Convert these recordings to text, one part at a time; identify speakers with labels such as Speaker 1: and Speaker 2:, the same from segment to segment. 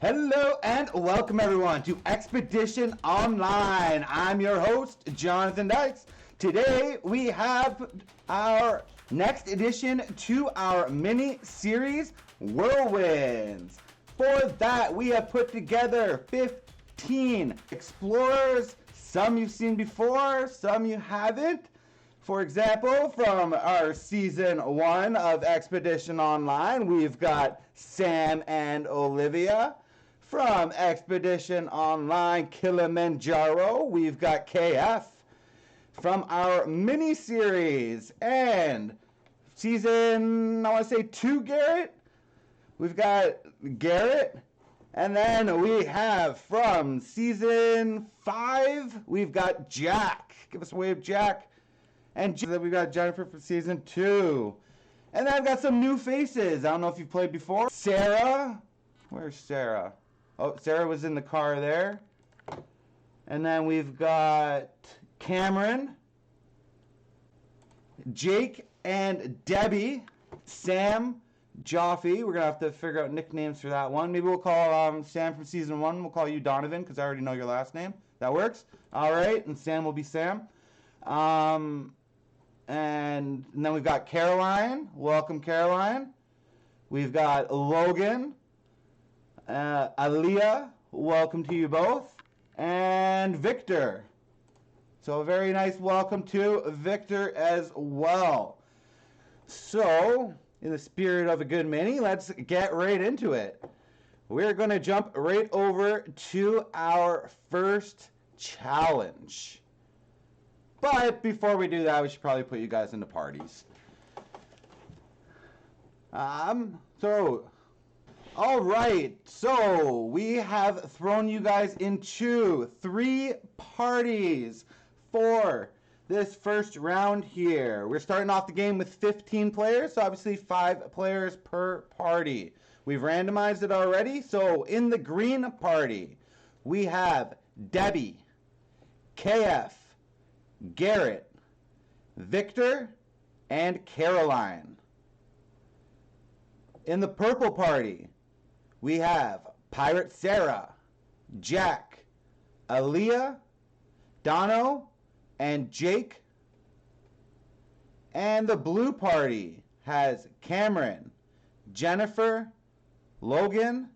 Speaker 1: Hello and welcome everyone to Expedition Online. I'm your host, Jonathan Dykes. Today we have our next addition to our mini-series, Whirlwinds. For that, we have put together 15 explorers. Some you've seen before, some you haven't. For example, from our Season 1 of Expedition Online, we've got Sam and Olivia. From Expedition Online Kilimanjaro, we've got KF. From our mini-series and Season, I want to say 2, Garrett, we've got Garrett. And then we have from Season 5, we've got Jack. Give us a wave, Jack. And then we've got Jennifer from Season 2. And then I've got some new faces. I don't know if you've played before. Sarah. Where's Sarah? Oh, Sarah was in the car there. And then we've got Cameron, Jake and Debbie, Sam, Joffy. We're going to have to figure out nicknames for that one. Maybe we'll call Sam from Season 1. We'll call you Donovan because I already know your last name. That works? All right. And Sam will be Sam. And then we've got Caroline. Welcome, Caroline. We've got Logan. Aaliyah. Welcome to you both. And Victor. So a very nice welcome to Victor as well. So, in the spirit of a good mini, let's get right into it. We're going to jump right over to our first challenge. But before we do that, we should probably put you guys into parties. All right. So we have thrown you guys into 3 parties for this first round here. We're starting off the game with 15 players, so obviously 5 players per party. We've randomized it already. So in the green party, we have Debbie, KF, Garrett, Victor, and Caroline. In the purple party, we have Pirate Sarah, Jack, Aaliyah, Dono, and Jake. And the blue party has Cameron, Jennifer, Logan,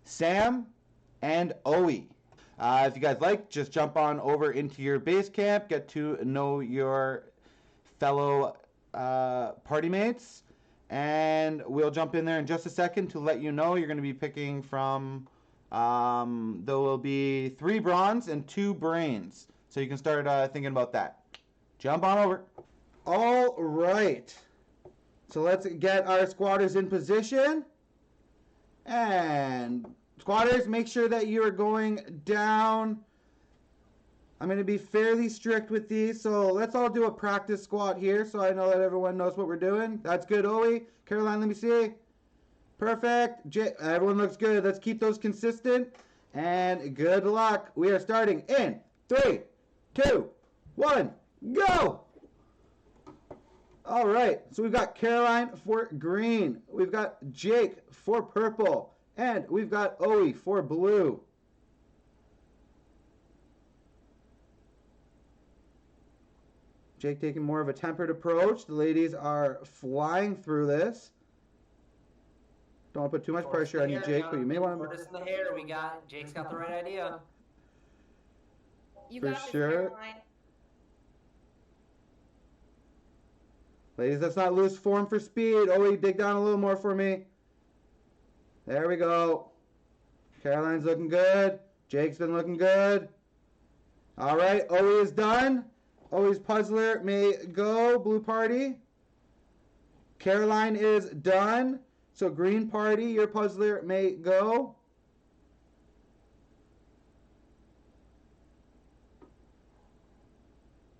Speaker 1: Sam, and Owie. If you guys like, just jump on over into your base camp, get to know your fellow party mates, and we'll jump in there in just a second to let you know you're going to be picking from, there will be 3 bronze and 2 brains, so you can start thinking about that. Jump on over. All right, so let's get our squatters in position, and squatters, make sure that you are going down. I'm going to be fairly strict with these, so let's all do a practice squat here so I know that everyone knows what we're doing. That's good, Owie. Caroline, let me see. Perfect. Everyone looks good. Let's keep those consistent, and good luck. We are starting in 3, 2, 1, go! All right, so we've got Caroline for green. We've got Jake for purple. And we've got Owie for blue. Jake taking more of a tempered approach. The ladies are flying through this. Don't want to put too much pressure on you, Jake, but you may want to...
Speaker 2: Put us in the hair. Jake's got the right idea.
Speaker 3: You
Speaker 1: For
Speaker 3: got this,
Speaker 1: sure.
Speaker 3: Caroline.
Speaker 1: Ladies, let's not lose form for speed. Owie, dig down a little more for me. There we go. Caroline's looking good. Jake's been looking good. All right, Owie is done. Owie's puzzler may go, blue party. Caroline is done. So green party, your puzzler may go.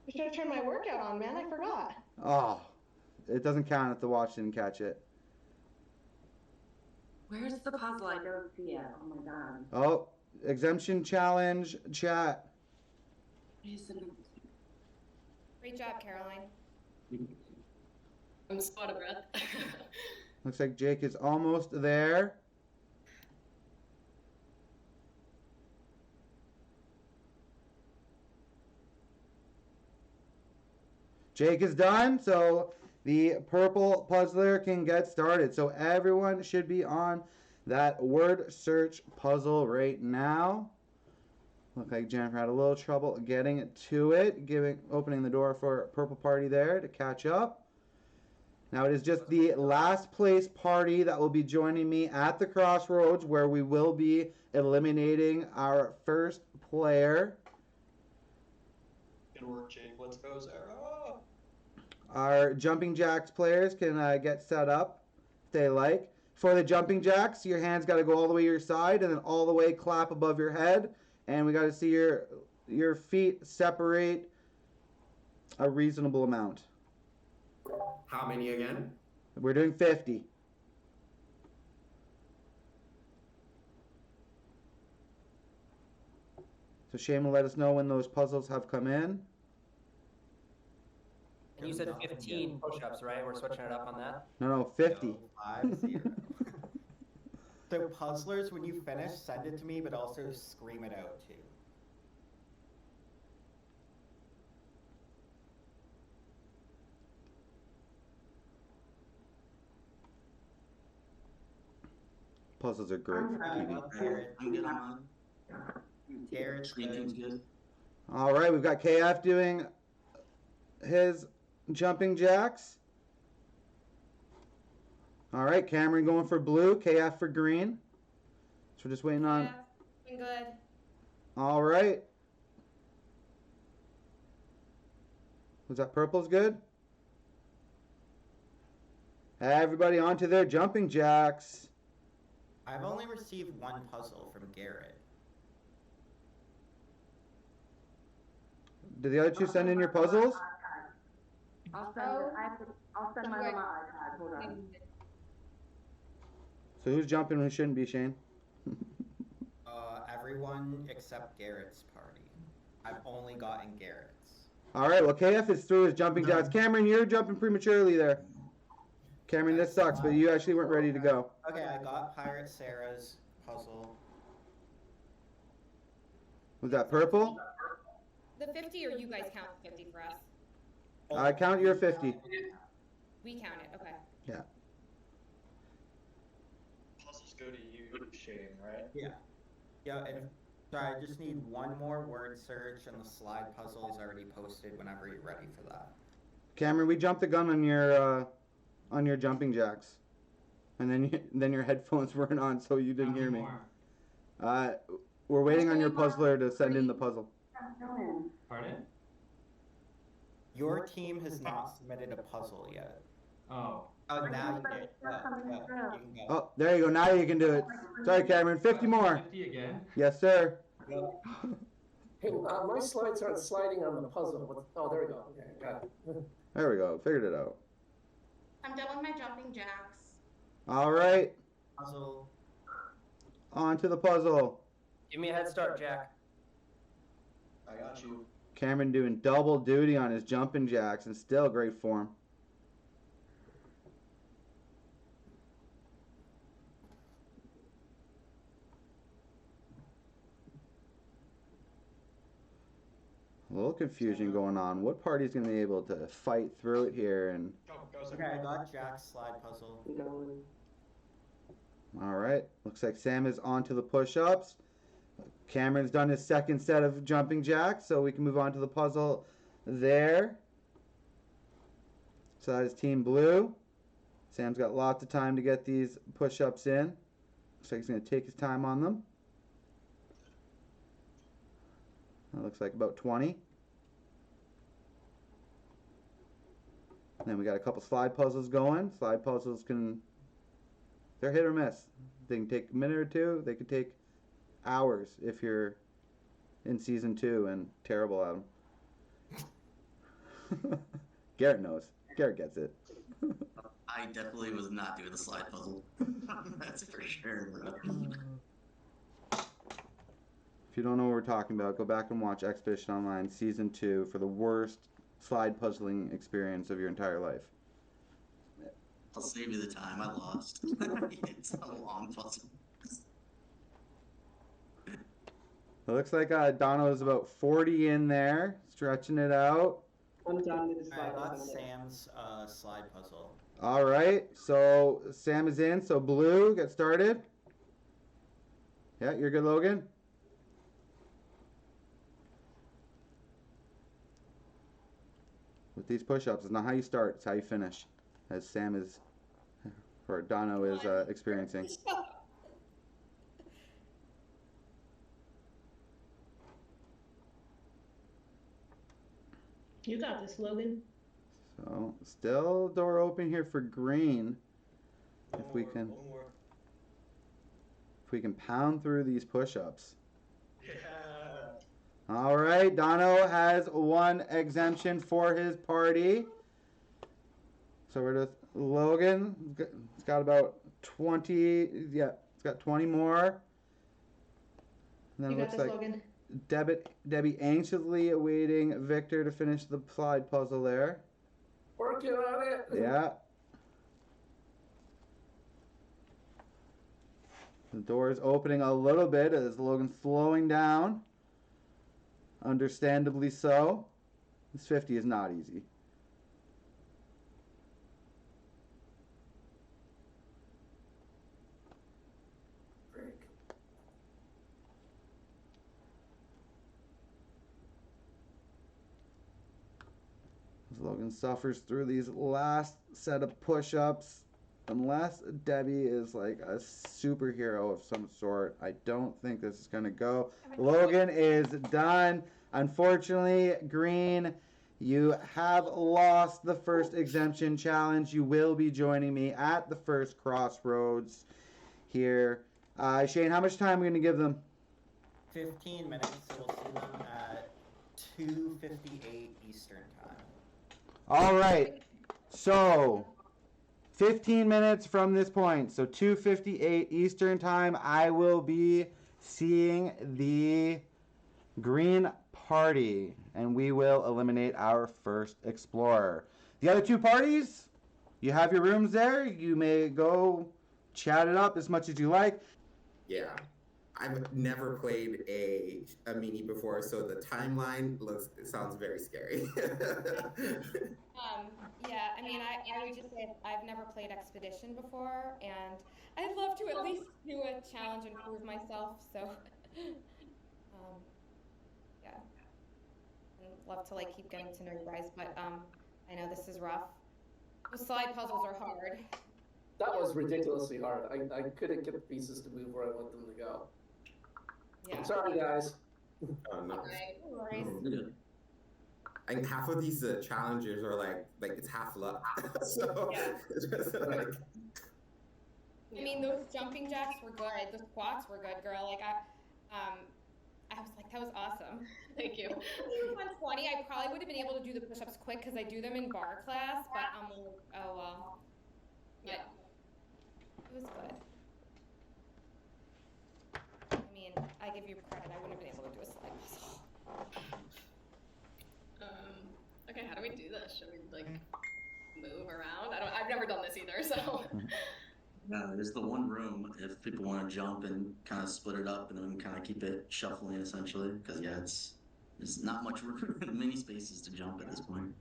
Speaker 3: I should have turned my workout on, man. I forgot.
Speaker 1: Oh, it doesn't count if the watch didn't catch it.
Speaker 4: Where's the puzzle? I don't see it. Oh my god.
Speaker 1: Oh, exemption challenge chat.
Speaker 3: Great job, Caroline.
Speaker 4: I'm so out of breath.
Speaker 1: Looks like Jake is almost there. Jake is done, so the purple puzzler can get started. So everyone should be on that word search puzzle right now. Look like Jennifer had a little trouble getting to it, opening the door for purple party there to catch up. Now it is just the last place party that will be joining me at the crossroads, where we will be eliminating our first player.
Speaker 5: Good work, Jake. Let's go, Sarah.
Speaker 1: Our jumping jacks players can get set up if they like. For the jumping jacks, your hands got to go all the way to your side and then all the way clap above your head. And we got to see your feet separate a reasonable amount.
Speaker 6: How many again?
Speaker 1: We're doing 50. So Shane will let us know when those puzzles have come in.
Speaker 2: And you said 15 push-ups, right? We're switching it up on that.
Speaker 1: No, 50.
Speaker 7: No, 50. So puzzlers, when you finish, send it to me, but also scream it out too.
Speaker 1: Puzzles are great for TV.
Speaker 6: I'm good on
Speaker 7: Garrett's
Speaker 6: mine. Sleeping's good.
Speaker 1: All right, we've got KF doing his jumping jacks. All right, Cameron going for blue, KF for green. So we're just waiting on.
Speaker 3: Yeah, doing good.
Speaker 1: All right. Was that purple's good? Everybody onto their jumping jacks.
Speaker 7: I've only received one puzzle from Garrett.
Speaker 1: Did the other two send in your puzzles?
Speaker 4: I'll send it. I'll send mine on my iPad. Hold on.
Speaker 1: So who's jumping and who shouldn't be, Shane?
Speaker 7: Everyone except Garrett's party. I've only gotten Garrett's.
Speaker 1: All right, well, KF is through his jumping jacks. Cameron, you're jumping prematurely there. Cameron, this sucks, but you actually weren't ready to go.
Speaker 7: Okay, I got Pirate Sarah's puzzle.
Speaker 1: Was that purple?
Speaker 3: The 50, or you guys count 50 for us?
Speaker 1: I count your 50.
Speaker 3: We count it, okay.
Speaker 1: Yeah.
Speaker 5: Puzzles go to you, Shane, right?
Speaker 7: Yeah. Yeah, and sorry, I just need one more word search, and the slide puzzle is already posted whenever you're ready for that.
Speaker 1: Cameron, we jumped the gun on your jumping jacks, and then your headphones weren't on, so you didn't hear me. We're waiting on your puzzler to send in the puzzle.
Speaker 8: Pardon?
Speaker 7: Your team has not submitted a puzzle yet.
Speaker 8: Oh.
Speaker 7: Oh, now you can. You can go.
Speaker 1: Oh, there you go. Now you can do it. Sorry, Cameron. 50 more.
Speaker 8: 50 again?
Speaker 1: Yes, sir.
Speaker 9: Hey, my slides aren't sliding on the puzzle. Oh, there we go. Okay, got it.
Speaker 1: There we go. Figured it out.
Speaker 3: I'm done with my jumping jacks.
Speaker 1: All right.
Speaker 7: Puzzle.
Speaker 1: On to the puzzle.
Speaker 2: Give me a head start, Jack.
Speaker 5: I got you.
Speaker 1: Cameron doing double duty on his jumping jacks and still great form. A little confusion going on. What party's going to be able to fight through it here? And
Speaker 5: Go,
Speaker 7: Okay, I got Jack's slide puzzle.
Speaker 1: all right, looks like Sam is on to the push-ups. Cameron's done his second set of jumping jacks, so we can move on to the puzzle there. So that is Team Blue. Sam's got lots of time to get these push-ups in. Looks like he's going to take his time on them. That looks like about 20. Then we got a couple slide puzzles going. Slide puzzles they're hit or miss. They can take a minute or two. They could take hours if you're in season 2 and terrible at them. Garrett knows. Garrett gets it.
Speaker 6: I definitely was not doing the slide puzzle. That's for sure, bro.
Speaker 1: If you don't know what we're talking about, go back and watch Expedition Online Season 2 for the worst slide puzzling experience of your entire life.
Speaker 6: I'll save you the time. I lost. It's a long puzzle.
Speaker 1: It looks like Donna's about 40 in there, stretching it out.
Speaker 9: I'm done with the slide.
Speaker 7: Alright,
Speaker 9: puzzle.
Speaker 7: that's Sam's slide puzzle.
Speaker 1: All right, so Sam is in. So blue, get started. Yeah, you're good, Logan. With these push-ups, it's not how you start; it's how you finish, as Sam is, or Dono is experiencing.
Speaker 4: You got this, Logan.
Speaker 1: So still door open here for green. If we can,
Speaker 5: One more.
Speaker 1: if we can pound through these push-ups.
Speaker 5: Yeah.
Speaker 1: All right, Dono has one exemption for his party. So we're to Logan. It's got about 20. Yeah, it's got 20 more. And then
Speaker 4: You
Speaker 1: it
Speaker 4: got
Speaker 1: looks
Speaker 4: this,
Speaker 1: like
Speaker 4: Logan.
Speaker 1: Debbie anxiously awaiting Victor to finish the slide puzzle there.
Speaker 9: Working on it.
Speaker 1: Yeah. The door is opening a little bit as Logan's slowing down. Understandably so. This 50 is not easy.
Speaker 9: Break.
Speaker 1: As Logan suffers through these last set of push-ups. Unless Debbie is like a superhero of some sort, I don't think this is going to go. Logan is done. Unfortunately, Green, you have lost the first exemption challenge. You will be joining me at the first crossroads here. Shane, how much time are we going to give them?
Speaker 7: 15 minutes, so we'll see them at 2:58 Eastern time.
Speaker 1: All right. So 15 minutes from this point, so 2:58 Eastern time, I will be seeing the green party, and we will eliminate our first explorer. The other two parties, you have your rooms there. You may go chat it up as much as you like.
Speaker 10: Yeah. I've never played a mini before, so the timeline sounds very scary.
Speaker 3: Yeah, I mean, I would just say I've never played Expedition before, and I'd love to at least do a challenge and prove myself, so, yeah. I'd love to, like, keep getting to know you guys, but, I know this is rough. The slide puzzles are hard.
Speaker 9: That was ridiculously hard. I couldn't get the pieces to move where I want them to go.
Speaker 3: Yeah.
Speaker 9: Sorry, guys.
Speaker 10: Oh, no.
Speaker 3: Alright, no worries.
Speaker 6: Good.
Speaker 10: I think half of these challenges are like it's half luck. So
Speaker 3: Yeah.
Speaker 10: it's just like
Speaker 3: I mean, those jumping jacks were good. The squats were good, girl. Like, I was like, that was awesome. Thank you. 120, I probably would have been able to do the push-ups quick because I do them in bar class, but I'm like, oh well. Yeah. It was good. I mean, I give you credit. I wouldn't have been able to do a slide puzzle.
Speaker 11: Okay, how do we do this? Should we like move around? I've never done this either, so.
Speaker 6: There's the one room if people want to jump and kind of split it up and then kind of keep it shuffling essentially. Because yeah, there's not much room in many spaces to jump at this point.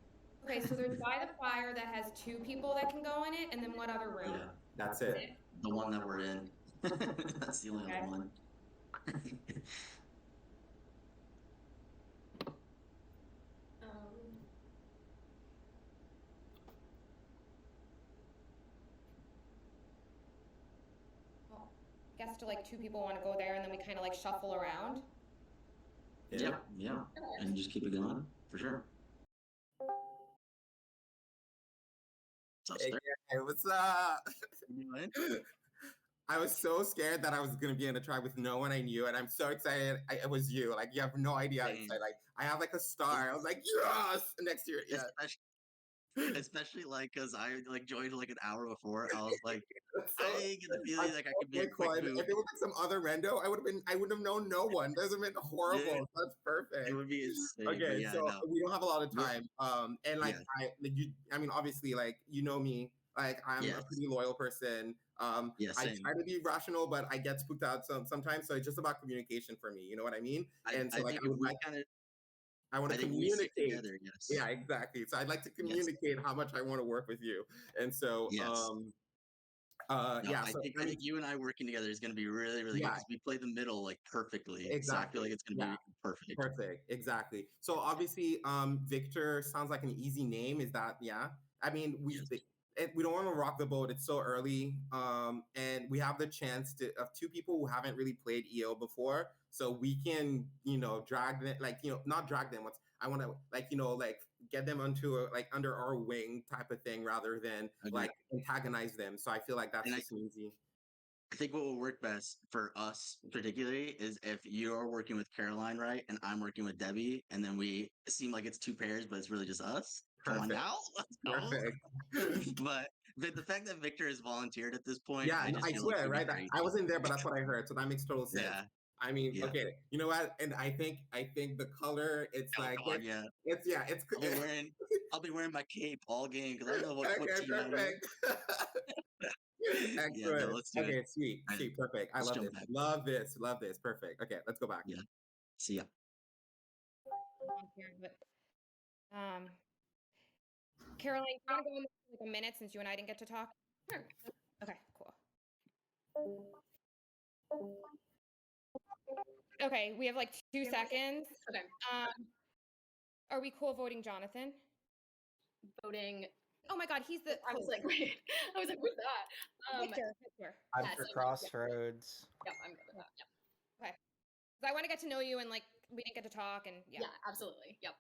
Speaker 3: Okay, so there's by the fire that has 2 people that can go in it, and then what other room?
Speaker 6: Yeah,
Speaker 10: that's it.
Speaker 6: the one that we're in. That's the only
Speaker 3: Okay.
Speaker 6: other one.
Speaker 3: Well, I guess do like 2 people want to go there, and then we kind of like shuffle around.
Speaker 6: Yeah, and just keep it going for sure.
Speaker 10: Hey, what's up? I was so scared that I was gonna be in a tribe with no one I knew, and I'm so excited. It was you. Like you have no idea. How excited. Like I have like a star. I was like, yes! Next to it, yeah.
Speaker 6: Especially like because I like joined like an hour before. I was like, I get the feeling like I could be a quick move.
Speaker 10: If it was like some other rendo, I wouldn't have known no one. That would have been horrible.
Speaker 6: Yeah.
Speaker 10: That's perfect.
Speaker 6: It would be insane.
Speaker 10: Okay,
Speaker 6: yeah,
Speaker 10: so we don't have a lot of time. And like
Speaker 6: Yeah.
Speaker 10: I mean, obviously, like you know me, like I'm
Speaker 6: Yes.
Speaker 10: a pretty loyal person.
Speaker 6: Yeah,
Speaker 10: I
Speaker 6: same.
Speaker 10: try to be rational, but I get spooked out sometimes. So it's just about communication for me. You know what I mean? And so
Speaker 6: I
Speaker 10: like
Speaker 6: think
Speaker 10: I would
Speaker 6: we
Speaker 10: like.
Speaker 6: kind of
Speaker 10: I want to
Speaker 6: think we stick
Speaker 10: communicate.
Speaker 6: together, yes.
Speaker 10: Yeah, exactly. So I'd like to communicate how much I want to work with you. And so,
Speaker 6: Yes. No,
Speaker 10: yeah.
Speaker 6: I
Speaker 10: So
Speaker 6: think you and I working together is going to be really, really good
Speaker 10: yeah,
Speaker 6: because we play the middle like perfectly. So I feel
Speaker 10: exactly.
Speaker 6: like it's going to
Speaker 10: Yeah,
Speaker 6: be perfect.
Speaker 10: perfect. Exactly. So obviously, Victor sounds like an easy name. Is that, yeah? I mean, we don't want to rock the boat. It's so early. And we have the chance of two people who haven't really played EO before. So we can, drag them, like, not drag them. I want to, like, like get them under our wing type of thing rather than like antagonize them. So I feel like that's just easy.
Speaker 6: I think what will work best for us particularly is if you're working with Caroline, right, and I'm working with Debbie, and then we seem like it's two pairs, but it's really just us. Come on now, let's go.
Speaker 10: Perfect.
Speaker 6: but the fact that Victor has volunteered at this point,
Speaker 10: Yeah,
Speaker 6: I just
Speaker 10: swear,
Speaker 6: like
Speaker 10: right? I wasn't there, but that's what I heard. So that makes total sense.
Speaker 6: Yeah.
Speaker 10: I mean,
Speaker 6: Yeah.
Speaker 10: okay, you know what? And I think the color, it's like,
Speaker 6: God, yeah.
Speaker 10: It's
Speaker 6: I'll be wearing my cape all game because I know what
Speaker 10: okay,
Speaker 6: team I'm in.
Speaker 10: Excellent.
Speaker 6: Yeah, no, let's do
Speaker 10: okay,
Speaker 6: it.
Speaker 10: sweet, perfect. I love this.
Speaker 6: Back.
Speaker 10: Love this. Perfect. Okay, let's go back.
Speaker 6: Yeah. See ya.
Speaker 3: Caroline, do you want to go in like a minute since you and I didn't get to talk?
Speaker 11: Sure.
Speaker 3: Okay, cool. Okay, we have like 2 seconds.
Speaker 11: Okay.
Speaker 3: Are we cool voting Jonathan?
Speaker 11: Voting.
Speaker 3: Oh my God, he's the.
Speaker 11: I was like, wait. I was like, what's that?
Speaker 3: Victor.
Speaker 7: I'm for Crossroads.
Speaker 11: Yeah, I'm good with that. Yeah.
Speaker 3: Okay. I want to get to know you and like we didn't get to talk and yeah.
Speaker 11: Yeah, absolutely. Yep.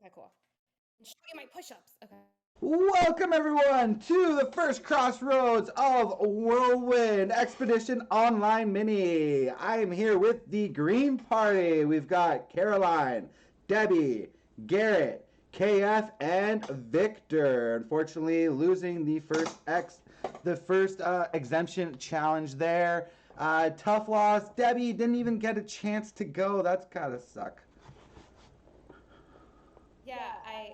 Speaker 3: Okay, cool. And show you my push-ups. Okay.
Speaker 1: Welcome everyone to the first Crossroads of Whirlwind Expedition Online Mini. I am here with the Green Party. We've got Caroline, Debbie, Garrett, KF, and Victor. Unfortunately, losing the first exemption challenge there. Tough loss. Debbie didn't even get a chance to go. That's gotta suck.
Speaker 3: Yeah, I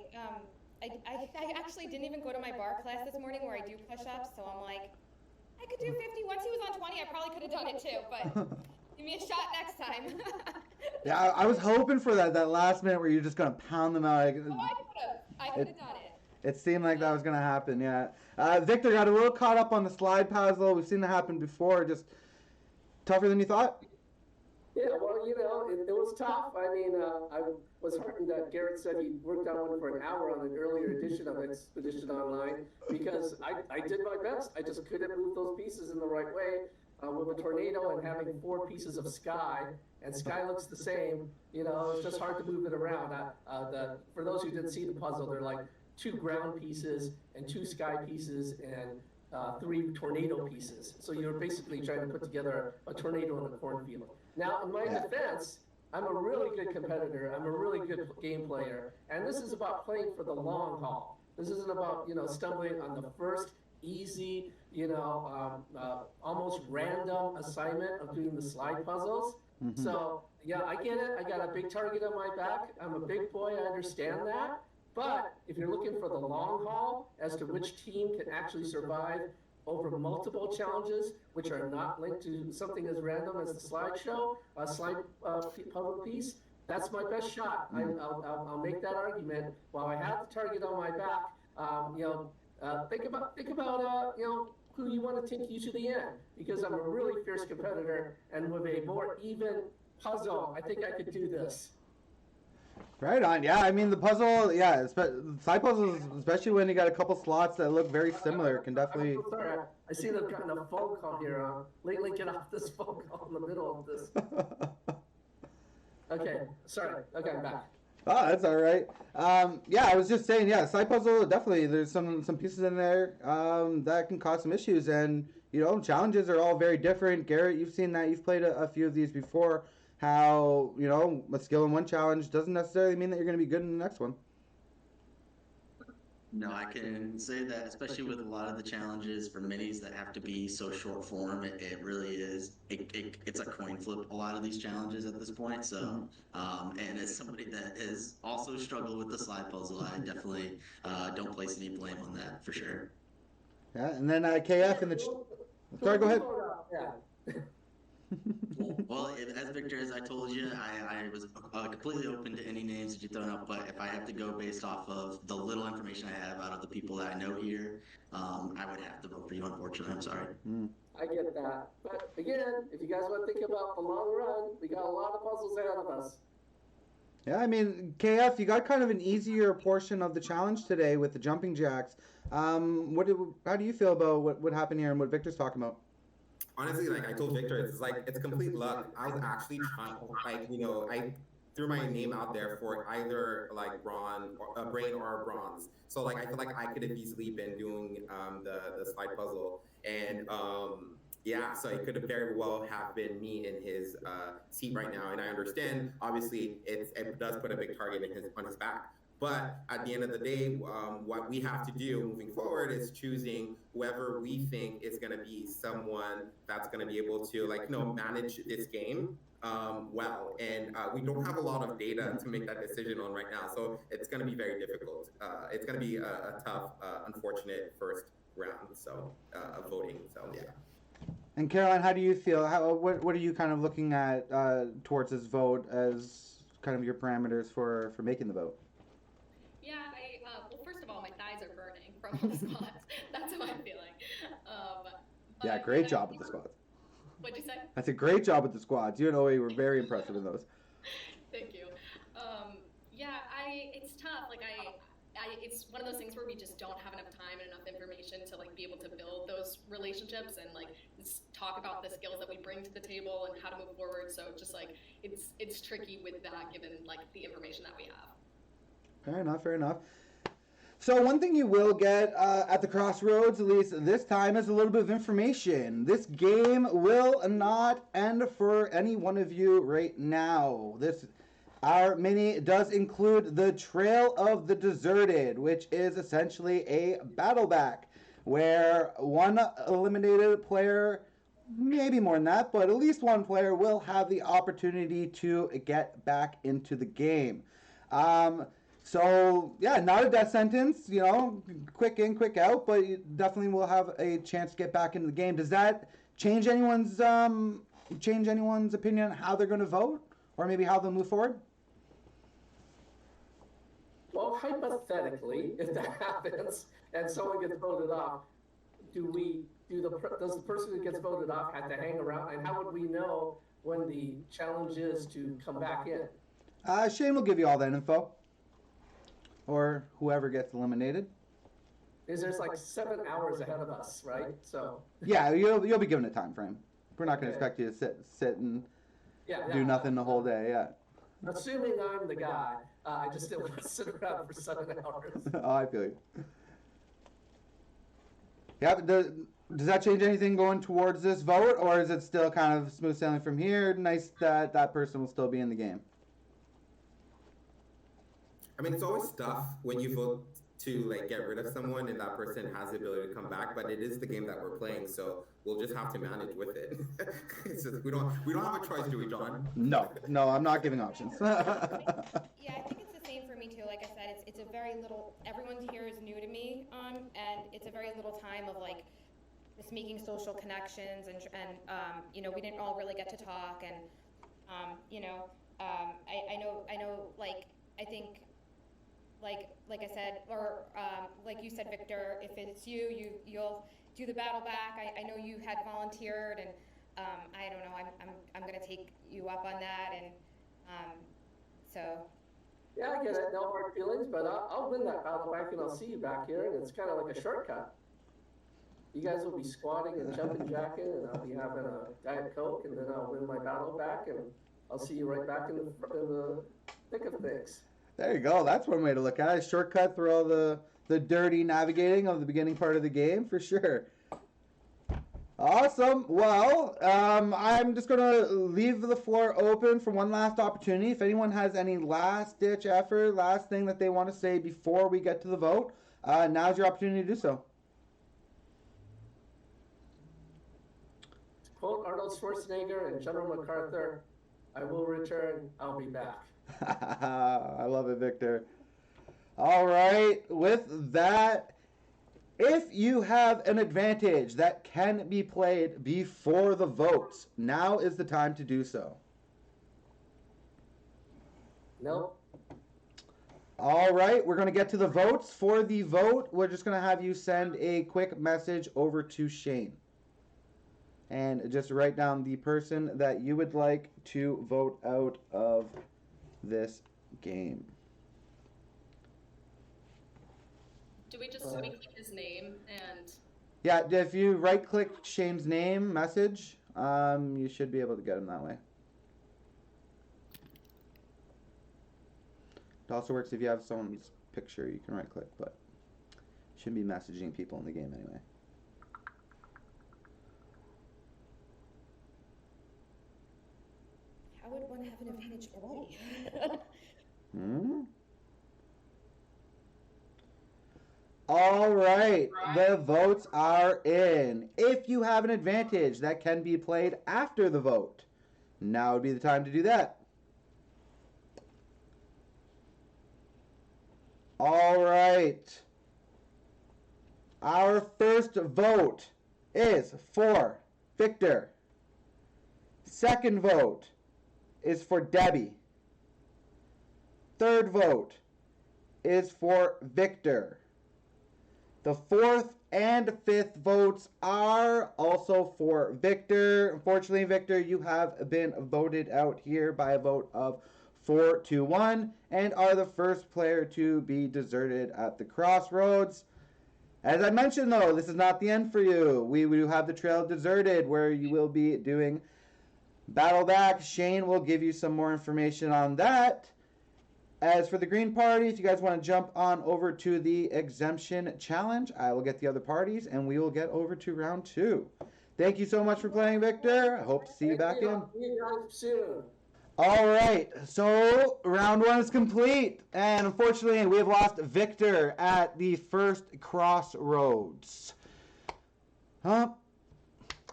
Speaker 3: actually didn't even go to my bar class this morning where I do push-ups, so I'm like, I could do 50. Once he was on 20, I probably could have done it too, but give me a shot next time.
Speaker 1: Yeah, I was hoping for that last minute where you're just gonna pound them out.
Speaker 3: I could have done it.
Speaker 1: It seemed like that was gonna happen, yeah. Victor got a little caught up on the slide puzzle. We've seen that happen before. Just tougher than you thought?
Speaker 9: Yeah, well, it was tough. I mean, I was heartened that Garrett said he worked on one for an hour on an earlier edition of Expedition Online because I did my best. I just couldn't move those pieces in the right way with a tornado and having 4 pieces of sky, and sky looks the same. It's just hard to move it around. For those who didn't see the puzzle, they're like 2 ground pieces and 2 sky pieces and 3 tornado pieces. So you're basically trying to put together a tornado in a cornfield. Now, in my defense, I'm a really good competitor. I'm a really good game player. And this is about playing for the long haul. This isn't about, stumbling on the first easy, almost random assignment of doing the slide puzzles. Mm-hmm. So, yeah, I get it. I got a big target on my back. I'm a big boy. I understand that. But if you're looking for the long haul as to which team can actually survive over multiple challenges, which are not linked to something as random as the slideshow, a slide puzzle piece, that's my best shot. I'll make that argument. While I have the target on my back, think about who you want to take you to the end, because I'm a really fierce competitor, and with a more even puzzle, I think I could do this.
Speaker 1: Right on. Yeah, I mean the puzzle. Yeah, side puzzles, especially when you got a couple slots that look very similar, can definitely.
Speaker 9: I'm so sorry. I see they've gotten a phone call here. Lately, get off this phone call in the middle of this. Okay, sorry. Okay, I'm back.
Speaker 1: Oh, that's all right. Yeah, I was just saying. Yeah, side puzzle definitely. There's some pieces in there that can cause some issues, and challenges are all very different. Garrett, you've seen that. You've played a few of these before. How, a skill in one challenge doesn't necessarily mean that you're going to be good in the next one.
Speaker 6: No, I can say that, especially with a lot of the challenges for minis that have to be so short form, it really is. It's a coin flip, a lot of these challenges at this point. So, and as somebody that has also struggled with the slide puzzle, I definitely don't place any blame on that for sure.
Speaker 1: Yeah, and then KF in the. Sorry, go ahead.
Speaker 9: Yeah.
Speaker 6: Well, as Victor, as I told you, I was completely open to any names that you thrown out, but if I have to go based off of the little information I have out of the people that I know here, I would have to vote for you, unfortunately. I'm sorry.
Speaker 9: I get that. But again, if you guys want to think about the long run, we got a lot of puzzles ahead of us.
Speaker 1: Yeah, I mean, KF, you got kind of an easier portion of the challenge today with the jumping jacks. How do you feel about what happened here and what Victor's talking about?
Speaker 10: Honestly, like I told Victor, it's complete luck. I was actually trying, I threw my name out there for either like brain or bronze. So like I feel like I could have easily been doing the slide puzzle, and yeah, so it could have very well have been me in his seat right now. And I understand, obviously, it does put a big target on his back. But at the end of the day, what we have to do moving forward is choosing whoever we think is going to be someone that's going to be able to manage this game well. And we don't have a lot of data to make that decision on right now. So it's going to be very difficult. It's going to be a tough, unfortunate first round of voting. So yeah.
Speaker 1: And Caroline, how do you feel? What are you kind of looking at towards this vote as kind of your parameters for making the vote?
Speaker 11: Yeah, well, first of all, my thighs are burning from all the squats. That's how I'm feeling.
Speaker 1: Yeah, great job with the squats.
Speaker 11: What'd you say?
Speaker 1: That's a great job with the squats. You and Oe were very impressive in those.
Speaker 11: Thank you. Yeah, it's tough. It's one of those things where we just don't have enough time and enough information to be able to build those relationships and talk about the skills that we bring to the table and how to move forward. So just it's tricky with that given the information that we have.
Speaker 1: Fair enough. So one thing you will get at the Crossroads, at least this time, is a little bit of information. This game will not end for any one of you right now. Our mini does include the Trail of the Deserted, which is essentially a battle back, where one eliminated player, maybe more than that, but at least one player will have the opportunity to get back into the game. So, yeah, not a death sentence, quick in, quick out, but you definitely will have a chance to get back into the game. Does that change anyone's opinion on how they're going to vote, or maybe how they'll move forward?
Speaker 9: Well, hypothetically, if that happens and someone gets voted off, does the person who gets voted off have to hang around? And how would we know when the challenge is to come back in?
Speaker 1: Shane will give you all that info. Or whoever gets eliminated.
Speaker 9: There's 7 hours ahead of us, right? So
Speaker 1: yeah, you'll be given a time frame. We're not going to expect you to sit and do nothing the whole day. Yeah.
Speaker 9: Assuming I'm the guy, I just didn't want to sit around for 7 hours.
Speaker 1: Oh, I feel you. Yeah, but does that change anything going towards this vote, or is it still kind of smooth sailing from here? Nice that person will still be in the game.
Speaker 10: I mean, it's always tough when you vote to get rid of someone and that person has the ability to come back, but it is the game that we're playing, so we'll just have to manage with it. It's just, we don't have a choice, do we, John?
Speaker 1: No, I'm not giving options.
Speaker 3: Yeah, I think it's the same for me too. Like I said, it's a very little. Everyone here is new to me, and it's a very little time of just making social connections, and we didn't all really get to talk, and I know I think. Like I said, or like you said, Victor, if it's you'll do the battle back. I know you had volunteered, and I don't know. I'm gonna take you up on that, and so.
Speaker 9: Yeah, I get it. No hard feelings, but I'll win that battle back, and I'll see you back here, and it's kind of like a shortcut. You guys will be squatting and jumping jacking, and I'll be having a Diet Coke, and then I'll win my battle back, and I'll see you right back in the thick of things.
Speaker 1: There you go. That's one way to look at it. A shortcut through all the dirty navigating of the beginning part of the game, for sure. Awesome. Well, I'm just going to leave the floor open for one last opportunity. If anyone has any last-ditch effort, last thing that they want to say before we get to the vote, now's your opportunity to do so.
Speaker 9: To quote Arnold Schwarzenegger and General MacArthur, I will return, I'll be back.
Speaker 1: I love it, Victor. All right. With that, If you have an advantage that can be played before the votes, now is the time to do so.
Speaker 9: Nope.
Speaker 1: All right, we're going to get to the votes. For the vote, we're just going to have you send a quick message over to Shane. And just write down the person that you would like to vote out of this game.
Speaker 11: Do we just speak his name and?
Speaker 1: Yeah, if you right-click Shane's name message, you should be able to get him that way. It also works if you have someone's picture, you can right-click, but you shouldn't be messaging people in the game anyway.
Speaker 3: How would one have an advantage already?
Speaker 1: All right, the votes are in. If you have an advantage that can be played after the vote, now would be the time to do that. All right. Our first vote is for Victor. Second vote is for Debbie. Third vote is for Victor. The fourth and fifth votes are also for Victor. Unfortunately, Victor, you have been voted out here by a vote of 4-1 and are the first player to be deserted at the crossroads. As I mentioned, though, this is not the end for you. We do have the Trail Deserted, where you will be doing Battle Back. Shane will give you some more information on that. As for the Green Party, if you guys want to jump on over to the Exemption Challenge, I will get the other parties, and we will get over to round 2. Thank you so much for playing, Victor. I hope to see you back in. All right, so round 1 is complete, and unfortunately, we have lost Victor at the first crossroads. On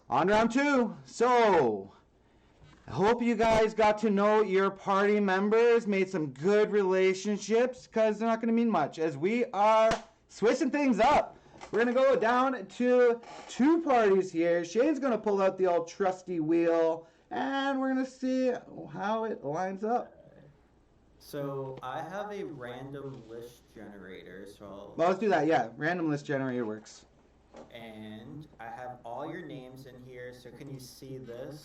Speaker 1: round 2. So, I hope you guys got to know your party members, made some good relationships, because they're not going to mean much, as we are switching things up. We're going to go down to 2 parties here. Shane's going to pull out the old trusty wheel, and we're going to see how it lines up.
Speaker 7: So I have a random list generator, so
Speaker 1: Well, let's do that, yeah. Random list generator works.
Speaker 7: and I have all your names in here, so can you see this?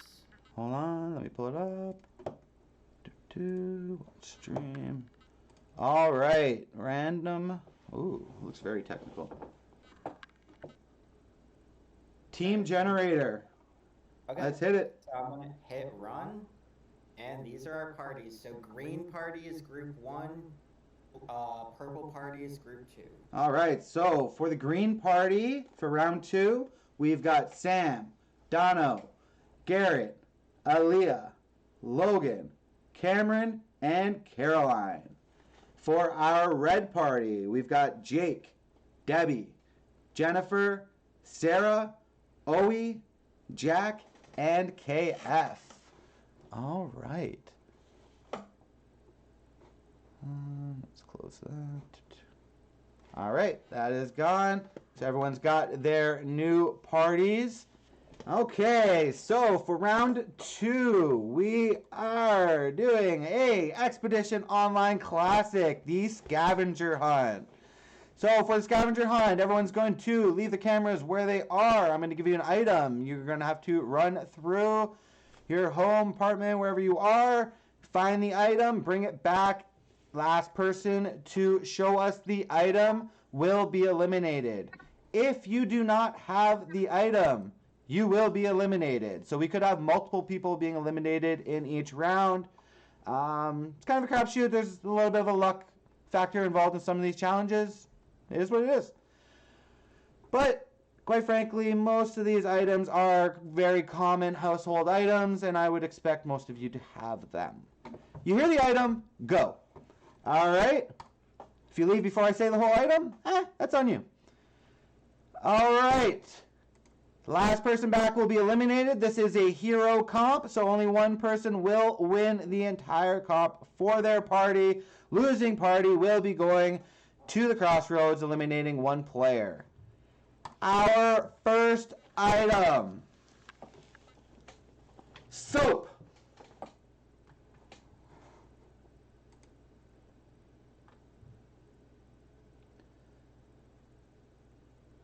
Speaker 1: Hold on, let me pull it up. Stream. All right, random. Ooh, looks very technical. Team generator.
Speaker 7: Okay.
Speaker 1: Let's hit it.
Speaker 7: So I'm gonna hit run, and these are our parties. So green party is group 1, purple party is group 2.
Speaker 1: All right, so for the green party for round 2, we've got Sam, Dono, Garrett, Aaliyah, Logan, Cameron, and Caroline. For our red party, we've got Jake, Debbie, Jennifer, Sarah, Owie, Jack, and KF. All right. Let's close that. All right, that is gone. So everyone's got their new parties. Okay, so for round 2, we are doing a Expedition Online Classic, the Scavenger Hunt. So for the Scavenger Hunt, everyone's going to leave the cameras where they are. I'm going to give you an item. You're going to have to run through your home, apartment, wherever you are, find the item, bring it back. Last person to show us the item will be eliminated. If you do not have the item, you will be eliminated. So we could have multiple people being eliminated in each round. It's kind of a crapshoot. There's a little bit of a luck factor involved in some of these challenges. It is what it is. But quite frankly, most of these items are very common household items, and I would expect most of you to have them. You hear the item, go. All right. If you leave before I say the whole item, that's on you. All right. Last person back will be eliminated. This is a hero comp, so only one person will win the entire comp for their party. Losing party will be going to the crossroads, eliminating one player. Our first item. Soap.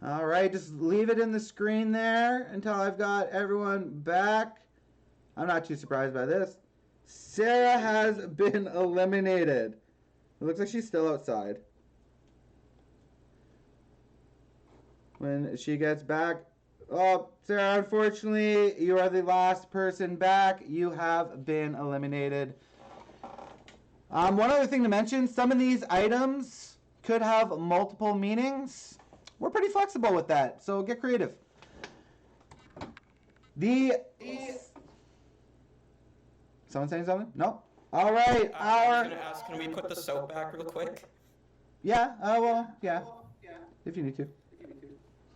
Speaker 1: All right, just leave it in the screen there until I've got everyone back. I'm not too surprised by this. Sarah has been eliminated. It looks like she's still outside. When she gets back, oh, Sarah, unfortunately, you are the last person back. You have been eliminated. One other thing to mention, some of these items could have multiple meanings. We're pretty flexible with that, so get creative. Someone saying something? No? All right,
Speaker 2: I was gonna ask, can we put the soap back real quick?
Speaker 1: Yeah, well, yeah. If you need to.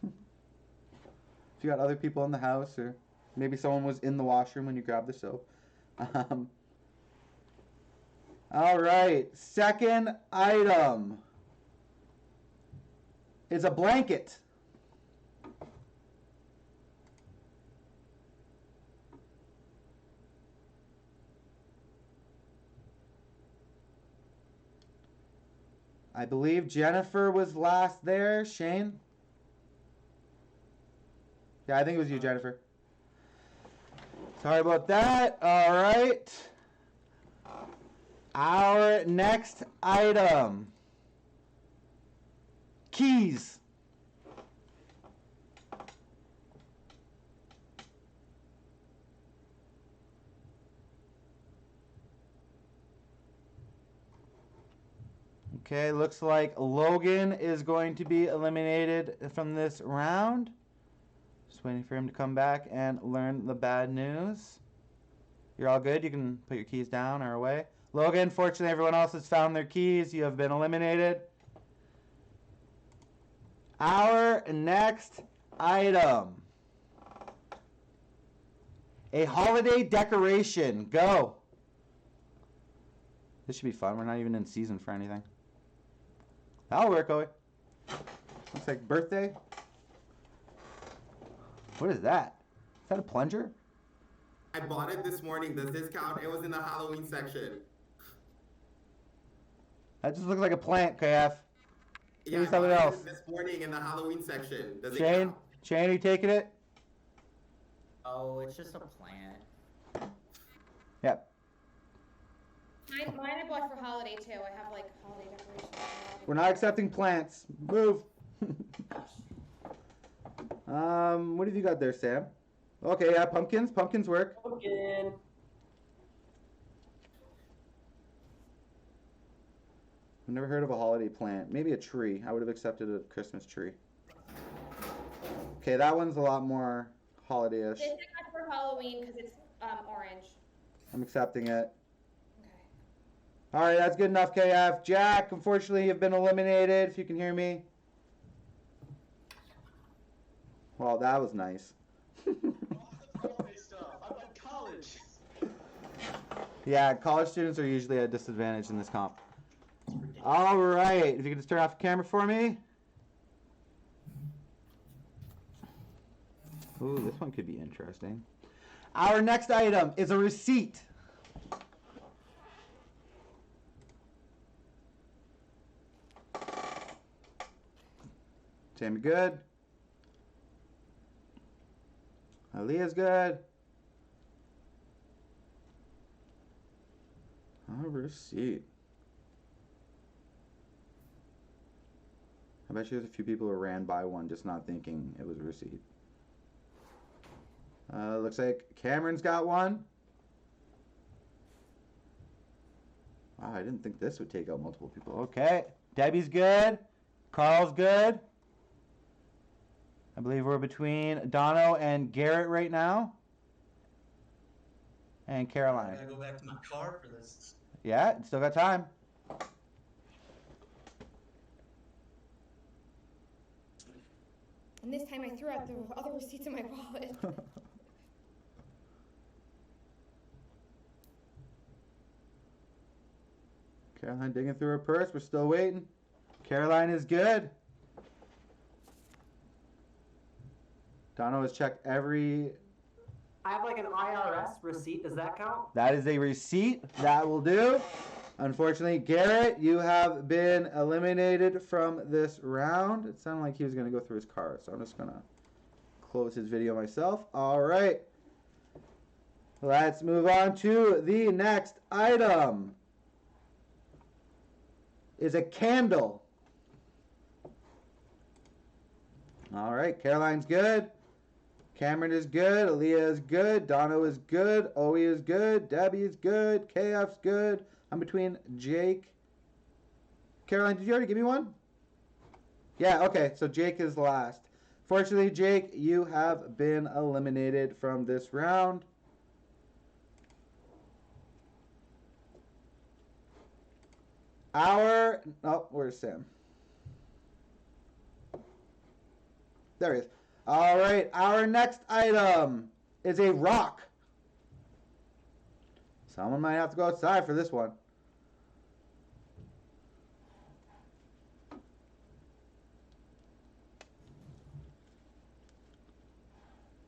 Speaker 1: If you got other people in the house, or maybe someone was in the washroom when you grabbed the soap. All right, second item is a blanket. I believe Jennifer was last there. Shane? Yeah, I think it was you, Jennifer. Sorry about that. All right. Our next item. Keys. Okay, looks like Logan is going to be eliminated from this round. Just waiting for him to come back and learn the bad news. You're all good? You can put your keys down or away. Logan, fortunately everyone else has found their keys. You have been eliminated. Our next item. A holiday decoration. Go. This should be fun. We're not even in season for anything. That'll work, Owie. Looks like birthday. What is that? Is that a plunger?
Speaker 10: I bought it this morning. Does this count? It was in the Halloween section.
Speaker 1: That just looks like a plant, KF. Give me
Speaker 10: I
Speaker 1: something
Speaker 10: bought
Speaker 1: else.
Speaker 10: it this morning in the Halloween section. Does it
Speaker 1: Shane?
Speaker 10: count?
Speaker 1: Shane, are you taking it?
Speaker 7: Oh, it's just a plant.
Speaker 1: Yep.
Speaker 3: Mine I bought for holiday too. I have like holiday decorations.
Speaker 1: We're not accepting plants. Move. What have you got there, Sam? Okay, yeah, pumpkins. Pumpkins work.
Speaker 2: Pumpkin.
Speaker 1: I've never heard of a holiday plant. Maybe a tree. I would have accepted a Christmas tree. Okay, that one's a lot more holiday-ish.
Speaker 3: This I got for Halloween because it's orange.
Speaker 1: I'm accepting it.
Speaker 3: Okay.
Speaker 1: All right, that's good enough, KF. Jack, unfortunately, you've been eliminated, if you can hear me. Well, that was nice.
Speaker 5: College.
Speaker 1: Yeah, college students are usually at a disadvantage in this comp. All right, if you could just turn off your camera for me. Ooh, this one could be interesting. Our next item is a receipt. Tammy good. Aaliyah's good. A receipt. I bet you there's a few people who ran by one just not thinking it was a receipt. Looks like Cameron's got one. Wow, I didn't think this would take out multiple people. Okay. Debbie's good. Carl's good. I believe we're between Dono and Garrett right now. And Caroline.
Speaker 6: I gotta go back to my car for this.
Speaker 1: Yeah, still got time.
Speaker 3: And this time I threw out the other receipts in my wallet.
Speaker 1: Caroline digging through her purse. We're still waiting. Caroline is good. Dono has checked every.
Speaker 2: I have like an IRS receipt. Does that count?
Speaker 1: That is a receipt. That will do. Unfortunately, Garrett, you have been eliminated from this round. It sounded like he was going to go through his card, so I'm just going to close his video myself. All right. Let's move on to the next item. Is a candle. All right, Caroline's good. Cameron is good. Aaliyah is good. Dono is good. Oe is good. Debbie is good. KF's good. I'm between Jake. Caroline, did you already give me one? Yeah, okay, so Jake is last. Fortunately, Jake, you have been eliminated from this round. Where's Sam? There he is. All right, our next item is a rock. Someone might have to go outside for this one.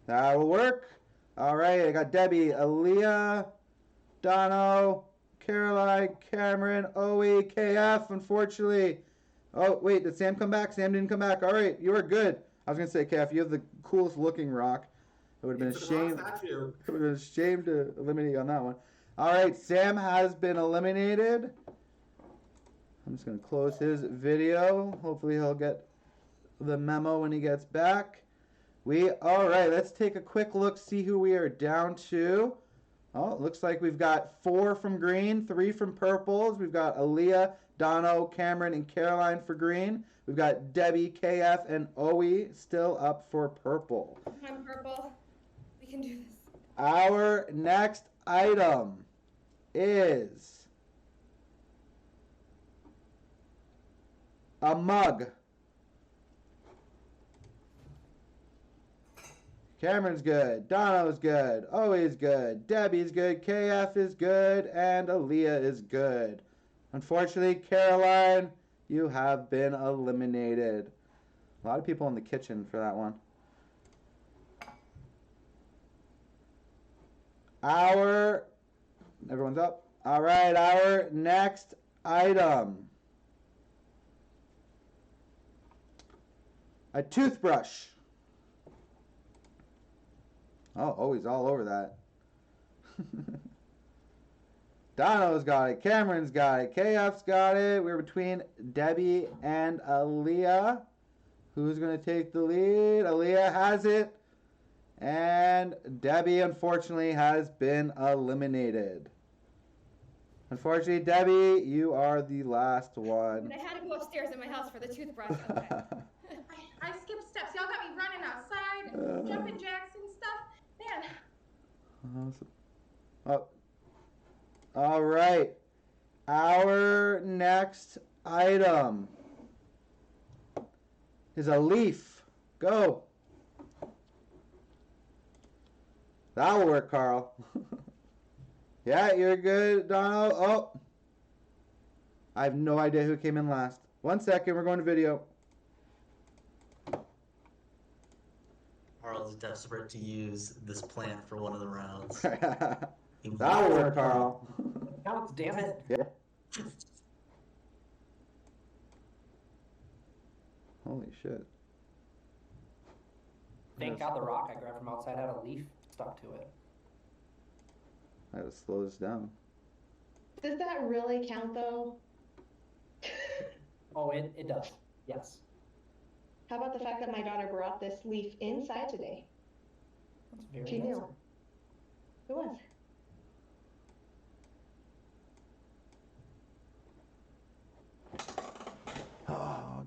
Speaker 1: That will work. All right, I got Debbie, Aaliyah, Dono, Caroline, Cameron, Oe, KF, unfortunately. Oh, wait, did Sam come back? Sam didn't come back. All right, you are good. I was going to say, KF, you have the coolest looking rock. It would have been a shame. It would have been a shame to eliminate you on that one. All right, Sam has been eliminated. I'm just going to close his video. Hopefully he'll get the memo when he gets back. All right, let's take a quick look, see who we are down to. Oh, it looks like we've got 4 from green, 3 from purples. We've got Aaliyah, Dono, Cameron, and Caroline for green. We've got Debbie, KF, and Oe still up for purple.
Speaker 3: Come on, purple. We can do this.
Speaker 1: Our next item is a mug. Cameron's good, Dono's good, Oe's good, Debbie's good, KF is good, and Aaliyah is good. Unfortunately, Caroline, you have been eliminated. A lot of people in the kitchen for that one. Everyone's up. All right, our next item. A toothbrush. Oh, he's all over that. Dono's got it. Cameron's got it. KF's got it. We're between Debbie and Aaliyah. Who's going to take the lead? Aaliyah has it. And Debbie, unfortunately, has been eliminated. Unfortunately, Debbie, you are the last one.
Speaker 3: I had to go upstairs in my house for the toothbrush. Okay.
Speaker 4: I skipped steps. Y'all got me running outside, jumping jacks and stuff. Man.
Speaker 1: Oh. All right. Our next item is a leaf. Go. That'll work, Carl. Yeah, you're good, Dono. Oh. I have no idea who came in last. 1 second, we're going to video.
Speaker 6: Carl's desperate to use this plant for one of the rounds.
Speaker 1: That'll work, Carl.
Speaker 2: Counts, damn it.
Speaker 1: Yeah. Holy shit.
Speaker 2: Thank God the rock I grabbed from outside had a leaf stuck to it.
Speaker 1: I gotta slow this down.
Speaker 4: Does that really count though?
Speaker 2: Oh, it does. Yes.
Speaker 4: How about the fact that my daughter brought this leaf inside today?
Speaker 2: That's very
Speaker 4: She
Speaker 2: nice.
Speaker 4: knew. It was.
Speaker 1: Oh,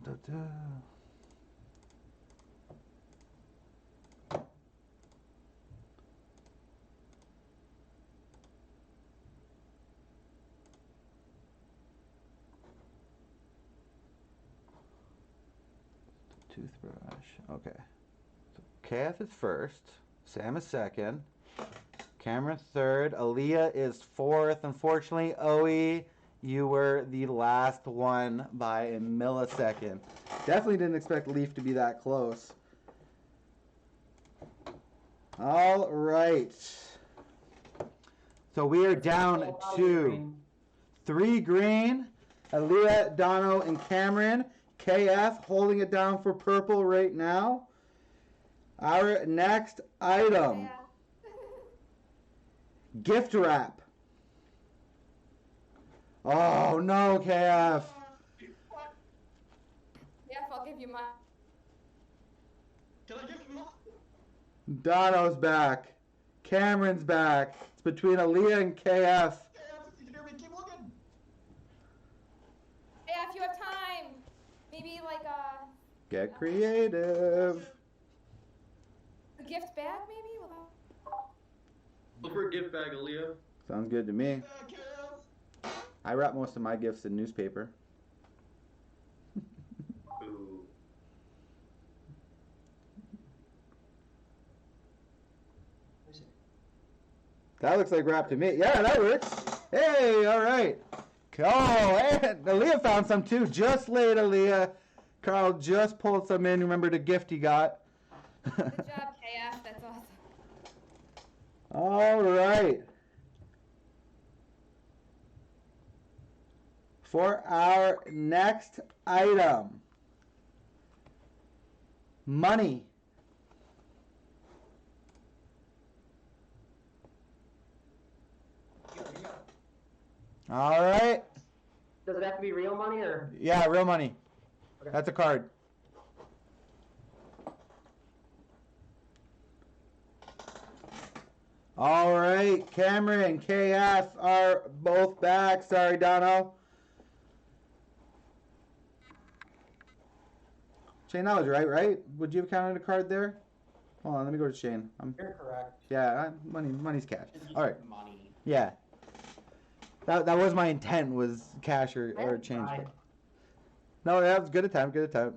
Speaker 1: toothbrush. Okay. So Kath is first. Sam is second. Cameron third. Aaliyah is fourth. Unfortunately, Oe, you were the last one by a millisecond. Definitely didn't expect Leaf to be that close. All right. So we are down to 3 green. Aaliyah, Dono, and Cameron. KF holding it down for purple right now. Our next item. Gift wrap. Oh no, KF.
Speaker 3: Yeah, I'll give you mine.
Speaker 5: Can I give him all?
Speaker 1: Dono's back. Cameron's back. It's between Aaliyah and KF.
Speaker 5: Yeah, you can hear me. Keep looking.
Speaker 3: Yeah, if you have time. Maybe like
Speaker 1: Get creative.
Speaker 3: a gift bag, maybe? Will that...
Speaker 5: Look for a gift bag, Aaliyah.
Speaker 1: Sounds good to me. I wrap most of my gifts in newspaper.
Speaker 5: Ooh.
Speaker 1: That looks like wrap to me. Yeah, that works. Hey, all right. Oh, and Aaliyah found some too. Just late, Aaliyah. Carl just pulled some in. Remember the gift he got.
Speaker 3: Good job, KF. That's awesome.
Speaker 1: All right. For our next item, money. All right.
Speaker 2: Does it have to be real money or?
Speaker 1: Yeah, real money.
Speaker 2: Okay.
Speaker 1: That's a card. All right, Cameron and KF are both back. Sorry, Dono. Shane, that was right? Would you have counted a card there? Hold on, let me go to Shane.
Speaker 7: You're correct.
Speaker 1: Yeah, money's cash.
Speaker 7: It's
Speaker 1: All right.
Speaker 7: Money.
Speaker 1: Yeah. That was my intent, was cash or change.
Speaker 2: Right.
Speaker 1: No, that was good attempt,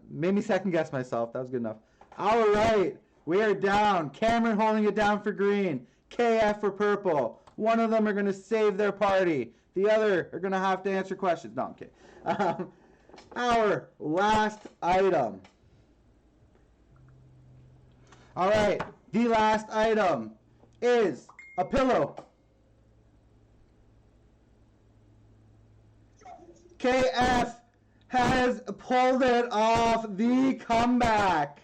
Speaker 1: Made me second guess myself. That was good enough. All right, we are down. Cameron holding it down for green. KF for purple. One of them are going to save their party. The other are going to have to answer questions. No, I'm kidding. Our last item. All right, the last item is a pillow. KF has pulled it off, the comeback.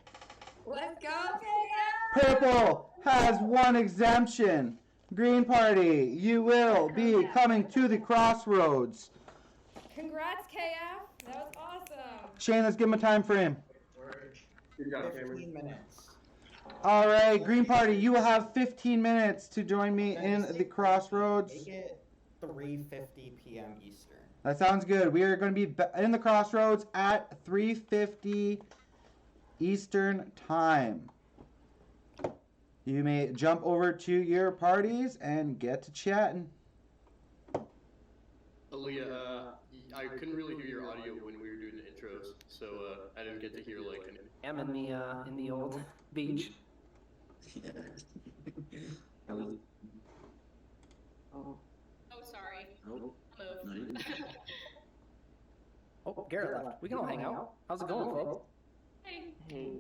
Speaker 3: Let's go, KF!
Speaker 1: Purple has one exemption. Green Party, you will be coming to the crossroads.
Speaker 3: Congrats, KF. That was awesome.
Speaker 1: Shane, let's give him a time frame.
Speaker 5: Good job,
Speaker 7: 15 minutes.
Speaker 1: All right, Green Party, you will have 15 minutes to join me in the crossroads.
Speaker 7: Make it 3:50 p.m. Eastern.
Speaker 1: That sounds good. We are going to be in the crossroads at 3:50 Eastern Time. You may jump over to your parties and get to chatting.
Speaker 12: Aaliyah, I couldn't really hear your audio when we were doing the intros, so I didn't get to hear like.
Speaker 2: I'm in the old beach.
Speaker 6: Yeah.
Speaker 11: Oh, sorry.
Speaker 6: Nope.
Speaker 11: Move.
Speaker 6: No, you didn't.
Speaker 2: Oh, Garrett left. We can all hang out. How's it going, folks?
Speaker 11: Hey.
Speaker 13: Hey,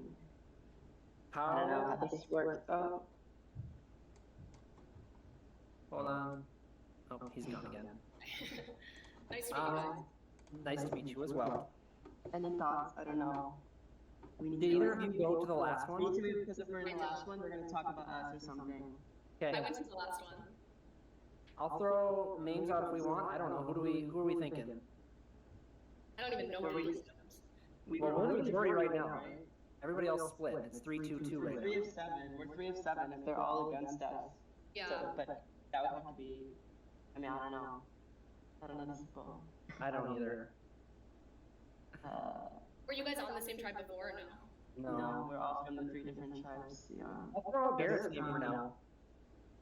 Speaker 13: I don't know how this works. Oh,
Speaker 2: Hold on. Oh, he's gone again.
Speaker 11: Nice to meet you guys.
Speaker 2: Nice to meet you as well.
Speaker 13: any thoughts? I don't know. We need
Speaker 2: Did
Speaker 13: to
Speaker 2: either of you go to the last one?
Speaker 13: Me too, because if we're in the last one, they're gonna talk about us or something.
Speaker 2: Okay.
Speaker 11: I went to the last one.
Speaker 2: I'll throw names out if we want. I don't know. Who are we thinking?
Speaker 11: I don't even know where these steps.
Speaker 2: Well, we're in the majority right now.
Speaker 13: Right?
Speaker 2: Everybody else split. It's 3-2-2 right
Speaker 13: We're
Speaker 2: now.
Speaker 13: 3 of 7. We're 3 of 7 if they're all against us.
Speaker 11: Yeah.
Speaker 13: So, but that would have to be. I mean, I don't know. I don't know this book.
Speaker 2: I don't either.
Speaker 11: Were you guys on the same tribe before or no?
Speaker 13: No, we're all from the 3 different tribes. Yeah.
Speaker 2: I'll throw out Garrett's name for now.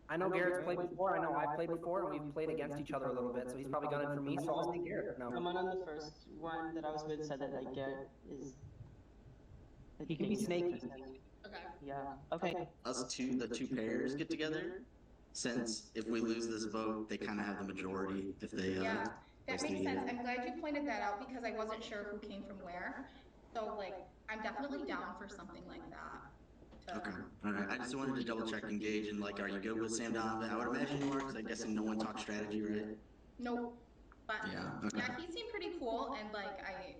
Speaker 2: I know Garrett's played before. I know I've played before, and we've played against each other a little bit. So he's probably gunning for me. So I'll say Garrett. No.
Speaker 13: Someone on the first one that I was with said that like Garrett is.
Speaker 2: He can be snaky.
Speaker 11: Okay.
Speaker 13: Yeah. Okay.
Speaker 6: The two pairs get together. Since if we lose this vote, they kind of have the majority. If they
Speaker 4: Yeah, that
Speaker 6: those
Speaker 4: makes
Speaker 6: three
Speaker 4: sense.
Speaker 6: get-
Speaker 4: I'm glad you pointed that out because I wasn't sure who came from where. So like, I'm definitely down for something like that. to.
Speaker 6: Okay. All right. I just wanted to double check engage and like, are you good with Sam Donovan? I would imagine you are, because I'm guessing no one talks strategy, right?
Speaker 4: Nope. But
Speaker 6: Yeah. Okay.
Speaker 4: yeah, he seemed pretty cool, and like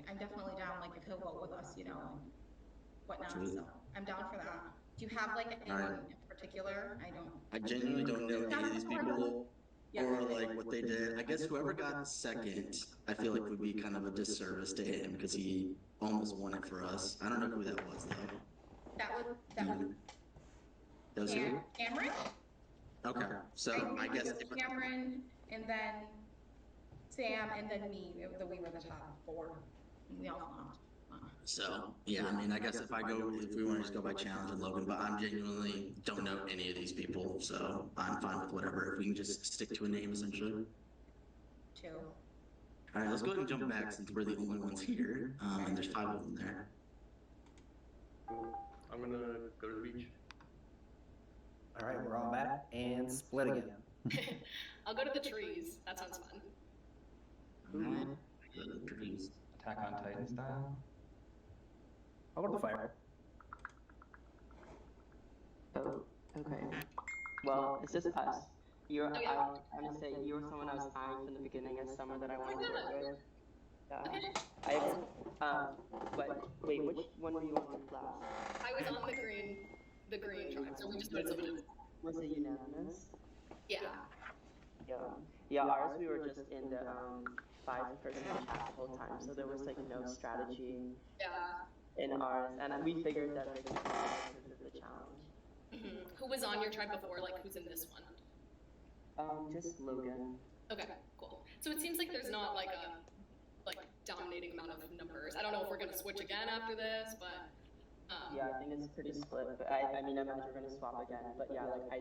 Speaker 4: I'm definitely down. Like if he'll vote with us, and whatnot.
Speaker 6: Sweet.
Speaker 4: So I'm down for that. Do you have like anyone
Speaker 6: Alright.
Speaker 4: in particular? I don't.
Speaker 6: I genuinely don't know any of these people
Speaker 4: Yeah.
Speaker 6: or like what they did. I guess whoever got second, I feel like would be kind of a disservice to him because he almost won it for us. I don't know who that was though.
Speaker 4: That
Speaker 6: That was who?
Speaker 4: Cameron.
Speaker 6: Okay. So I guess
Speaker 4: it was Cameron, and then Sam, and then me. We were the top 4. And we all lost.
Speaker 6: so yeah, I mean, I guess if we want to just go by challenge and Logan, but I'm genuinely don't know any of these people, so I'm fine with whatever. If we can just stick to a name, essentially.
Speaker 4: 2.
Speaker 6: All right, let's go ahead and jump back since we're the only ones here, and there's 5 of them there.
Speaker 12: I'm gonna go to the beach.
Speaker 2: All right, we're all back and split again.
Speaker 11: I'll go to the trees. That sounds fun.
Speaker 6: All right, go to the trees.
Speaker 8: Attack on Titan style.
Speaker 2: I'll go to the fire.
Speaker 13: Oh, okay. Well, it's just us. I'm gonna say you were someone I was eyeing from the beginning as someone that I wanted to work with. Yeah. But wait, which one were you on last?
Speaker 11: I was on the green tribe, so we just voted someone else.
Speaker 13: Was it unanimous?
Speaker 11: Yeah.
Speaker 13: Yeah, ours we were just in the 5-person chat the whole time, so there was like no strategy in ours, and we figured that they could because of the challenge.
Speaker 11: Mm-hmm. Who was on your tribe before? Like, who's in this one?
Speaker 13: Just Logan.
Speaker 11: Okay, cool. So it seems like there's not like a dominating amount of numbers. I don't know if we're gonna switch again after this, but
Speaker 13: yeah, I think it's pretty split. But I mean, I imagine we're gonna swap again. But yeah, like I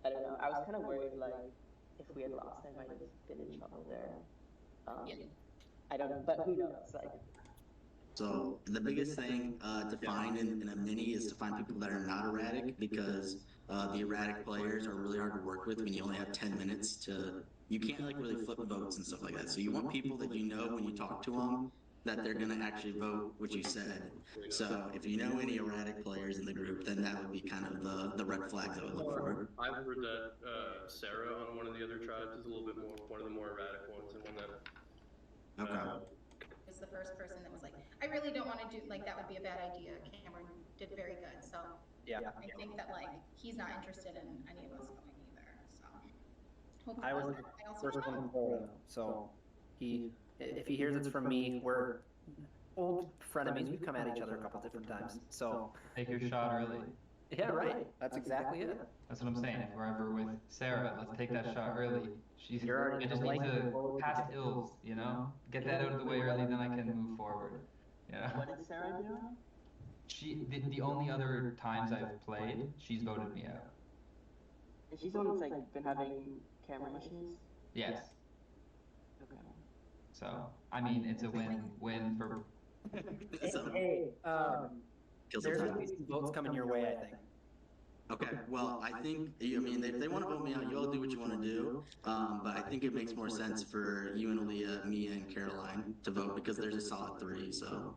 Speaker 13: don't know. I was kind of worried like if we had lost, I might have been in trouble there. I don't know, but who knows? Like.
Speaker 6: So the biggest thing to find in a mini is to find people that are not erratic, because the erratic players are really hard to work with when you only have 10 minutes to. You can't like really flip votes and stuff like that. So you want people that you know when you talk to them that they're gonna actually vote what you said. So if you know any erratic players in the group, then that would be kind of the red flags I would look for.
Speaker 12: I've heard that Sarah on one of the other tribes is a little bit more one of the more erratic ones, and one that.
Speaker 6: Okay.
Speaker 4: Was the first person that was like, I really don't want to do like that would be a bad idea. Cameron did very good, so
Speaker 2: Yeah.
Speaker 4: I think that like he's not interested in any of us going either. So
Speaker 2: I was the first one for him, so if he hears it's from me, we're old frenemies. We've come at each other a couple different times, so
Speaker 8: Take your shot early.
Speaker 2: yeah, right. That's exactly it.
Speaker 8: That's what I'm saying. If we're ever with Sarah, let's take that shot early.
Speaker 2: You're already
Speaker 8: I just need
Speaker 2: like-
Speaker 8: to past ills, get that out of the way early, then I can move forward.
Speaker 13: What did Sarah do?
Speaker 8: The only other times I've played, she's voted me out.
Speaker 13: And she's the one that's like been having camera issues.
Speaker 8: Yes.
Speaker 13: Okay.
Speaker 8: So I mean, it's a win-win for.
Speaker 2: Hey,
Speaker 6: Kills
Speaker 2: there's
Speaker 6: the
Speaker 2: gonna be some votes coming your way, I think.
Speaker 6: Okay, well, I think, I mean, if they want to vote me out, you all do what you want to do. But I think it makes more sense for you and Aaliyah, me and Caroline to vote, because there's a solid 3, so.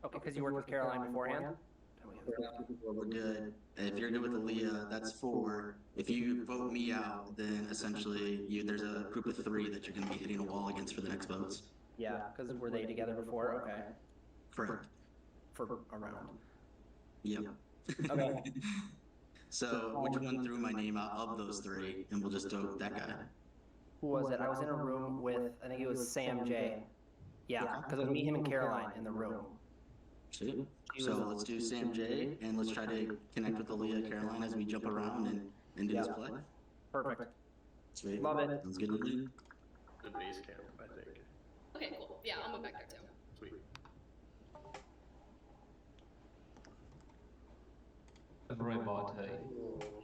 Speaker 2: Okay, because you worked with Caroline beforehand?
Speaker 6: We're good. If you're good with Aaliyah, that's 4. If you vote me out, then essentially there's a group of 3 that you're going to be hitting a wall against for the next votes.
Speaker 2: Yeah, because were they together before? Okay.
Speaker 6: Correct.
Speaker 2: For a round.
Speaker 6: Yep.
Speaker 2: Okay.
Speaker 6: So which one threw my name out of those 3, and we'll just vote that guy.
Speaker 2: Who was it? I was in a room with, I think it was Sam J. Yeah, because it was me, him, and Caroline in the room.
Speaker 6: Sweet. So let's do Sam J, and let's try to connect with Aaliyah, Caroline as we jump around and do this play.
Speaker 2: Perfect.
Speaker 6: Sweet.
Speaker 2: Love it.
Speaker 6: Sounds good to me.
Speaker 12: The base camp, I think.
Speaker 11: Okay, cool. Yeah, I'll move back there too.
Speaker 12: Sweet.
Speaker 8: Right body.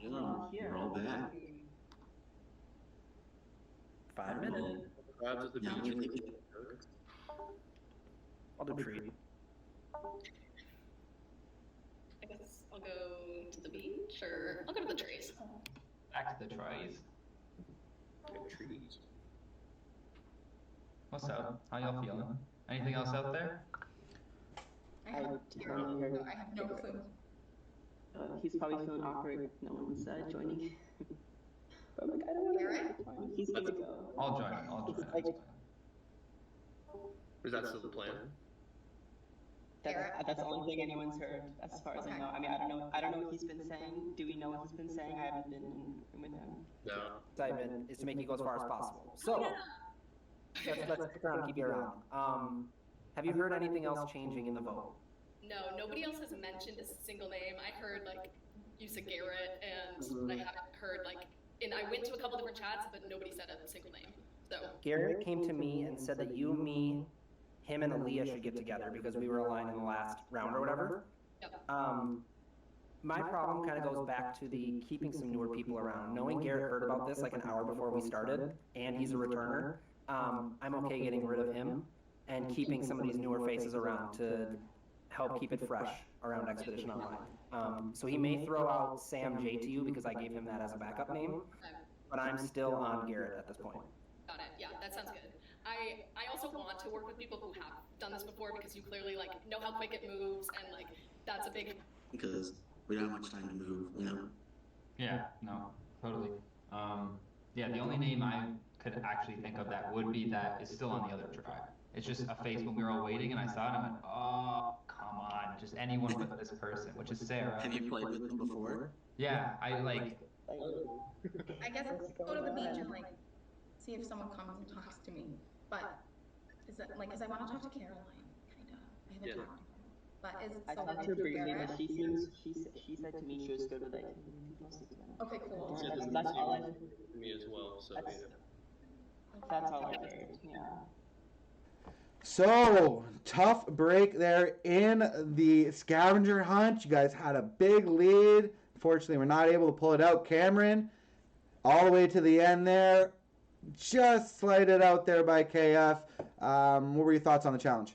Speaker 6: We're all back.
Speaker 2: 5 minutes.
Speaker 12: Crabs at the
Speaker 6: Yeah,
Speaker 12: beach.
Speaker 2: I'll do tree.
Speaker 11: I guess I'll go to the beach, or I'll go to the trees.
Speaker 8: Back to the trees.
Speaker 12: Trees.
Speaker 8: What's up? How y'all feeling? Anything else out there?
Speaker 4: I have no clue.
Speaker 13: He's probably feeling awkward if no one's joining. But I'm like, I don't want to join. He's gonna go.
Speaker 8: I'll join. I'll join.
Speaker 13: Like,
Speaker 12: Is that still the plan?
Speaker 13: that's the only thing anyone's heard, as far as I know. I mean, I don't know what he's been saying. Do we know what he's been saying? I haven't been in the room with him.
Speaker 12: No.
Speaker 2: Excitement is to make you go as far as possible. So, let's stick around, keep you around. Have you heard anything else changing in the vote?
Speaker 11: No, nobody else has mentioned a single name. I heard like you said Garrett, and I haven't heard like. And I went to a couple different chats, but nobody said a single name. So
Speaker 2: Garrett came to me and said that you, me, him, and Aaliyah should get together because we were aligned in the last round or whatever.
Speaker 11: Yep.
Speaker 2: My problem kind of goes back to the keeping some newer people around. Knowing Garrett heard about this like an hour before we started, and he's a returner, I'm okay getting rid of him and keeping some of these newer faces around to help keep it fresh around Expedition Online. So he may throw out Sam J to you because I gave him that as a backup name, but I'm still on Garrett at this point.
Speaker 11: Got it. Yeah, that sounds good. I also want to work with people who have done this before because you clearly like know how quick it moves, and like that's a big.
Speaker 6: Because we don't have much time to move, you know.
Speaker 8: Yeah. No. Totally. Yeah. The only name I could actually think of that would be that is still on the other tribe. It's just a face when we were all waiting, and I saw it, and I went, "Oh, come on, just anyone but this person," which is Sarah.
Speaker 6: Have you played with them before?
Speaker 8: Yeah, I like.
Speaker 4: I guess let's go to the beach and like see if someone comes and talks to me. But is it like, because I want to talk to Caroline, kind of. I haven't talked to her. But is
Speaker 13: I
Speaker 4: so
Speaker 13: talked to her briefly, but she said to me she was good with like most of them.
Speaker 4: Okay, cool.
Speaker 12: Yeah,
Speaker 13: That's all I.
Speaker 12: Me as well. So
Speaker 13: That's all I heard. Yeah.
Speaker 1: So, tough break there in the scavenger hunt. You guys had a big lead. Unfortunately, we're not able to pull it out. Cameron, all the way to the end there. Just slighted out there by KF. What were your thoughts on the challenge?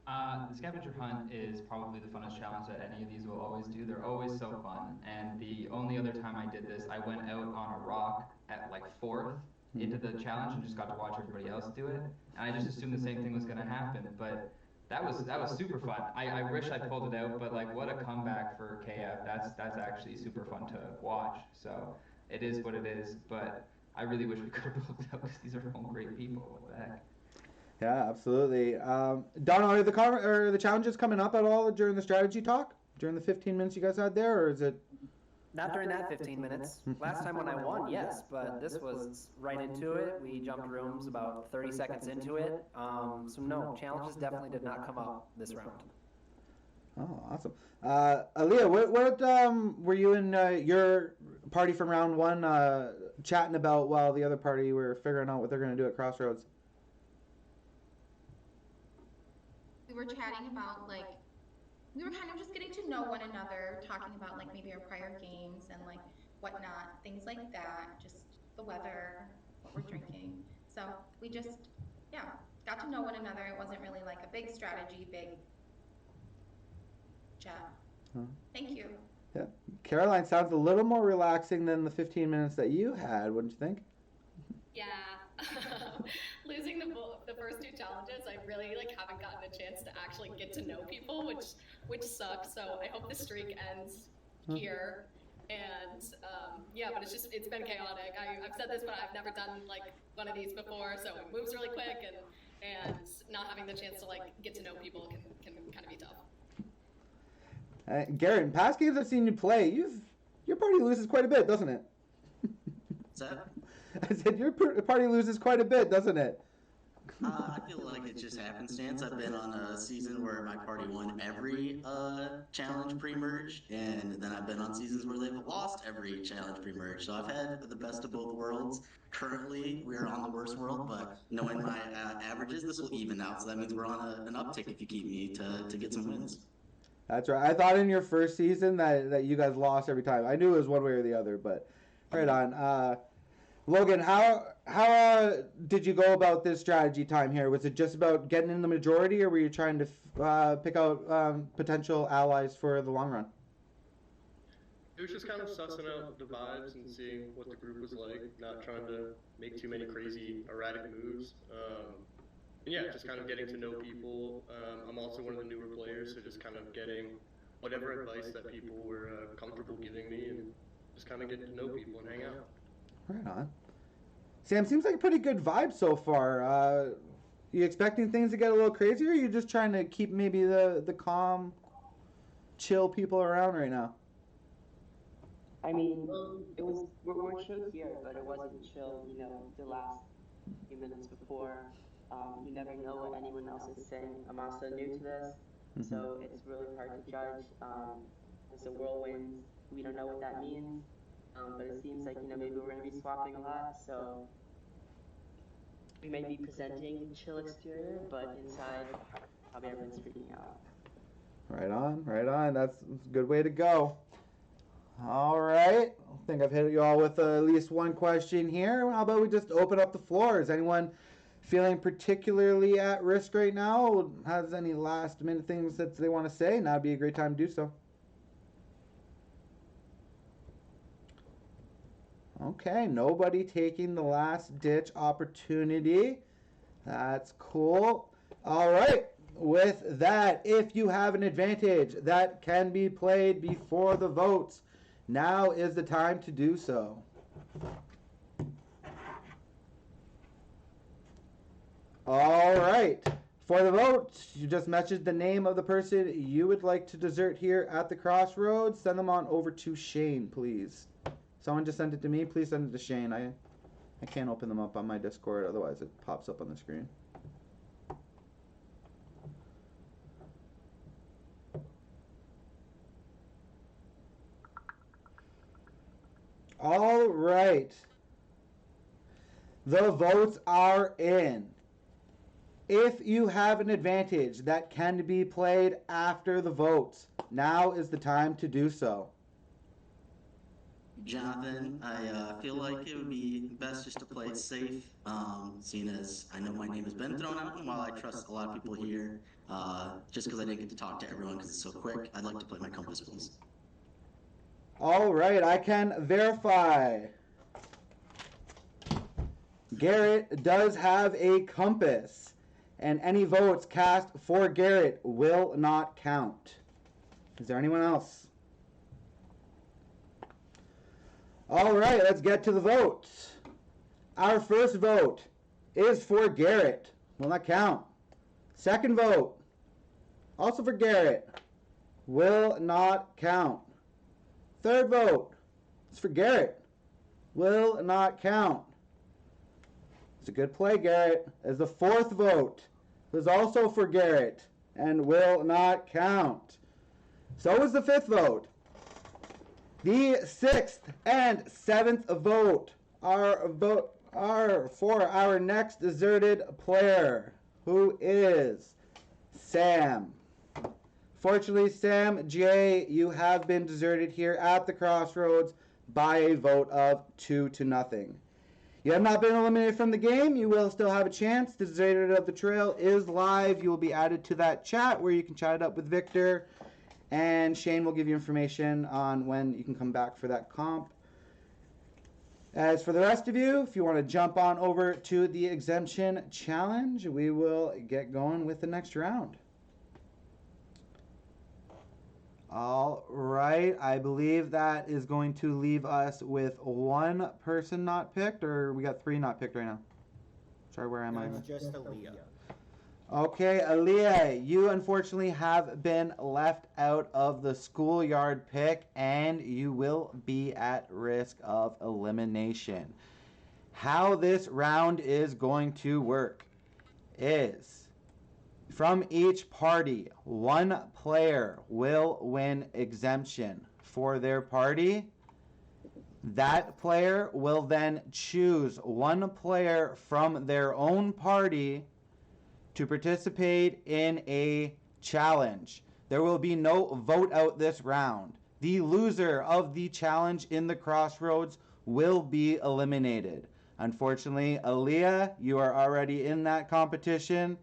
Speaker 8: The scavenger hunt is probably the funnest challenge that any of these will always do. They're always so fun. And the only other time I did this, I went out on a rock at like 4th into the challenge and just got to watch everybody else do it. And I just assumed the same thing was going to happen. But that was super fun. I wish I pulled it out, but like what a comeback for KF. That's actually super fun to watch. So it is what it is. But I really wish we could have pulled it out because these are all great people. What the heck?
Speaker 1: Yeah, absolutely. Donna, are the challenges coming up at all during the strategy talk? During the 15 minutes you guys had there, or is it?
Speaker 2: Not during that 15 minutes. Last time when I won, yes, but this was right into it. We jumped rooms about 30 seconds into it. So no, challenges definitely did not come up this round.
Speaker 1: Oh, awesome. Aaliyah, what were you and your party from round 1 chatting about while the other party were figuring out what they're going to do at Crossroads?
Speaker 4: We were chatting about like, we were kind of just getting to know one another, talking about like maybe our prior games and like whatnot, things like that, just the weather, what we're drinking. So we just, yeah, got to know one another. It wasn't really like a big strategy, big chat. Thank you.
Speaker 1: Yeah, Caroline sounds a little more relaxing than the 15 minutes that you had, wouldn't you think?
Speaker 11: Yeah. Losing the first 2 challenges, I really like haven't gotten a chance to actually get to know people, which sucks. So I hope the streak ends here. And yeah, but it's been chaotic. I've said this, but I've never done like one of these before, so it moves really quick, and not having the chance to like get to know people can kind of be tough.
Speaker 1: Garrett, in past games I've seen you play, your party loses quite a bit, doesn't it?
Speaker 6: What's that?
Speaker 1: I said your party loses quite a bit, doesn't it?
Speaker 6: I feel like it's just happenstance. I've been on a season where my party won every challenge pre-merge, and then I've been on seasons where they've lost every challenge pre-merge. So I've had the best of both worlds. Currently, we're on the worst world, but knowing my averages, this will even out. So that means we're on an uptick if you keep me to get some wins.
Speaker 1: That's right. I thought in your first season that you guys lost every time. I knew it was one way or the other, but right on. Logan, how did you go about this strategy time here? Was it just about getting in the majority, or were you trying to pick out potential allies for the long run?
Speaker 12: It was just kind of sussing out the vibes and seeing what the group was like, not trying to make too many crazy erratic moves. And yeah, just kind of getting to know people. I'm also one of the newer players, so just kind of getting whatever advice that people were comfortable giving me, and just kind of get to know people and hang out.
Speaker 1: Right on. Sam, seems like a pretty good vibe so far. You expecting things to get a little crazier, or are you just trying to keep maybe the calm, chill people around right now?
Speaker 13: I mean, we're chill here, but it wasn't chill, you know, the last few minutes before. You never know what anyone else is saying. I'm also new to this, so it's really hard to judge. It's a whirlwind. We don't know what that means, but it seems like, you know, maybe we're going to be swapping a lot, so we may be presenting chill exterior, but inside, probably everyone's freaking out.
Speaker 1: Right on, right on. That's a good way to go. All right. I think I've hit you all with at least one question here. How about we just open up the floor? Is anyone feeling particularly at risk right now? Has any last minute things that they want to say? Now would be a great time to do so. Okay, nobody taking the last ditch opportunity. That's cool. All right. With that, if you have an advantage that can be played before the votes, now is the time to do so. All right. For the vote, you just message the name of the person you would like to desert here at the crossroads. Send them on over to Shane, please. Someone just sent it to me. Please send it to Shane. I can't open them up on my Discord, otherwise it pops up on the screen. All right. The votes are in. If you have an advantage that can be played after the votes, now is the time to do so.
Speaker 6: Jonathan, I feel like it would be best just to play it safe, seeing as I know my name has been thrown out, and while I trust a lot of people here, just because I didn't get to talk to everyone because it's so quick, I'd like to play my compass, please.
Speaker 1: All right, I can verify. Garrett does have a compass, and any votes cast for Garrett will not count. Is there anyone else? All right, let's get to the votes. Our first vote is for Garrett. Will not count. Second vote, also for Garrett. Will not count. Third vote is for Garrett. Will not count. It's a good play, Garrett. As the fourth vote is also for Garrett and will not count. So is the fifth vote. The sixth and seventh vote are for our next deserted player, who is Sam. Fortunately, Sam J., you have been deserted here at the crossroads by a vote of 2-0. You have not been eliminated from the game. You will still have a chance. The Deserted of the Trail is live. You will be added to that chat where you can chat it up with Victor. And Shane will give you information on when you can come back for that comp. As for the rest of you, if you want to jump on over to the exemption challenge, we will get going with the next round. All right, I believe that is going to leave us with one person not picked, or we got 3 not picked right now? Sorry, where am I?
Speaker 7: It's just Aaliyah.
Speaker 1: Okay, Aaliyah, you unfortunately have been left out of the schoolyard pick, and you will be at risk of elimination. How this round is going to work is, from each party, one player will win exemption for their party. That player will then choose one player from their own party to participate in a challenge. There will be no vote out this round. The loser of the challenge in the crossroads will be eliminated. Unfortunately, Aaliyah, you are already in that competition,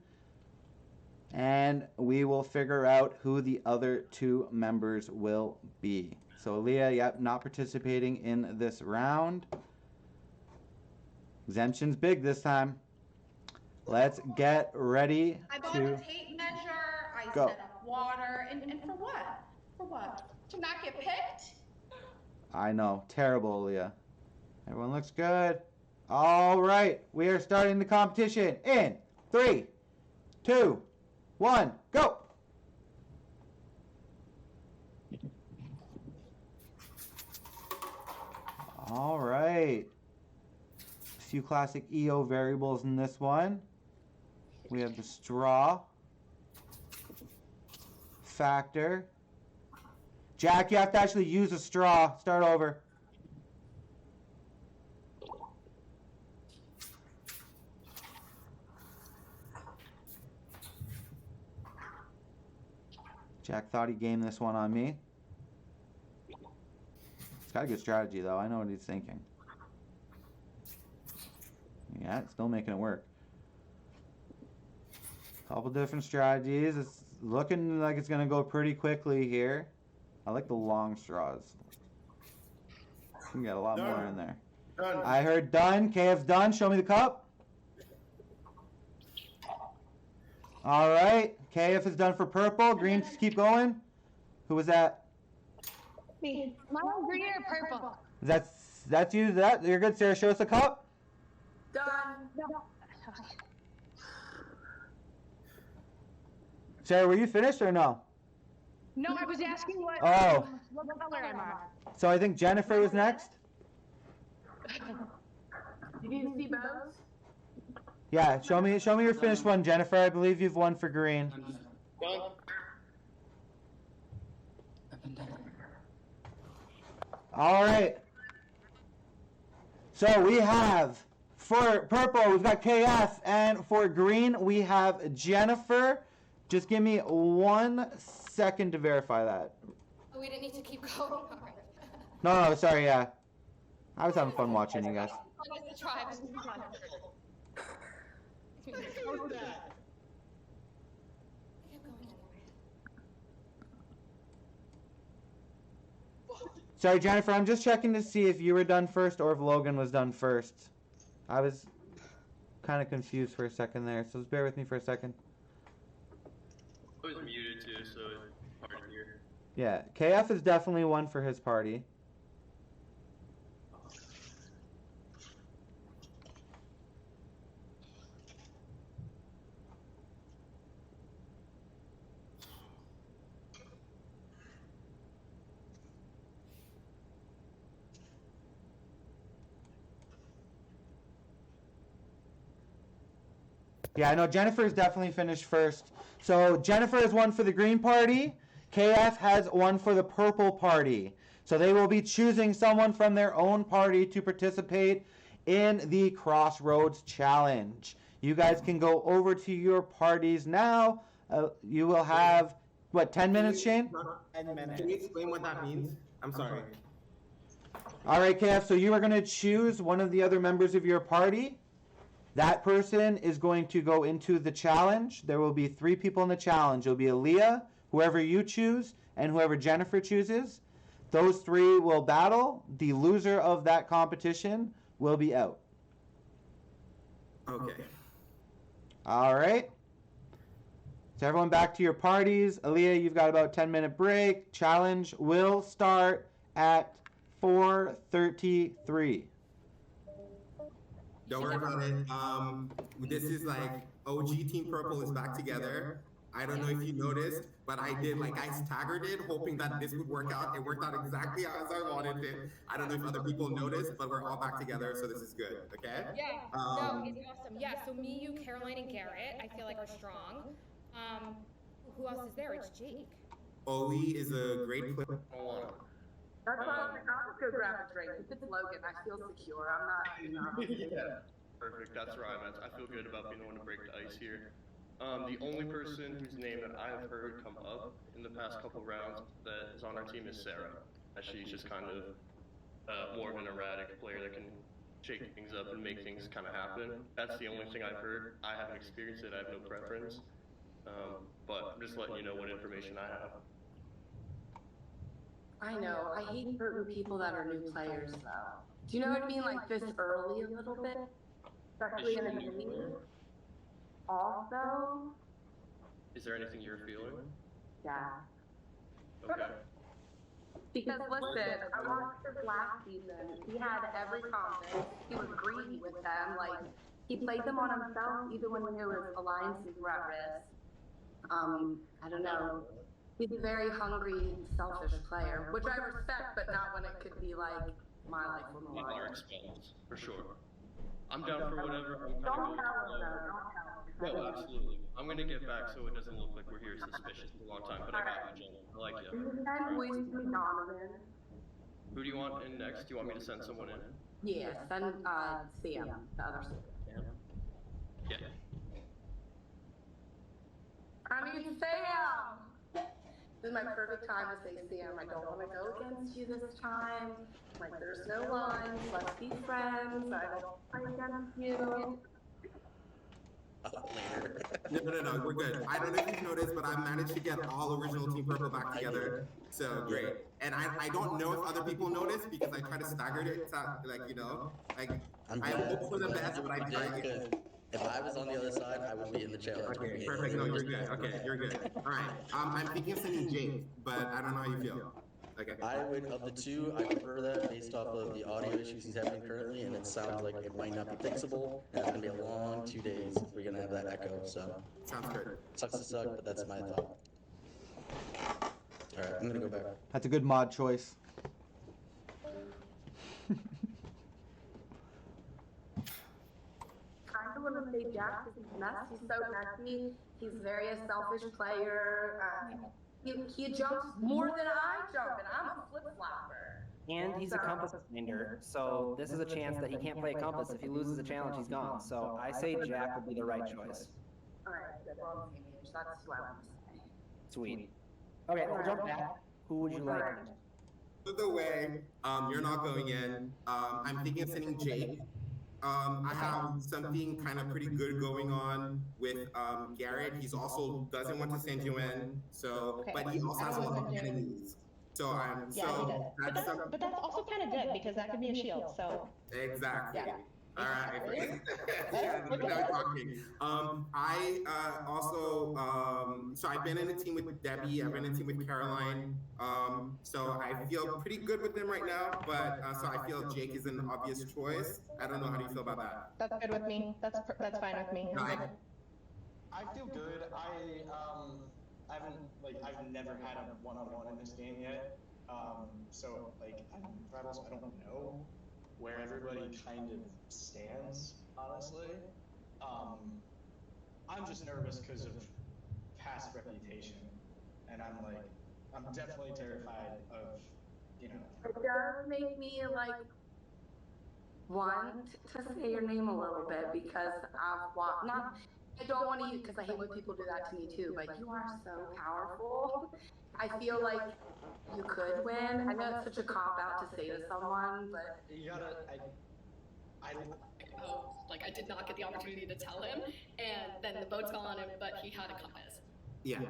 Speaker 1: and we will figure out who the other 2 members will be. So Aaliyah, yep, not participating in this round. Exemption's big this time. Let's get ready
Speaker 4: I bought
Speaker 1: to
Speaker 4: a tape measure, I
Speaker 1: go.
Speaker 4: set up water, and for what? For what? To not get picked?
Speaker 1: I know. Terrible, Aaliyah. Everyone looks good. All right. We are starting the competition in 3, 2, 1, go. All right. A few classic EO variables in this one. We have the straw, factor. Jack, you have to actually use a straw. Start over. Jack thought he gamed this one on me. It's got a good strategy, though. I know what he's thinking. Yeah, it's still making it work. Couple different strategies. It's looking like it's going to go pretty quickly here. I like the long straws. You can get a lot more in there.
Speaker 5: Done.
Speaker 1: I heard done. KF's done. Show me the cup. All right. KF is done for purple. Green, keep going. Who was that?
Speaker 4: Me. Mine, green, or purple?
Speaker 1: That's you. You're good, Sarah. Show us the cup.
Speaker 4: Done.
Speaker 1: Sarah, were you finished or no?
Speaker 4: No, I was asking what
Speaker 1: Oh.
Speaker 4: what color I'm on.
Speaker 1: So I think Jennifer was next.
Speaker 4: Did you see both?
Speaker 1: Yeah, show me your finished one, Jennifer. I believe you've won for green.
Speaker 12: Done.
Speaker 1: All right. So we have, for purple, we've got KF, and for green, we have Jennifer. Just give me 1 second to verify that.
Speaker 3: Oh, we didn't need to keep going. All right.
Speaker 1: No, sorry, yeah. I was having fun watching you guys.
Speaker 3: Fun as the tribe.
Speaker 1: Sorry, Jennifer, I'm just checking to see if you were done first or if Logan was done first. I was kind of confused for a second there, so just bear with me for a second.
Speaker 12: I was muted too, so it's hard to hear.
Speaker 1: Yeah, KF is definitely one for his party. Yeah, I know Jennifer is definitely finished first. So Jennifer is one for the green party. KF has one for the purple party. So they will be choosing someone from their own party to participate in the Crossroads Challenge. You guys can go over to your parties now. You will have, what, 10 minutes, Shane?
Speaker 7: 10 minutes.
Speaker 10: Can you explain what that means? I'm sorry.
Speaker 1: All right, KF, so you are going to choose one of the other members of your party. That person is going to go into the challenge. There will be 3 people in the challenge. It'll be Aaliyah, whoever you choose, and whoever Jennifer chooses. Those 3 will battle. The loser of that competition will be out.
Speaker 10: Okay.
Speaker 1: All right. So everyone back to your parties. Aaliyah, you've got about a 10-minute break. Challenge will start at 4:33.
Speaker 10: Don't worry about it. This is like OG Team Purple is back together. I don't know if you noticed, but I staggered it, hoping that this would work out. It worked out exactly as I wanted it. I don't know if other people noticed, but we're all back together, so this is good. Okay?
Speaker 3: Yeah. No, it's awesome. Yeah. So me, you, Caroline, and Garrett, I feel like are strong. Who else is there? It's Jake.
Speaker 10: Oli is a great player.
Speaker 14: That's why I was like, I'll just go grab a drink. If it's Logan, I feel secure. I'm not.
Speaker 12: Yeah. Perfect. That's where I'm at. I feel good about being the one to break the ice here. The only person whose name that I've heard come up in the past couple rounds that is on our team is Sarah. As she's just kind of more of an erratic player that can shake things up and make things kind of happen. That's the only thing I've heard. I haven't experienced it. I have no preference. But I'm just letting you know what information I have.
Speaker 14: I know. I hate certain people that are new players, though. Do you know what I mean? Like this early a little bit? Especially in a meeting. Also,
Speaker 12: Is there anything you're feeling?
Speaker 14: yeah.
Speaker 12: Okay.
Speaker 14: Because listen, I watched this last season. He had every confidence. He was greedy with them. Like, he played them on himself even when he knew his alliances were at risk. I don't know. He's a very hungry, selfish player, which I respect, but not when it could be like my life or
Speaker 12: At
Speaker 14: mine.
Speaker 12: our expense, for sure. I'm down for whatever. I'm kind
Speaker 14: Don't
Speaker 12: of
Speaker 14: tell
Speaker 12: going
Speaker 14: him,
Speaker 12: with
Speaker 14: though. Don't tell him.
Speaker 12: No, absolutely. I'm gonna get back so it doesn't look like we're here suspicious for a long time. But I got you, Jen. I like you.
Speaker 14: You can always be Donovan.
Speaker 12: Who do you want in next? Do you want me to send someone in?
Speaker 14: Yeah, send Sam, the other Sam.
Speaker 12: Yeah.
Speaker 14: I mean, Sam! This is my perfect time to say, Sam, I don't want to go against you this time. Like, there's no lines. Let's be friends. I don't fight against you.
Speaker 6: Later.
Speaker 10: No, we're good. I don't know if you've noticed, but I managed to get all original Team Purple back together. So great. And I don't know if other people noticed because I try to stagger it, like, you know, like, I hope for the best, but I try.
Speaker 6: If I was on the other side, I would be in the challenge.
Speaker 10: Okay, perfect. No, you're good. Okay, you're good. All right. I'm thinking of sending Jake, but I don't know how you feel. Okay.
Speaker 6: I would, of the two, I prefer that based off of the audio issues he's having currently, and it sounds like it might not be fixable, and it's gonna be a long 2 days if we're gonna have that echo, so.
Speaker 10: Sounds good.
Speaker 6: Sucks to suck, but that's my thought. Alright, I'm gonna go back.
Speaker 1: That's a good mod choice.
Speaker 14: I don't want to say Jack because he's mess. He's so messy. He's very a selfish player. He jumps more than I jump, and I'm a flip-flopper.
Speaker 2: And he's a compass finder, so this is a chance that he can't play a compass. If he loses a challenge, he's gone. So I say Jack would be the right choice.
Speaker 14: Alright, good. We're on the same page. That's who I want to say.
Speaker 2: Sweet. Okay, we'll jump back. Who would you like?
Speaker 10: Either way, you're not going in. I'm thinking of sending Jake. I have something kind of pretty good going on with Garrett. He's also doesn't want to send you in, so but he also has a lot of enemies. So
Speaker 15: But that's also kind of good because that could be a shield. So
Speaker 10: exactly.
Speaker 15: Yeah.
Speaker 10: All right. Yeah, now talking. I also so I've been in a team with Debbie. I've been in a team with Caroline. So I feel pretty good with them right now. But so I feel Jake is an obvious choice. I don't know, how do you feel about that?
Speaker 15: that's good with me. That's fine with me.
Speaker 16: I feel good. I've never had a one-on-one in this game yet. So like Rebels, I don't know where everybody kind of stands, honestly. I'm just nervous because of past reputation, and I'm definitely terrified of,
Speaker 14: It does make me like want to say your name a little bit because I've watched. Not, I don't want to use because I hate when people do that to me too. But you are so powerful. I feel like you could win. I know it's such a cop out to say to someone, but
Speaker 16: you gotta.
Speaker 11: Like I did not get the opportunity to tell him, and then the boats fell on him, but he had a compass.
Speaker 10: Yeah,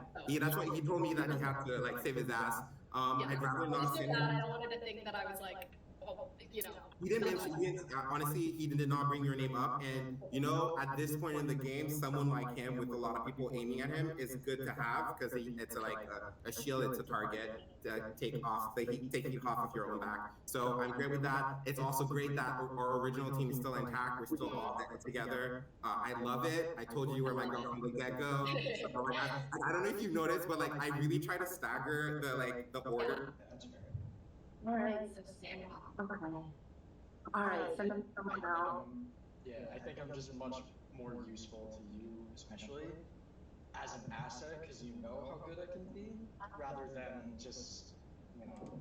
Speaker 10: that's why he told me that he had to like save his ass. I'd rather not send him.
Speaker 11: I don't want him to think that I was like, oh, you know.
Speaker 10: He didn't mention. Honestly, he did not bring your name up. And you know, at this point in the game, someone like him with a lot of people aiming at him is good to have because it's a shield. It's a target to take off. Take it off of your own back. So I'm great with that. It's also great that our original team is still intact. We're still all together. I love it. I told you were my girl from the get-go. So, I don't know if you've noticed, but like I really try to stagger the order.
Speaker 14: all right. So okay. All right. Send someone out.
Speaker 16: Yeah, I think I'm just much more useful to you, especially as an asset, because you know how good I can be, rather than just, you know.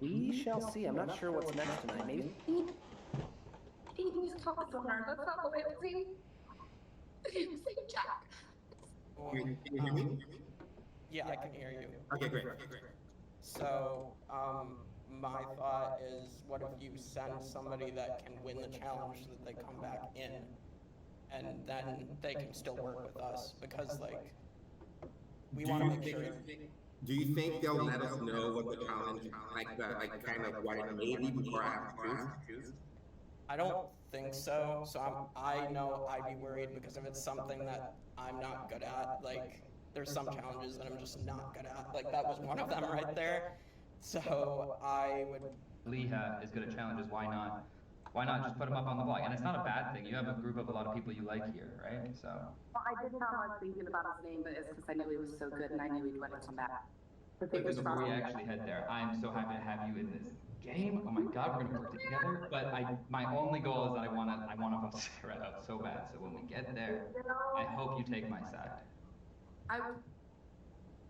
Speaker 2: We shall see. I'm not sure what's next tonight. Maybe.
Speaker 14: He's talking on her. That's not the way it seems. Say Jack.
Speaker 10: Can you hear me?
Speaker 17: Yeah, I can hear you.
Speaker 10: Okay, great.
Speaker 17: So, my thought is, what if you send somebody that can win the challenge so that they come back in, and then they can still work with us because like we
Speaker 10: Do
Speaker 17: want to
Speaker 10: you
Speaker 17: make
Speaker 10: think?
Speaker 17: sure.
Speaker 10: Do you think they'll let us know what the challenge, like kind of what it may be before I have to choose?
Speaker 17: I don't think so. So I know I'd be worried because if it's something that I'm not good at, like there's some challenges that I'm just not good at. Like that was one of them right there. So I would.
Speaker 8: Leah is good at challenges. Why not? Why not just put them up on the blog? And it's not a bad thing. You have a group of a lot of people you like here, right? So.
Speaker 14: Well, I did tell him I was thinking about his name, but it's because I knew he was so good and I knew he'd win it come back.
Speaker 8: But before we actually head there, I'm so happy to have you in this game. Oh my God, we're gonna work together. But my only goal is that I wanna bump Sarah out so bad. So when we get there, I hope you take my side.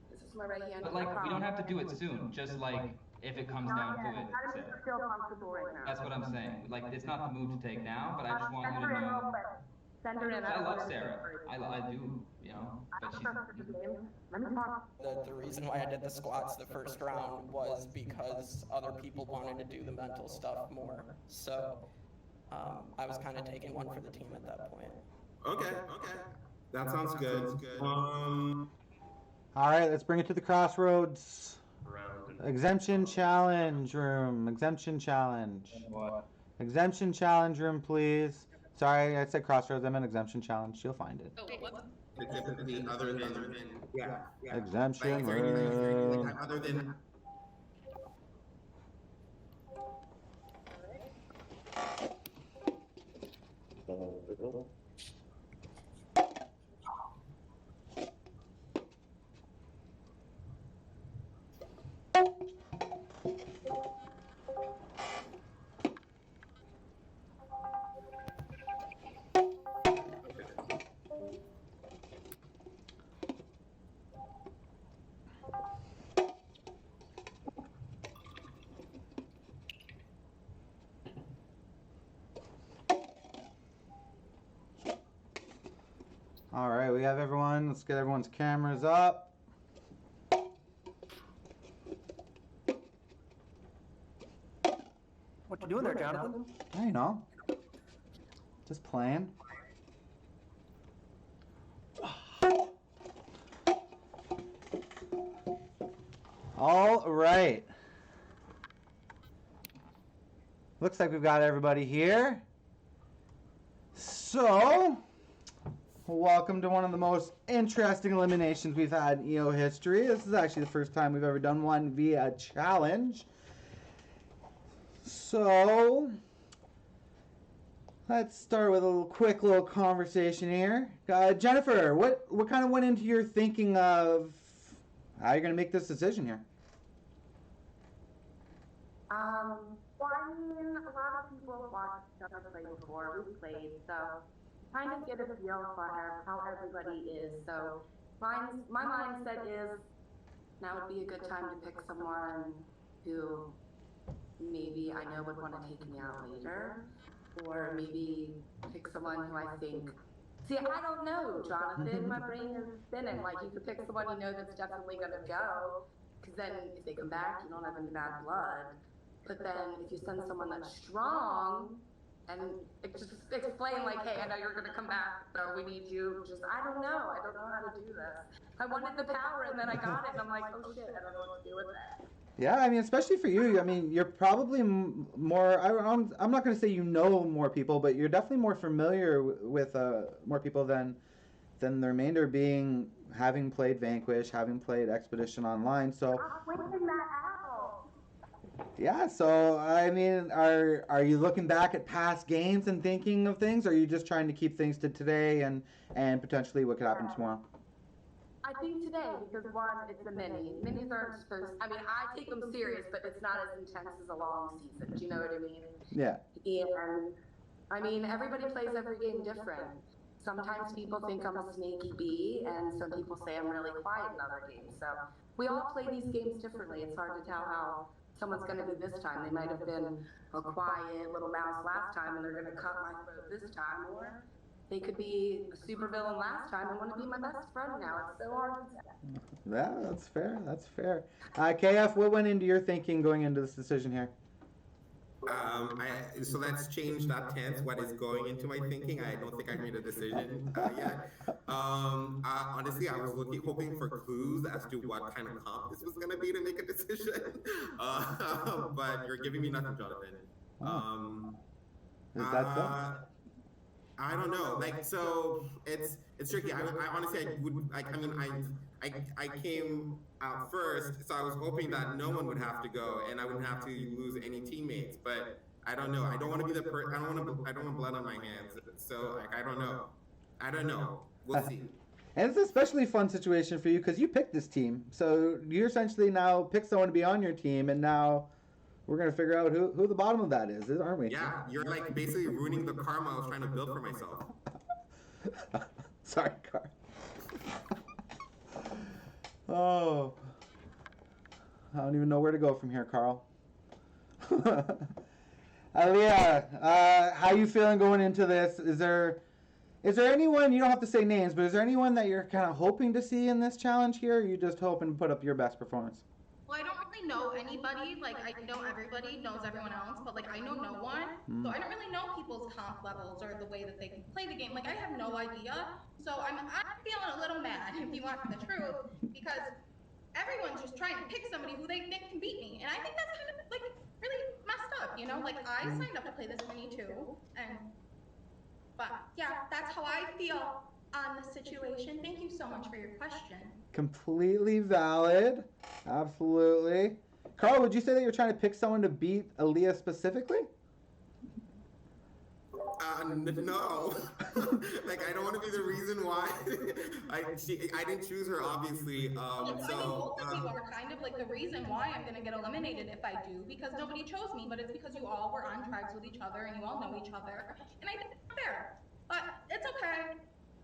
Speaker 14: This is my right hand.
Speaker 8: But like, we don't have to do it soon. Just like, if it comes down to it, Sarah. That's what I'm saying. Like, it's not the move to take now, but I just want you to know.
Speaker 14: Send her in.
Speaker 8: I love Sarah. I do, you know, but she's.
Speaker 17: The reason why I did the squats the first round was because other people wanted to do the mental stuff more. So I was kind of taking one for the team at that point.
Speaker 10: Okay. That sounds good.
Speaker 1: All right, let's bring it to the crossroads. Exemption challenge room. Exemption challenge.
Speaker 8: What?
Speaker 1: Exemption challenge room, please. Sorry, I said crossroads. I meant exemption challenge. You'll find it.
Speaker 11: Oh, what?
Speaker 10: Specifically, other than yeah.
Speaker 1: Exemption
Speaker 10: Like, is there anything
Speaker 1: room.
Speaker 10: like, other than.
Speaker 1: All right, we have everyone. Let's get everyone's cameras up.
Speaker 2: What you doing there, Jonathan?
Speaker 1: I know. Just playing. All right. Looks like we've got everybody here. So, welcome to one of the most interesting eliminations we've had in EO history. This is actually the first time we've ever done one via challenge. So, let's start with a quick little conversation here. Jennifer, what kind of went into your thinking of how you're going to make this decision here?
Speaker 14: Well, I mean, a lot of people have watched each other play before. We played, so kind of get a feel for how everybody is. So my mindset is now would be a good time to pick someone who maybe I know would want to take me out later, or maybe pick someone who I think. See, I don't know, Jonathan. My brain is spinning. Like, you could pick someone you know that's definitely going to go, because then if they come back, you don't have any bad blood. But then if you send someone that's strong and just explain, like, hey, I know you're going to come back, so we need you. I don't know. I don't know how to do this. I wanted the power, and then I got it, and I'm like, oh, shit, I don't know what to do with that.
Speaker 1: Yeah, I mean, especially for you. I mean, you're probably more. I'm not going to say you know more people, but you're definitely more familiar with more people than the remainder, being having played Vanquish, having played Expedition Online. So. Yeah. So I mean, are you looking back at past games and thinking of things, or are you just trying to keep things to today and potentially what could happen tomorrow?
Speaker 14: I think today, because one, it's a mini. Minis aren't supposed. I mean, I take them serious, but it's not as intense as a long season. Do you know what I mean?
Speaker 1: Yeah.
Speaker 14: And I mean, everybody plays every game different. Sometimes people think I'm a snaky bee, and some people say I'm really quiet in other games. So we all play these games differently. It's hard to tell how someone's going to be this time. They might have been a quiet little mouse last time, and they're going to cut my throat this time, or they could be a super villain last time and want to be my best friend now. It's so hard to say.
Speaker 1: Yeah, that's fair. That's fair. KF, what went into your thinking going into this decision here?
Speaker 10: So let's change that tense. What is going into my thinking? I don't think I've made a decision yet. Honestly, I was hoping for clues as to what kind of comp this was gonna be to make a decision. But you're giving me nothing, Jonathan.
Speaker 1: Is that so?
Speaker 10: I don't know. Like, so it's tricky. I honestly, I would like. I mean, I came out first, so I was hoping that no one would have to go, and I wouldn't have to lose any teammates. But I don't know. I don't want to be the I don't want to. I don't want blood on my hands. So like, I don't know. I don't know. We'll see.
Speaker 1: And it's an especially fun situation for you because you picked this team. So you essentially now pick someone to be on your team, and now we're going to figure out who the bottom of that is, aren't we?
Speaker 10: Yeah, you're like basically ruining the karma I was trying to build for myself.
Speaker 1: Sorry, Carl. Oh. I don't even know where to go from here, Carl. Aaliyah, how you feeling going into this? Is there anyone, you don't have to say names, but is there anyone that you're kind of hoping to see in this challenge here, or are you just hoping to put up your best performance?
Speaker 4: Well, I don't really know anybody. Like, I know everybody knows everyone else, but like, I know no one. So I don't really know people's comp levels or the way that they can play the game. Like, I have no idea. So I'm feeling a little mad, if you want the truth, because everyone's just trying to pick somebody who they think can beat me. And I think that's kind of like really messed up, you know? Like, I signed up to play this mini too. But yeah, that's how I feel on the situation. Thank you so much for your question.
Speaker 1: Completely valid. Absolutely. Carl, would you say that you're trying to pick someone to beat Aaliyah specifically?
Speaker 10: No. Like, I don't want to be the reason why. I didn't choose her, obviously.
Speaker 4: I mean, both of you are kind of like the reason why I'm going to get eliminated if I do, because nobody chose me, but it's because you all were on tribes with each other and you all know each other. And I think it's fair. But it's okay.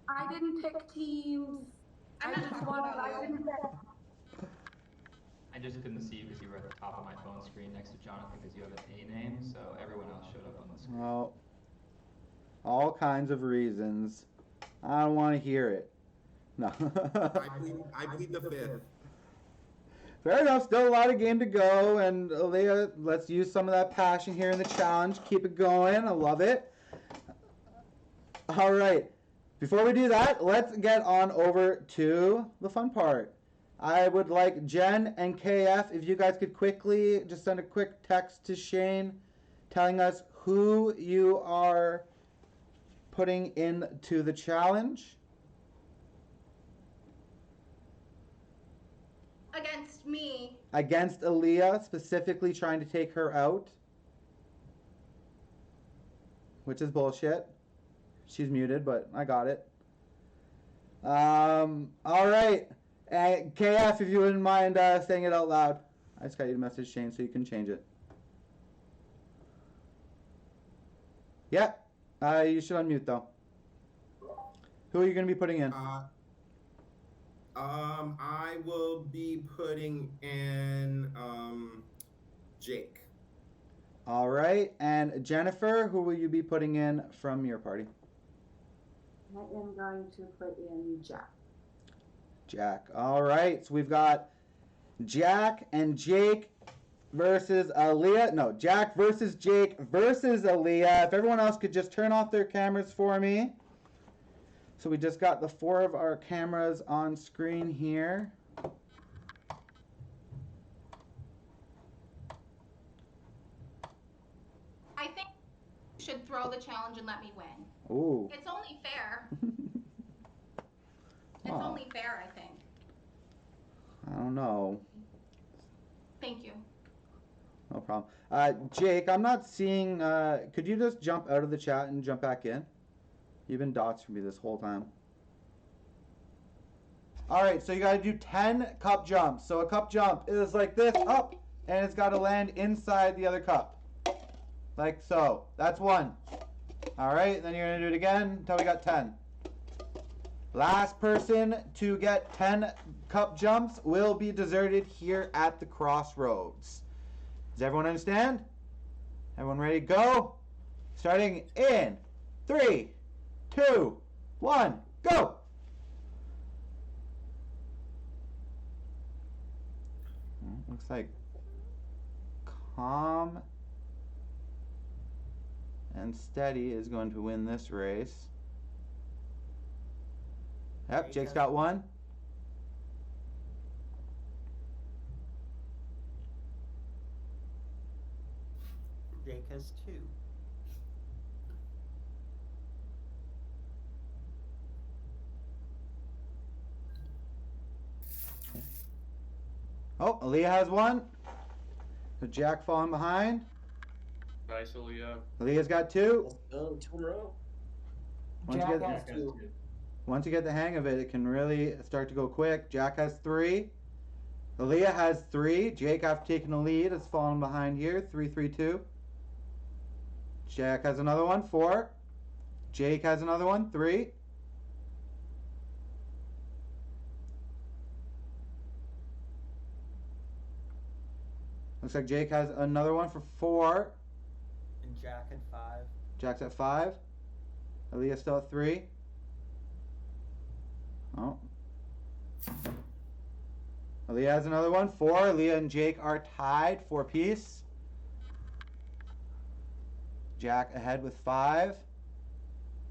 Speaker 14: I didn't pick teams.
Speaker 4: I'm not talking about you.
Speaker 8: I just couldn't see you because you were at the top of my phone screen next to Jonathan because you have an A name, so everyone else showed up on the screen.
Speaker 1: Well, all kinds of reasons. I don't want to hear it. No.
Speaker 10: I plead the fifth.
Speaker 1: Fair enough. Still a lot of game to go, and Aaliyah, let's use some of that passion here in the challenge. Keep it going. I love it. All right. Before we do that, let's get on over to the fun part. I would like Jen and KF, if you guys could quickly just send a quick text to Shane telling us who you are putting into the challenge.
Speaker 4: Against me.
Speaker 1: Against Aaliyah, specifically trying to take her out. Which is bullshit. She's muted, but I got it. All right. KF, if you wouldn't mind saying it out loud. I just got you to message Shane so you can change it. Yeah. You should unmute though. Who are you going to be putting in?
Speaker 10: I will be putting in Jake.
Speaker 1: All right. And Jennifer, who will you be putting in from your party?
Speaker 14: I am going to put in Jack.
Speaker 1: Jack. All right. So we've got Jack and Jake versus Aaliyah. No, Jack versus Jake versus Aaliyah. If everyone else could just turn off their cameras for me. So we just got the 4 of our cameras on screen here.
Speaker 4: I think you should throw the challenge and let me win.
Speaker 1: Ooh.
Speaker 4: It's only fair. It's
Speaker 1: Oh.
Speaker 4: only fair, I think.
Speaker 1: I don't know.
Speaker 4: Thank you.
Speaker 1: No problem. Jake, I'm not seeing... could you just jump out of the chat and jump back in? You've been dots for me this whole time. All right, so you got to do 10 cup jumps. So a cup jump is like this, up, and it's got to land inside the other cup. Like so. That's 1. All right, then you're going to do it again until we got 10. Last person to get 10 cup jumps will be deserted here at the crossroads. Does everyone understand? Everyone ready to go? Starting in 3, 2, 1, go! Looks like calm and steady is going to win this race. Yep, Jake's got one.
Speaker 7: Jake has two.
Speaker 1: Oh, Aaliyah has one. So Jack falling behind.
Speaker 12: Nice, Aaliyah.
Speaker 1: Aaliyah's got two.
Speaker 17: Let's go, 2 in a row.
Speaker 1: Once
Speaker 9: Jack
Speaker 1: you
Speaker 9: has
Speaker 1: get,
Speaker 9: two.
Speaker 1: once you get the hang of it, it can really start to go quick. Jack has three. Aaliyah has three. Jake, after taking the lead, is falling behind here. 3-3-2. Jack has another one. 4. Jake has another one. 3. Looks like Jake has another one for 4.
Speaker 7: And Jack at 5.
Speaker 1: Jack's at 5. Aaliyah still at 3. Oh. Aaliyah has another one. 4. Aaliyah and Jake are tied. 4 apiece. Jack ahead with 5.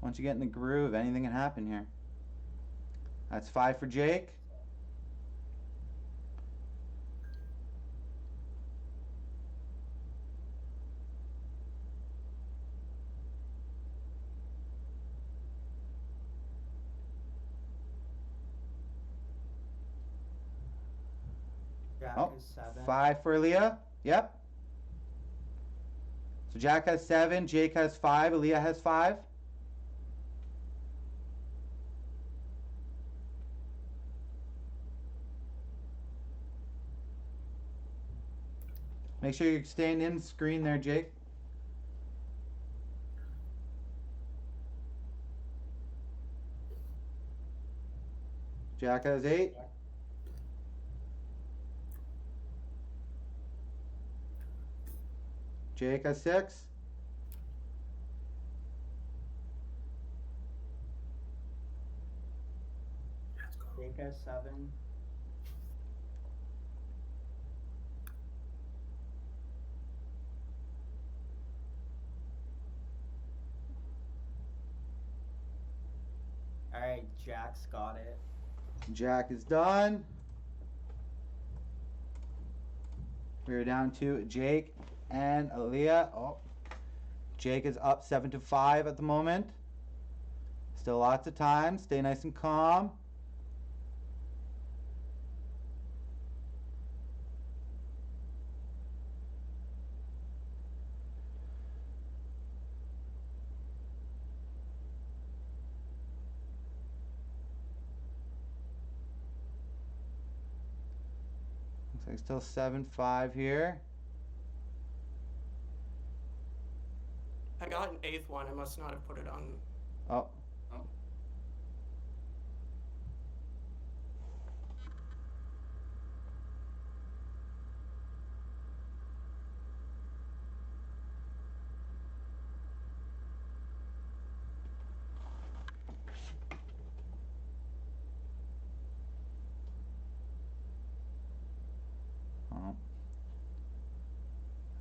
Speaker 1: Once you get in the groove, anything can happen here. That's 5 for Jake.
Speaker 7: Jack
Speaker 1: Oh,
Speaker 7: is 7.
Speaker 1: 5 for Aaliyah. Yep. So Jack has 7, Jake has 5, Aaliyah has 5. Make sure you're staying in screen there, Jake. Jack has 8. Jake has 6.
Speaker 7: Jake has 7. Alright, Jack's got it.
Speaker 1: Jack is done. We're down to Jake and Aaliyah. Oh, Jake is up 7-5 at the moment. Still lots of time. Stay nice and calm. Looks like still 7-5 here.
Speaker 17: I got an 8th one. I must not have put it on.
Speaker 1: Oh. Oh.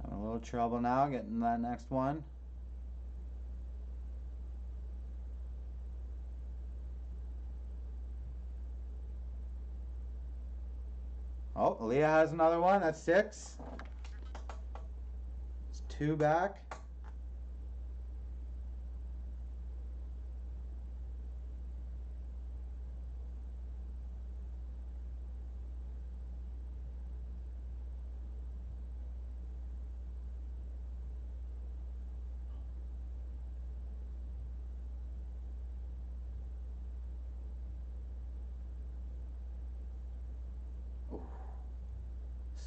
Speaker 1: Having a little trouble now getting that next one. Oh, Aaliyah has another one. That's 6. It's 2 back.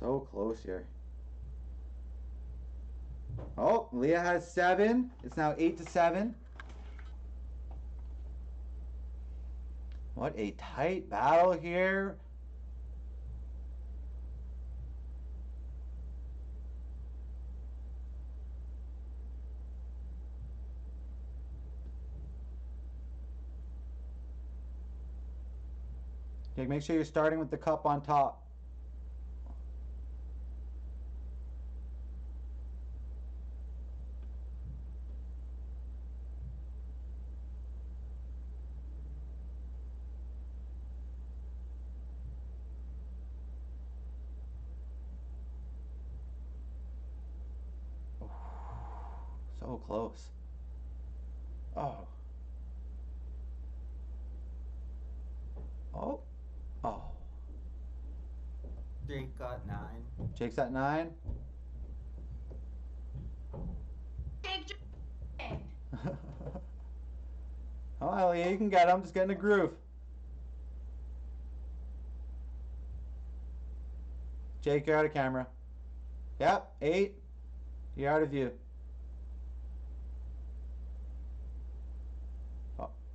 Speaker 1: So close here. Oh, Leah has 7. It's now 8-7. What a tight battle here. Okay, make sure you're starting with the cup on top. So close. Oh. Oh. Oh.
Speaker 7: Jake got 9.
Speaker 1: Jake's at 9.
Speaker 4: Jake,
Speaker 1: Oh, Elliot, you can get him. Just get in the groove. Jake, you're out of camera. Yep, 8. You're out of view.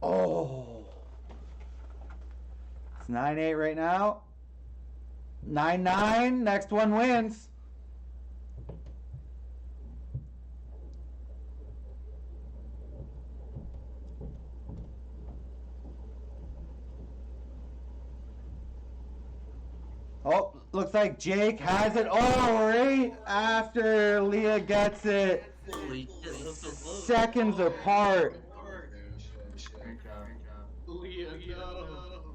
Speaker 1: Oh. It's 9-8 right now. 9-9. Next one wins. Oh, looks like Jake has it. Oh, right after Leah gets it.
Speaker 6: Holy shit, that was so close.
Speaker 1: Seconds apart.
Speaker 8: Great job.
Speaker 12: Leah, go.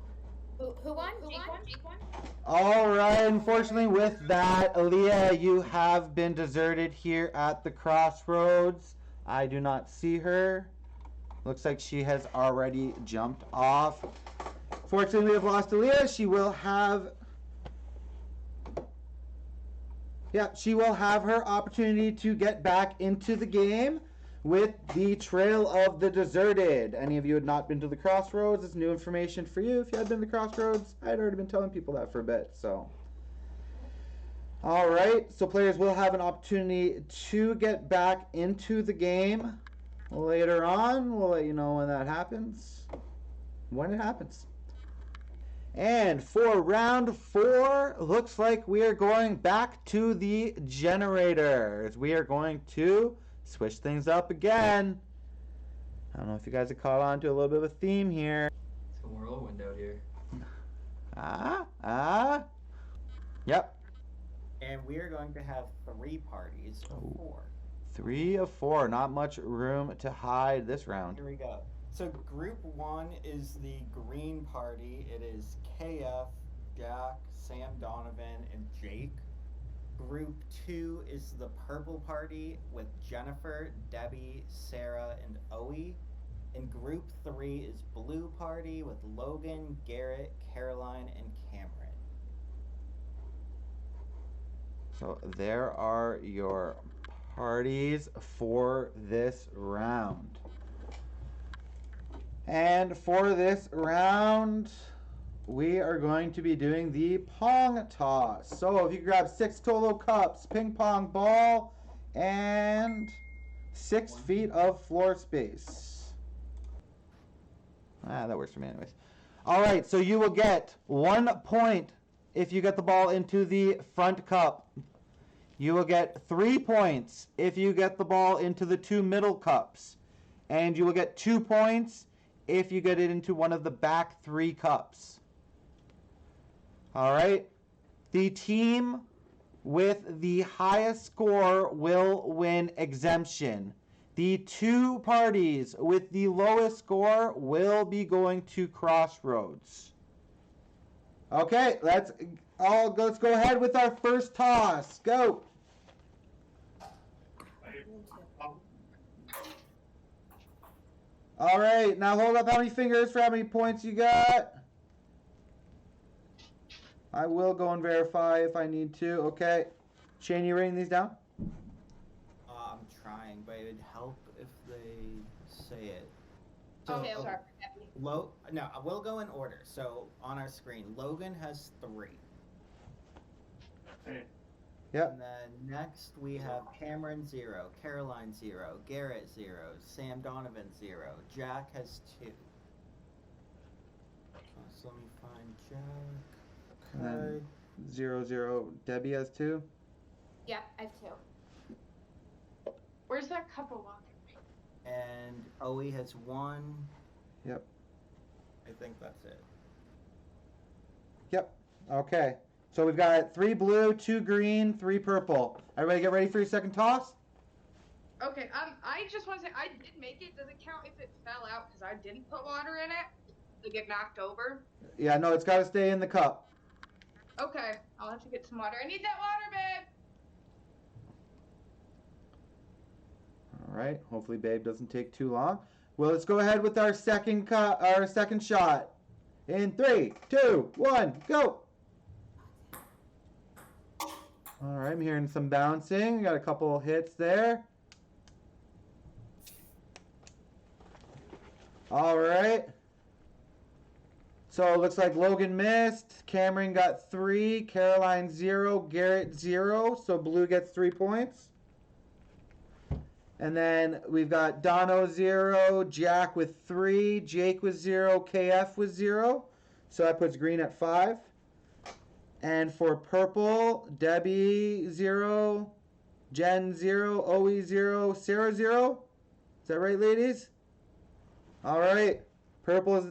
Speaker 3: Who won? Jake won?
Speaker 1: All right, unfortunately with that, Aaliyah, you have been deserted here at the crossroads. I do not see her. Looks like she has already jumped off. Fortunately, we have lost Aaliyah. She will have... Yeah, she will have her opportunity to get back into the game with the Trail of the Deserted. Any of you had not been to the Crossroads, it's new information for you. If you had been to the Crossroads, I had already been telling people that for a bit, so. Alright, so players will have an opportunity to get back into the game later on. We'll let you know when that happens. When it happens. And for round 4, looks like we are going back to the generators. We are going to switch things up again. I don't know if you guys have caught on to a little bit of a theme here.
Speaker 8: It's a whirlwind out here.
Speaker 1: Yep.
Speaker 7: And we are going to have 3 parties of 4.
Speaker 1: 3 of 4. Not much room to hide this round.
Speaker 7: Here we go. So group 1 is the green party. It is KF, Jack, Sam Donovan, and Jake. Group 2 is the purple party with Jennifer, Debbie, Sarah, and Owie. And group 3 is blue party with Logan, Garrett, Caroline, and Cameron.
Speaker 1: So there are your parties for this round. And for this round, we are going to be doing the pong toss. So if you grab 6 total cups, ping pong ball, and 6 feet of floor space. That works for me anyways. All right, so you will get 1 point if you get the ball into the front cup. You will get 3 points if you get the ball into the 2 middle cups. And you will get 2 points if you get it into one of the back 3 cups. All right. The team with the highest score will win exemption. The 2 parties with the lowest score will be going to Crossroads. Okay, let's go ahead with our first toss. Go. All right, now hold up how many fingers for how many points you got. I will go and verify if I need to. Okay. Shane, you writing these down?
Speaker 7: I'm trying, but it would help if they say it.
Speaker 3: Okay, sorry.
Speaker 7: No, we'll go in order. So on our screen, Logan has 3.
Speaker 1: Yep.
Speaker 7: And then next we have Cameron 0, Caroline 0, Garrett 0, Sam Donovan 0, Jack has 2. So let me find Jack.
Speaker 1: And then 0-0. Debbie has 2.
Speaker 3: Yep, I have 2.
Speaker 4: Where's that cup of water?
Speaker 7: And Owie has 1.
Speaker 1: Yep.
Speaker 7: I think that's it.
Speaker 1: Yep. Okay. So we've got 3 blue, 2 green, 3 purple. Everybody get ready for your second toss?
Speaker 14: Okay, I just want to say, I did make it. Does it count if it fell out because I didn't put water in it? To get knocked over?
Speaker 1: Yeah, no, it's got to stay in the cup.
Speaker 14: Okay, I'll have to get some water. I need that water, babe!
Speaker 1: All right. Hopefully, Babe doesn't take too long. Well, let's go ahead with our second shot. In 3, 2, 1, go. All right, I'm hearing some bouncing. Got a couple hits there. All right. So it looks like Logan missed. Cameron got 3. Caroline 0. Garrett 0. So blue gets 3 points. And then we've got Dono 0. Jack with 3. Jake with 0. KF with 0. So that puts green at 5. And for purple, Debbie 0. Jen 0. Oe 0. Sarah 0. Is that right, ladies? All right. Purple's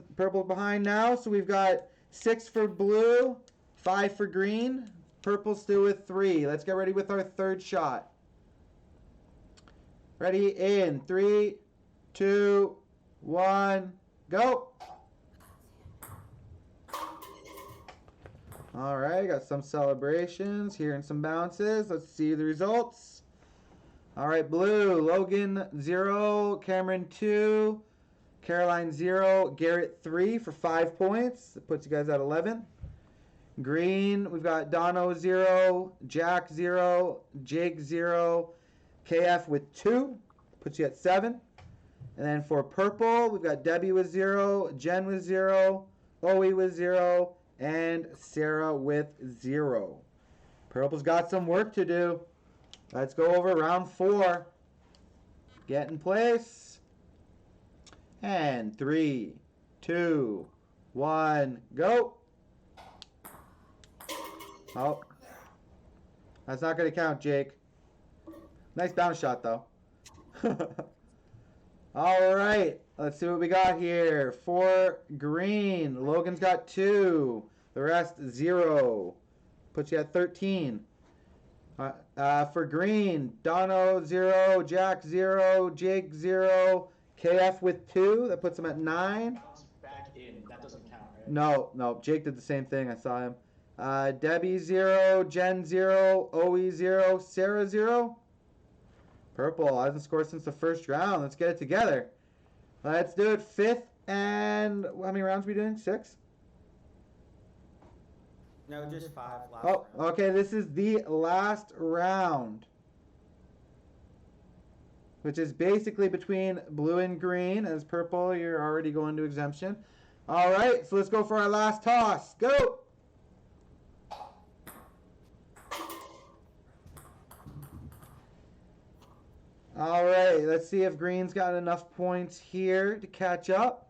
Speaker 1: behind now, so we've got 6 for blue, 5 for green. Purple's still with 3. Let's get ready with our third shot. Ready in 3, 2, 1, go. All right, got some celebrations, hearing some bounces. Let's see the results. All right, blue, Logan 0, Cameron 2. Caroline 0, Garrett 3 for 5 points. That puts you guys at 11. Green, we've got Dono 0, Jack 0, Jake 0, KF with 2. Puts you at 7. And then for purple, we've got Debbie with 0, Jen with 0, Oe with 0, and Sarah with 0. Purple's got some work to do. Let's go over round 4. Get in place. And 3, 2, 1, go. Oh. That's not going to count, Jake. Nice bounce shot, though. All right. Let's see what we got here. For green, Logan's got 2. The rest, 0. Puts you at 13. For green, Dono 0, Jack 0, Jake 0, KF with 2. That puts him at 9.
Speaker 16: Back in. That doesn't count, right?
Speaker 1: No. Jake did the same thing. I saw him. Debbie 0, Jen 0, Oe 0, Sarah 0. Purple hasn't scored since the first round. Let's get it together. Let's do it. 5th and how many rounds are we doing? 6?
Speaker 7: No, just 5 last
Speaker 1: Oh,
Speaker 7: round.
Speaker 1: okay. This is the last round, which is basically between blue and green. As purple, you're already going to exemption. All right, so let's go for our last toss. Go! All right, let's see if green's got enough points here to catch up.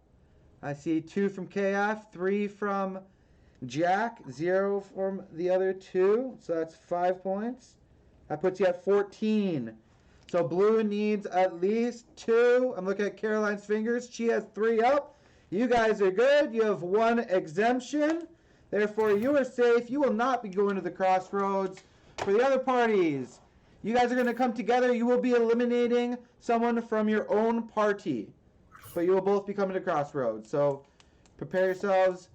Speaker 1: I see 2 from KF, 3 from Jack, 0 from the other 2. So that's 5 points. That puts you at 14. So blue needs at least 2. I'm looking at Caroline's fingers. She has 3 up. You guys are good. You have 1 exemption. Therefore, you are safe. You will not be going to the crossroads. For the other parties, you guys are going to come together. You will be eliminating someone from your own party. But you will both be coming to crossroads. So prepare yourselves.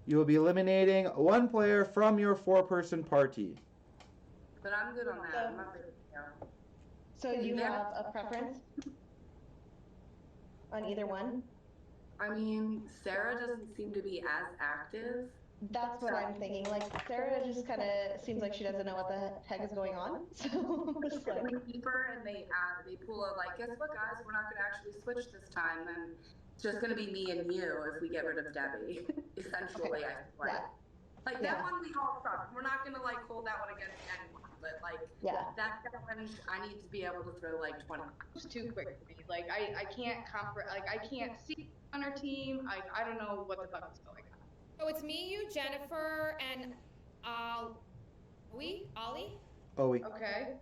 Speaker 1: You will be eliminating 1 player from your 4-person party.
Speaker 14: But I'm good on that. I'm not ready to go.
Speaker 15: So do you have a preference on either one?
Speaker 14: I mean, Sarah doesn't seem to be as active.
Speaker 15: That's what I'm thinking. Like, Sarah just kind of seems like she doesn't know what the heck is going on. So just like,
Speaker 14: We keep her and they pull a like, guess what, guys? We're not going to actually switch this time. And it's just going to be me and you if we get rid of Debbie. Essentially, I feel like.
Speaker 15: yeah.
Speaker 14: Like that one we all suck. We're not going to like hold that one against anyone. But like that challenge, I need to be able to throw like 20.
Speaker 4: It's too quick for me. Like I can't I can't see on our team. I don't know what the fuck is going on.
Speaker 3: So it's me, you, Jennifer, and Ollie?
Speaker 1: Oe.
Speaker 4: Okay.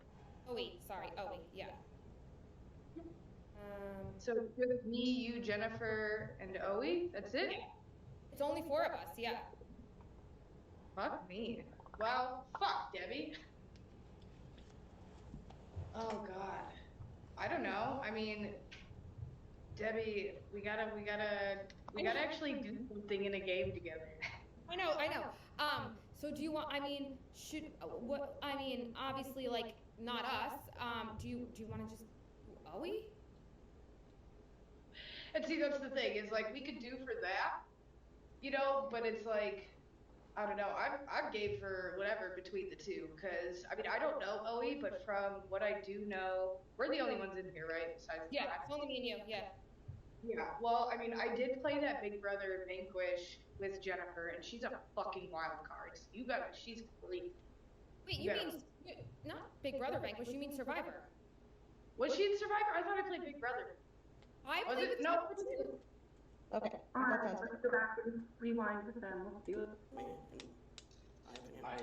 Speaker 3: Sorry, yeah.
Speaker 4: So just me, you, Jennifer, and Oe? That's it?
Speaker 3: Yeah. It's only 4 of us, yeah.
Speaker 4: Fuck me. Well, fuck, Debbie. Oh god. I don't know. I mean, Debbie, we gotta actually do something in a game together.
Speaker 3: I know. So do you want? Obviously, like not us. Do you want to just Oe?
Speaker 18: And see, that's the thing, is like, we could do for that, you know, but it's like, I don't know, I'm game for whatever between the two, because, I mean, I don't know OE, but from what I do know, we're the only ones in here, right, besides
Speaker 3: Yeah, it's only me and you, yeah.
Speaker 18: Yeah, well, I mean, I did play that Big Brother Vanquish with Jennifer, and she's a fucking wild card. You got, she's great.
Speaker 3: Wait, you mean, not Big Brother Vanquish, you mean Survivor?
Speaker 18: Was she in Survivor? I thought I played Big Brother.
Speaker 3: I
Speaker 18: Was
Speaker 3: played
Speaker 18: it?
Speaker 3: with
Speaker 18: No.
Speaker 3: Survivor too.
Speaker 15: Okay,
Speaker 14: Alright,
Speaker 15: that sounds
Speaker 14: let's
Speaker 15: good.
Speaker 14: go back and rewind with them. Let's do it.
Speaker 16: I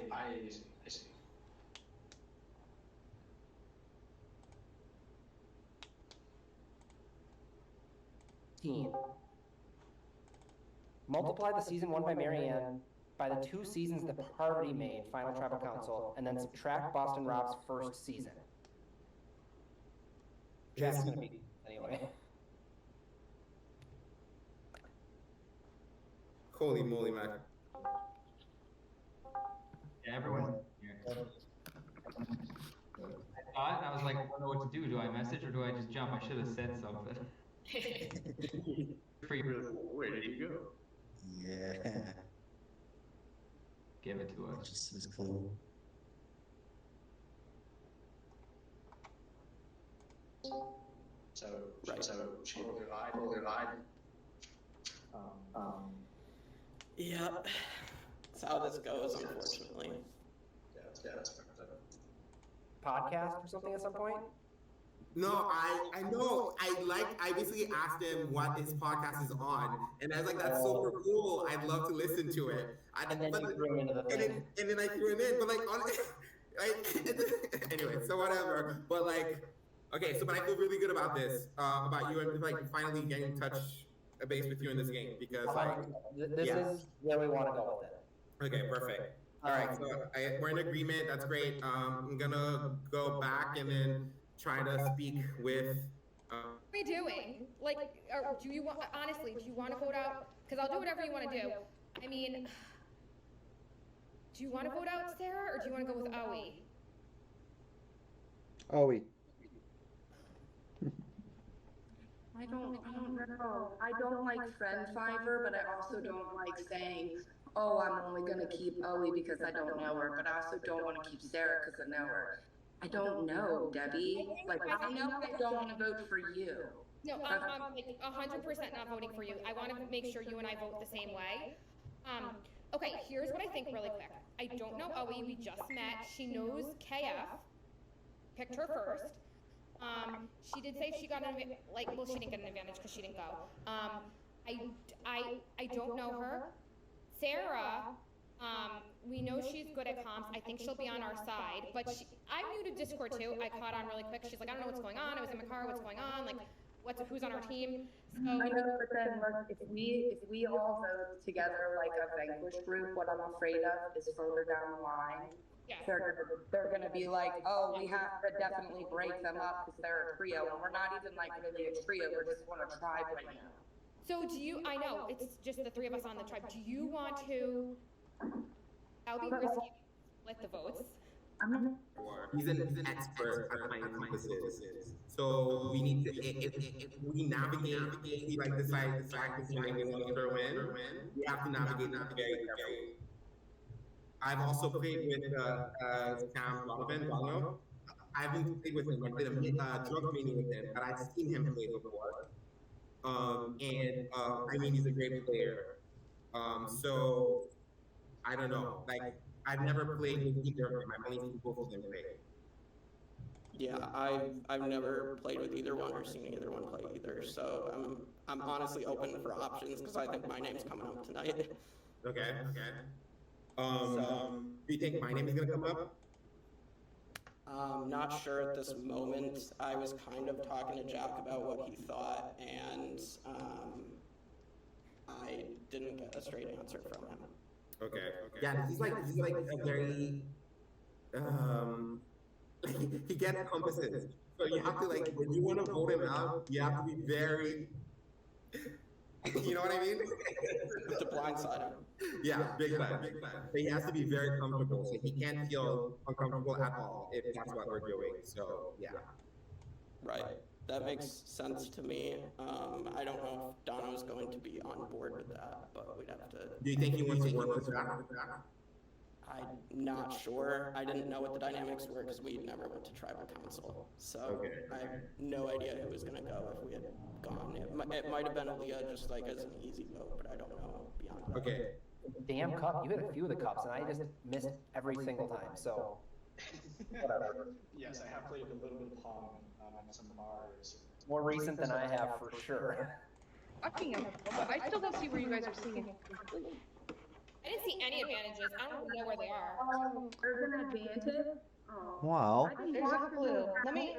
Speaker 16: see.
Speaker 2: Multiply the season 1 by Marianne by the 2 seasons the party made, Final Tribal Council, and then subtract Boston Rob's first season. Jack's gonna be anyway.
Speaker 10: Holy moly, Mac.
Speaker 8: Yeah, everyone. I thought, I was like, I don't know what to do. Do I message or do I just jump? I should have said something.
Speaker 5: Where did he go?
Speaker 6: Yeah.
Speaker 8: Give it to us.
Speaker 6: Just as cool.
Speaker 16: So she pulled her eye.
Speaker 17: Yep. That's how this goes, unfortunately.
Speaker 16: Yeah, that's fucked up.
Speaker 2: Podcast or something at some point?
Speaker 10: No, I know. I basically asked him what his podcast is on, and I was like, "That's super cool. I'd love to listen to it."
Speaker 2: And then you threw him into the thing.
Speaker 10: And then I threw him in, but like, anyway, so whatever. But like, okay, so but I feel really good about this, about you and like finally getting in touch base with you in this game because like,
Speaker 2: This is where we want to go with it.
Speaker 10: Okay, perfect. All right, so we're in agreement. That's great. I'm gonna go back and then try to speak with.
Speaker 3: What are we doing? Like, or do you want, honestly, do you want to vote out? Because I'll do whatever you want to do. I mean, do you want to vote out Sarah, or do you want to go with Owie?
Speaker 1: Owie.
Speaker 14: I don't know. I don't like friend fiver, but I also don't like saying, oh, I'm only gonna keep Owie because I don't know her, but I also don't want to keep Sarah because I know her. I don't know, Debbie. Like, I know I don't want to vote for you.
Speaker 3: No, I'm like 100% not voting for you. I want to make sure you and I vote the same way. Okay, here's what I think really quick. I don't know Owie, we just met. She knows KF. Picked her first. She did say she got an well, she didn't get an advantage because she didn't go. I don't know her. Sarah, we know she's good at comps. I think she'll be on our side, but I'm new to Discord too. I caught on really quick. She's like, I don't know what's going on. I was in my car. What's going on? Like, who's on our team? So
Speaker 14: I know, but then look, if we all vote together like a Vanquish group, what I'm afraid of is further down the line.
Speaker 3: Yeah.
Speaker 14: They're gonna be like, oh, we have to definitely break them up because they're a trio, and we're not even like really a trio. We're just one of tribe right now.
Speaker 3: So I know, it's just the 3 of us on the tribe. Do you want to, I'll be risky, split the votes.
Speaker 10: He's an expert at playing compasses. So we need to, if we navigate, we like decide which line we want to throw in, we have to navigate that very carefully. I've also played with Sam Donovan. I haven't played with him. I did a drug meeting with him, but I've seen him play before. I mean, he's a great player. So I don't know. Like, I've never played with either of them. I've only seen both of them play.
Speaker 17: Yeah, I've never played with either one or seen either one play either. So I'm honestly open for options because I think my name's coming up tonight.
Speaker 10: Okay. Do you think my name is gonna come up?
Speaker 17: Not sure at this moment. I was kind of talking to Jack about what he thought, and I didn't get a straight answer from him.
Speaker 10: Okay. Yeah, he's like a very he gets compasses. So you have to like when you want to vote him out, you have to be very. You know what I mean?
Speaker 17: To blindside him.
Speaker 10: Yeah, big time. But he has to be very comfortable, so he can't feel uncomfortable at all if that's what we're doing. So yeah.
Speaker 17: Right. That makes sense to me. I don't know if Donna's going to be on board with that, but we'd have to.
Speaker 10: Do you think he wants to work with Jack?
Speaker 17: I'm not sure. I didn't know what the dynamics were because we never went to tribal council. So I have no idea who was going to go if we had gone. It might have been Aaliyah just like as an easy vote, but I don't know beyond that.
Speaker 10: Okay.
Speaker 2: Damn cup, you had a few of the cups, and I just missed every single time. So whatever.
Speaker 16: Yes, I have played a little bit of Pong and some bars.
Speaker 2: More recent than I have for sure.
Speaker 18: Fucking but I still don't see where you guys are seeing it.
Speaker 3: I didn't see any advantages. I don't even know where they are.
Speaker 14: There's an advantage. Oh.
Speaker 1: Wow.
Speaker 15: There's a clue. Let me.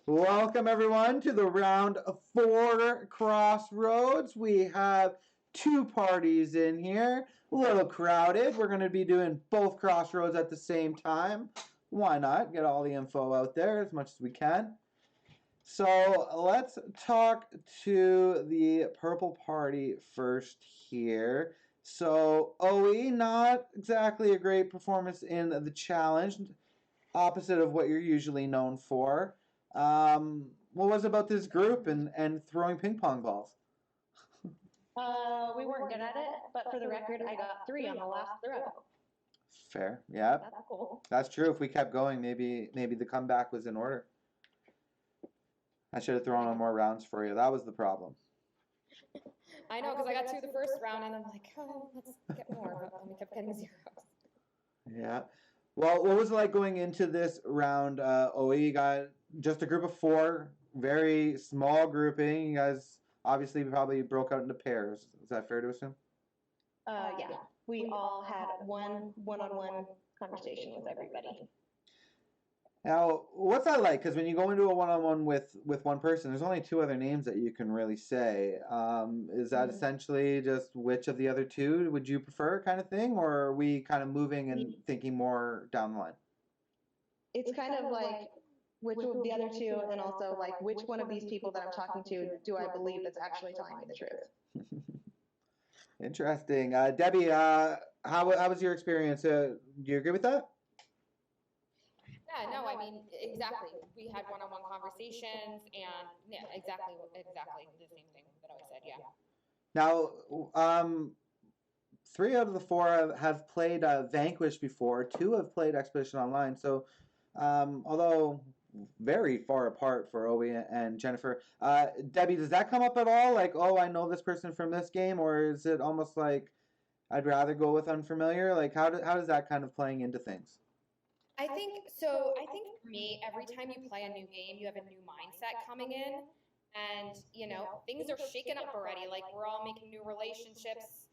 Speaker 1: Welcome everyone to the round 4 crossroads. We have 2 parties in here. A little crowded. We're going to be doing both crossroads at the same time. Why not? Get all the info out there as much as we can. So let's talk to the purple party first here. So OE, not exactly a great performance in the challenge, opposite of what you're usually known for. What was it about this group and throwing ping pong balls?
Speaker 15: We weren't good at it, but for the record, I got 3 on the last throw.
Speaker 1: Fair, yeah.
Speaker 15: That's cool.
Speaker 1: That's true. If we kept going, maybe the comeback was in order. I should have thrown on more rounds for you. That was the problem.
Speaker 3: I know, because I got 2 the first round, and I'm like, oh, let's get more, but then we kept getting zeros.
Speaker 1: Yeah. Well, what was it like going into this round? OE, you got just a group of 4, very small grouping. You guys obviously probably broke out into pairs. Is that fair to assume?
Speaker 15: Yeah. We all had one-on-one conversation with everybody.
Speaker 1: Now, what's that like? Because when you go into a one-on-one with one person, there's only 2 other names that you can really say. Is that essentially just which of the other 2 would you prefer kind of thing? Or are we kind of moving and thinking more down the line?
Speaker 15: It's kind of like which of the other 2, and then also like which one of these people that I'm talking to do I believe that's actually telling me the truth?
Speaker 1: Interesting. Debbie, how was your experience? Do you agree with that?
Speaker 3: Yeah, no, I mean, exactly. We had one-on-one conversations, and yeah, exactly the same thing that I said, yeah.
Speaker 1: Now, 3 out of the 4 have played Vanquish before. 2 have played Expedition Online. So, although very far apart for Owie and Jennifer, Debbie, does that come up at all? Like, oh, I know this person from this game, or is it almost like I'd rather go with unfamiliar? Like, how does that kind of playing into things?
Speaker 3: I think for me, every time you play a new game, you have a new mindset coming in, and things are shaken up already. Like, we're all making new relationships.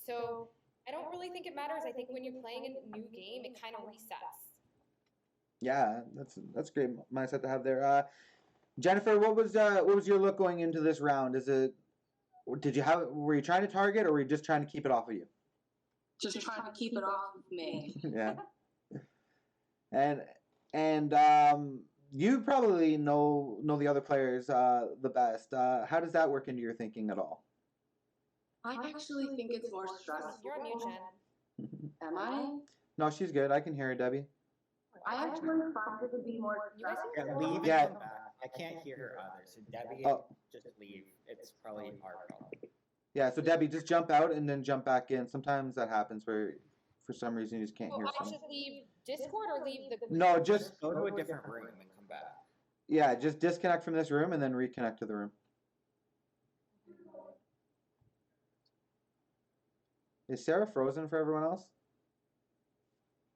Speaker 3: So I don't really think it matters. I think when you're playing a new game, it kind of resets.
Speaker 1: Yeah, that's a great mindset to have there. Jennifer, what was your look going into this round? Were you trying to target, or were you just trying to keep it off of you?
Speaker 14: Just trying to keep it off of me.
Speaker 1: Yeah. And you probably know the other players the best. How does that work into your thinking at all?
Speaker 14: I actually think it's more stressful.
Speaker 3: You're on mute, Jen.
Speaker 14: Am I?
Speaker 1: No, she's good. I can hear her, Debbie.
Speaker 14: I actually find it to be more stressful.
Speaker 7: Yeah, leave and
Speaker 1: Yeah.
Speaker 7: come back. I can't hear her either. So Debbie, just leave. It's probably our problem.
Speaker 1: Yeah, so Debbie, just jump out and then jump back in. Sometimes that happens where for some reason you just can't hear
Speaker 3: I
Speaker 1: someone.
Speaker 3: should leave Discord or leave the group?
Speaker 1: No, just
Speaker 7: go to a different room and come back.
Speaker 1: Yeah, just disconnect from this room and then reconnect to the room. Is Sarah frozen for everyone else?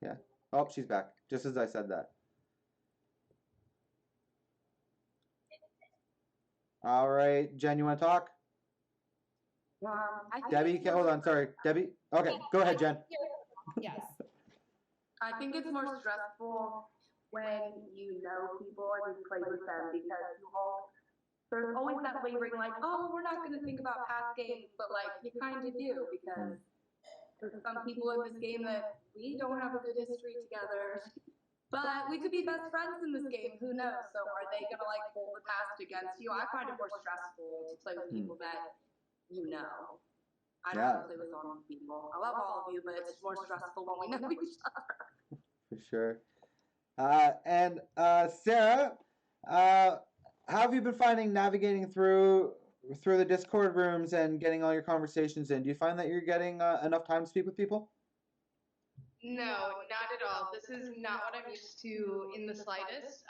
Speaker 1: Yeah. Oh, she's back. Just as I said that. All right, Jen, you want to talk? Debbie, hold on. Sorry, Debbie. Okay, go ahead, Jen.
Speaker 3: Yes.
Speaker 14: I think it's more stressful when you know people and you play with them because there's always that lingering like, oh, we're not going to think about past games, but like you kind of do because there's some people in this game that we don't have a good history together, but we could be best friends in this game. Who knows? So are they going to like hold the past against you? I find it more stressful to play with people that you know. I don't want to play with normal people. I love all of you, but it's more stressful when we know each other.
Speaker 1: For sure. And Sarah, how have you been finding navigating through the Discord rooms and getting all your conversations in? Do you find that you're getting enough time to speak with people?
Speaker 4: No, not at all. This is not what I'm used to in the slightest.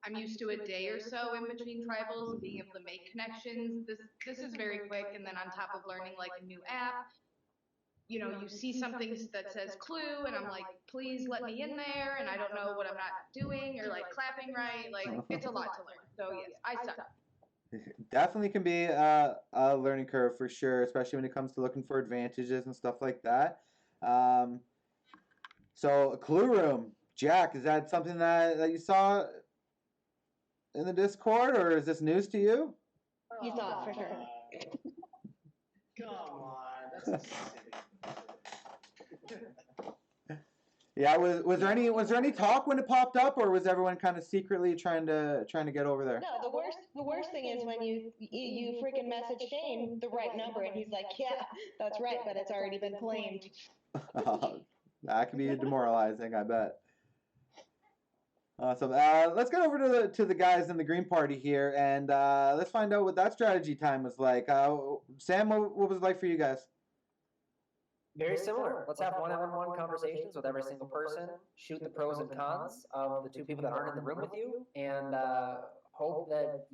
Speaker 4: I'm used to a day or so in between tribals and being able to make connections. This is very quick, and then on top of learning like a new app, you know, you see something that says clue, and I'm like, please let me in there, and I don't know what I'm not doing or like clapping right. Like it's a lot to learn. So yes, I suck.
Speaker 1: Definitely can be a learning curve for sure, especially when it comes to looking for advantages and stuff like that. So a clue room, Jack, is that something that you saw in the Discord, or is this news to you?
Speaker 15: You thought for sure.
Speaker 16: Come on, that's
Speaker 1: Yeah, was there any talk when it popped up, or was everyone kind of secretly trying to get over there?
Speaker 15: No, the worst thing is when you freaking message Shane the right number and he's like, yeah, that's right, but it's already been claimed.
Speaker 1: That can be demoralizing, I bet. Awesome. Let's get over to the guys in the green party here, and let's find out what that strategy time was like. Sam, what was it like for you guys?
Speaker 2: Very similar. Let's have one-on-one conversations with every single person, shoot the pros and cons of the two people that aren't in the room with you, and hope that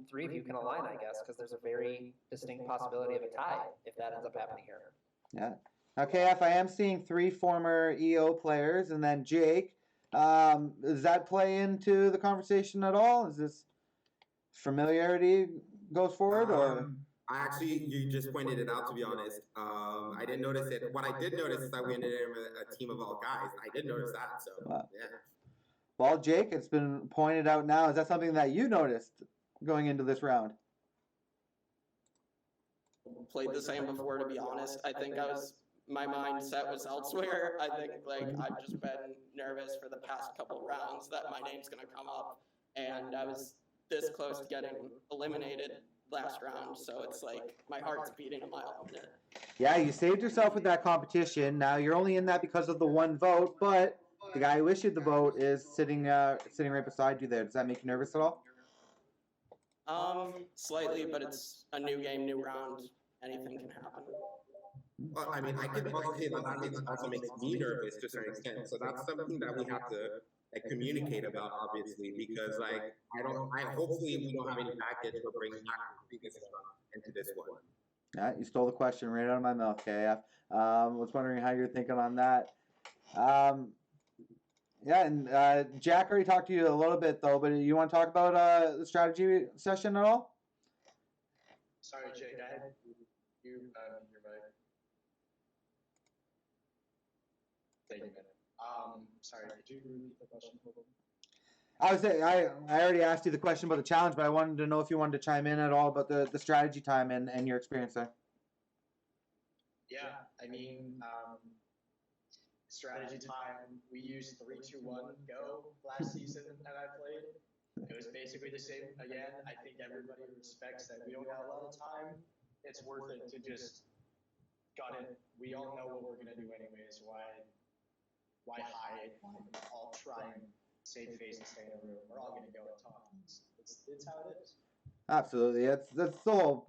Speaker 2: three of you can align, I guess, because there's a very distinct possibility of a tie if that ends up happening here.
Speaker 1: Yeah. Okay, if I am seeing 3 former EO players, and then Jake, does that play into the conversation at all? Is this familiarity goes forward, or?
Speaker 10: You just pointed it out, to be honest. I didn't notice it. What I did notice is that we ended up with a team of all guys. I did notice that, so,
Speaker 1: Wow.
Speaker 10: yeah.
Speaker 1: Well, Jake, it's been pointed out now. Is that something that you noticed going into this round?
Speaker 17: Played the same before, to be honest. I think my mindset was elsewhere. I think I've just been nervous for the past couple rounds that my name's gonna come up, and I was this close to getting eliminated last round, so it's like my heart's beating a mile a minute.
Speaker 1: Yeah, you saved yourself with that competition. Now you're only in that because of the 1 vote, but the guy who issued the vote is sitting right beside you there. Does that make you nervous at all?
Speaker 17: Slightly, but it's a new game, new round. Anything can happen.
Speaker 10: Well, I mean, I could also say that also makes me nervous to a certain extent. So that's something that we have to communicate about, obviously, because hopefully we don't have any baggage for bringing back the previous one into this one.
Speaker 1: Yeah, you stole the question right out of my mouth, KF. Was wondering how you're thinking on that. Yeah, and Jack already talked to you a little bit though, but you want to talk about the strategy session at all?
Speaker 16: Sorry, Jake, I had you your mic. Take a minute. Sorry, could you repeat the question?
Speaker 1: I already asked you the question about the challenge, but I wanted to know if you wanted to chime in at all about the strategy time and your experience there.
Speaker 16: Yeah, I mean, strategy time, we used 3, 2, 1, go last season that I played. It was basically the same again. I think everybody respects that we don't have a lot of time. It's worth it to just got it. We all know what we're gonna do anyways. Why hide? Why all try and save face and stay in a room? We're all gonna go and talk. It's how it is.
Speaker 1: Absolutely, that's the whole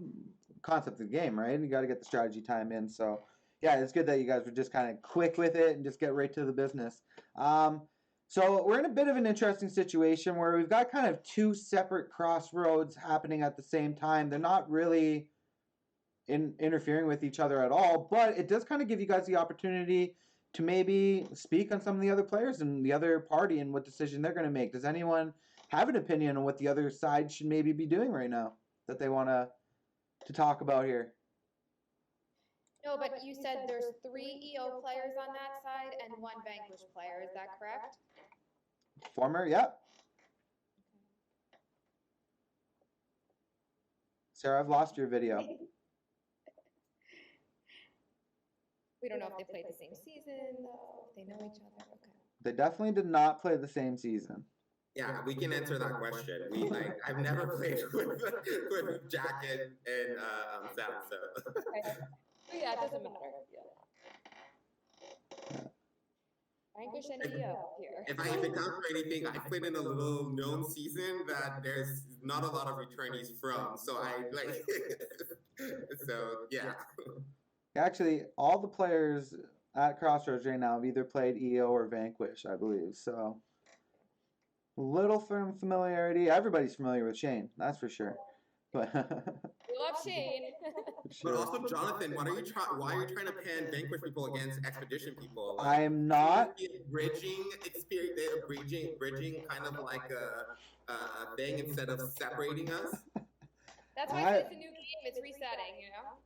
Speaker 1: concept of the game, right? You got to get the strategy time in. So yeah, it's good that you guys were just kind of quick with it and just get right to the business. So we're in a bit of an interesting situation where we've got kind of 2 separate crossroads happening at the same time. They're not really interfering with each other at all, but it does kind of give you guys the opportunity to maybe speak on some of the other players and the other party and what decision they're going to make. Does anyone have an opinion on what the other side should maybe be doing right now that they want to talk about here?
Speaker 3: No, but you said there's 3 EO players on that side and 1 Vanquish player. Is that correct?
Speaker 1: Former, yep. Sarah, I've lost your video.
Speaker 3: We don't know if they played the same season, though. If they know each other. Okay.
Speaker 1: They definitely did not play the same season.
Speaker 10: Yeah, we can answer that question. I've never played with Jack and Sam, so.
Speaker 3: Okay. Yeah, it doesn't matter. Yeah. Vanquish any EO here.
Speaker 10: If it counts for anything, I played in a little known season that there's not a lot of returnees from. So I like, so yeah.
Speaker 1: Actually, all the players at Crossroads right now have either played EO or Vanquish, I believe. So, little familiarity. Everybody's familiar with Shane, that's for sure. But
Speaker 3: We love Shane.
Speaker 10: But also, Jonathan, why are you trying to pan Vanquish people against Expedition people? Like,
Speaker 1: I'm not.
Speaker 10: Bridging experience, bridging kind of like a thing instead of separating us.
Speaker 3: That's why it's a new game. It's resetting, you know.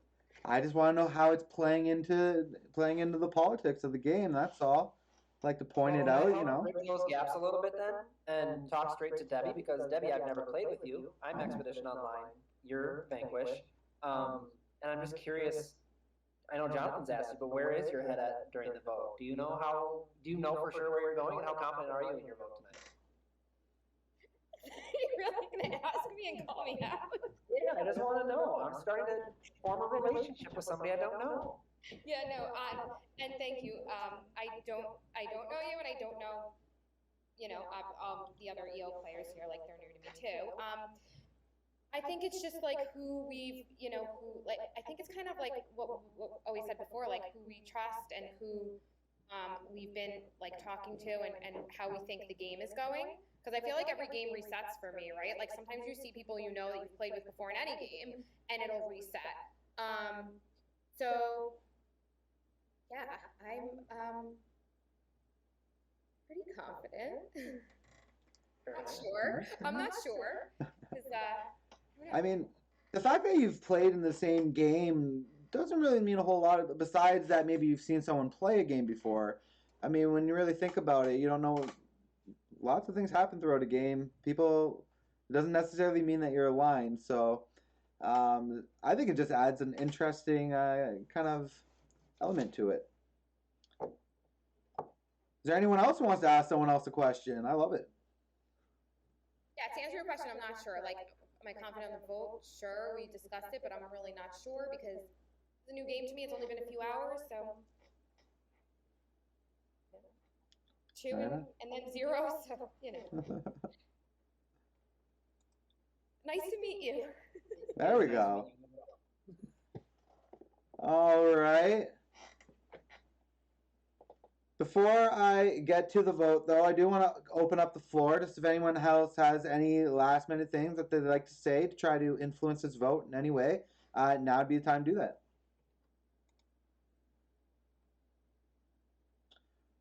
Speaker 1: I just want to know how it's playing into the politics of the game. That's all. Like to point it out, you know.
Speaker 2: Bridge those gaps a little bit then, and talk straight to Debbie, because Debbie, I've never played with you. I'm Expedition Online. You're Vanquish. And I'm just curious. I know Jonathan's asked you, but where is your head at during the vote? Do you know for sure where you're going, and how confident are you in your vote tonight?
Speaker 3: You're really gonna ask me and call me out?
Speaker 2: Yeah, I just want to know. I'm starting to form a relationship with somebody I don't know.
Speaker 3: Yeah, no, and thank you. I don't know you, and I don't know, you know, the other EO players here, like they're new to me too. I think it's just like who we've, you know, I think it's kind of like what always said before, like who we trust and who we've been like talking to and how we think the game is going. Because I feel like every game resets for me, right? Like sometimes you see people you know that you've played with before in any game, and it'll reset. So yeah, I'm pretty confident. I'm not sure. Because
Speaker 1: I mean, the fact that you've played in the same game doesn't really mean a whole lot, besides that maybe you've seen someone play a game before. I mean, when you really think about it, you don't know. Lots of things happen throughout a game. It doesn't necessarily mean that you're aligned. So I think it just adds an interesting kind of element to it. Is there anyone else who wants to ask someone else a question? I love it.
Speaker 3: Yeah, to answer your question, I'm not sure. Like, am I confident on the vote? Sure, we discussed it, but I'm really not sure because it's a new game to me. It's only been a few hours, so 2 and then 0, so you know. Nice to meet you.
Speaker 1: There we go. All right. Before I get to the vote, though, I do want to open up the floor just if anyone else has any last-minute things that they'd like to say to try to influence this vote in any way. Now would be the time to do that.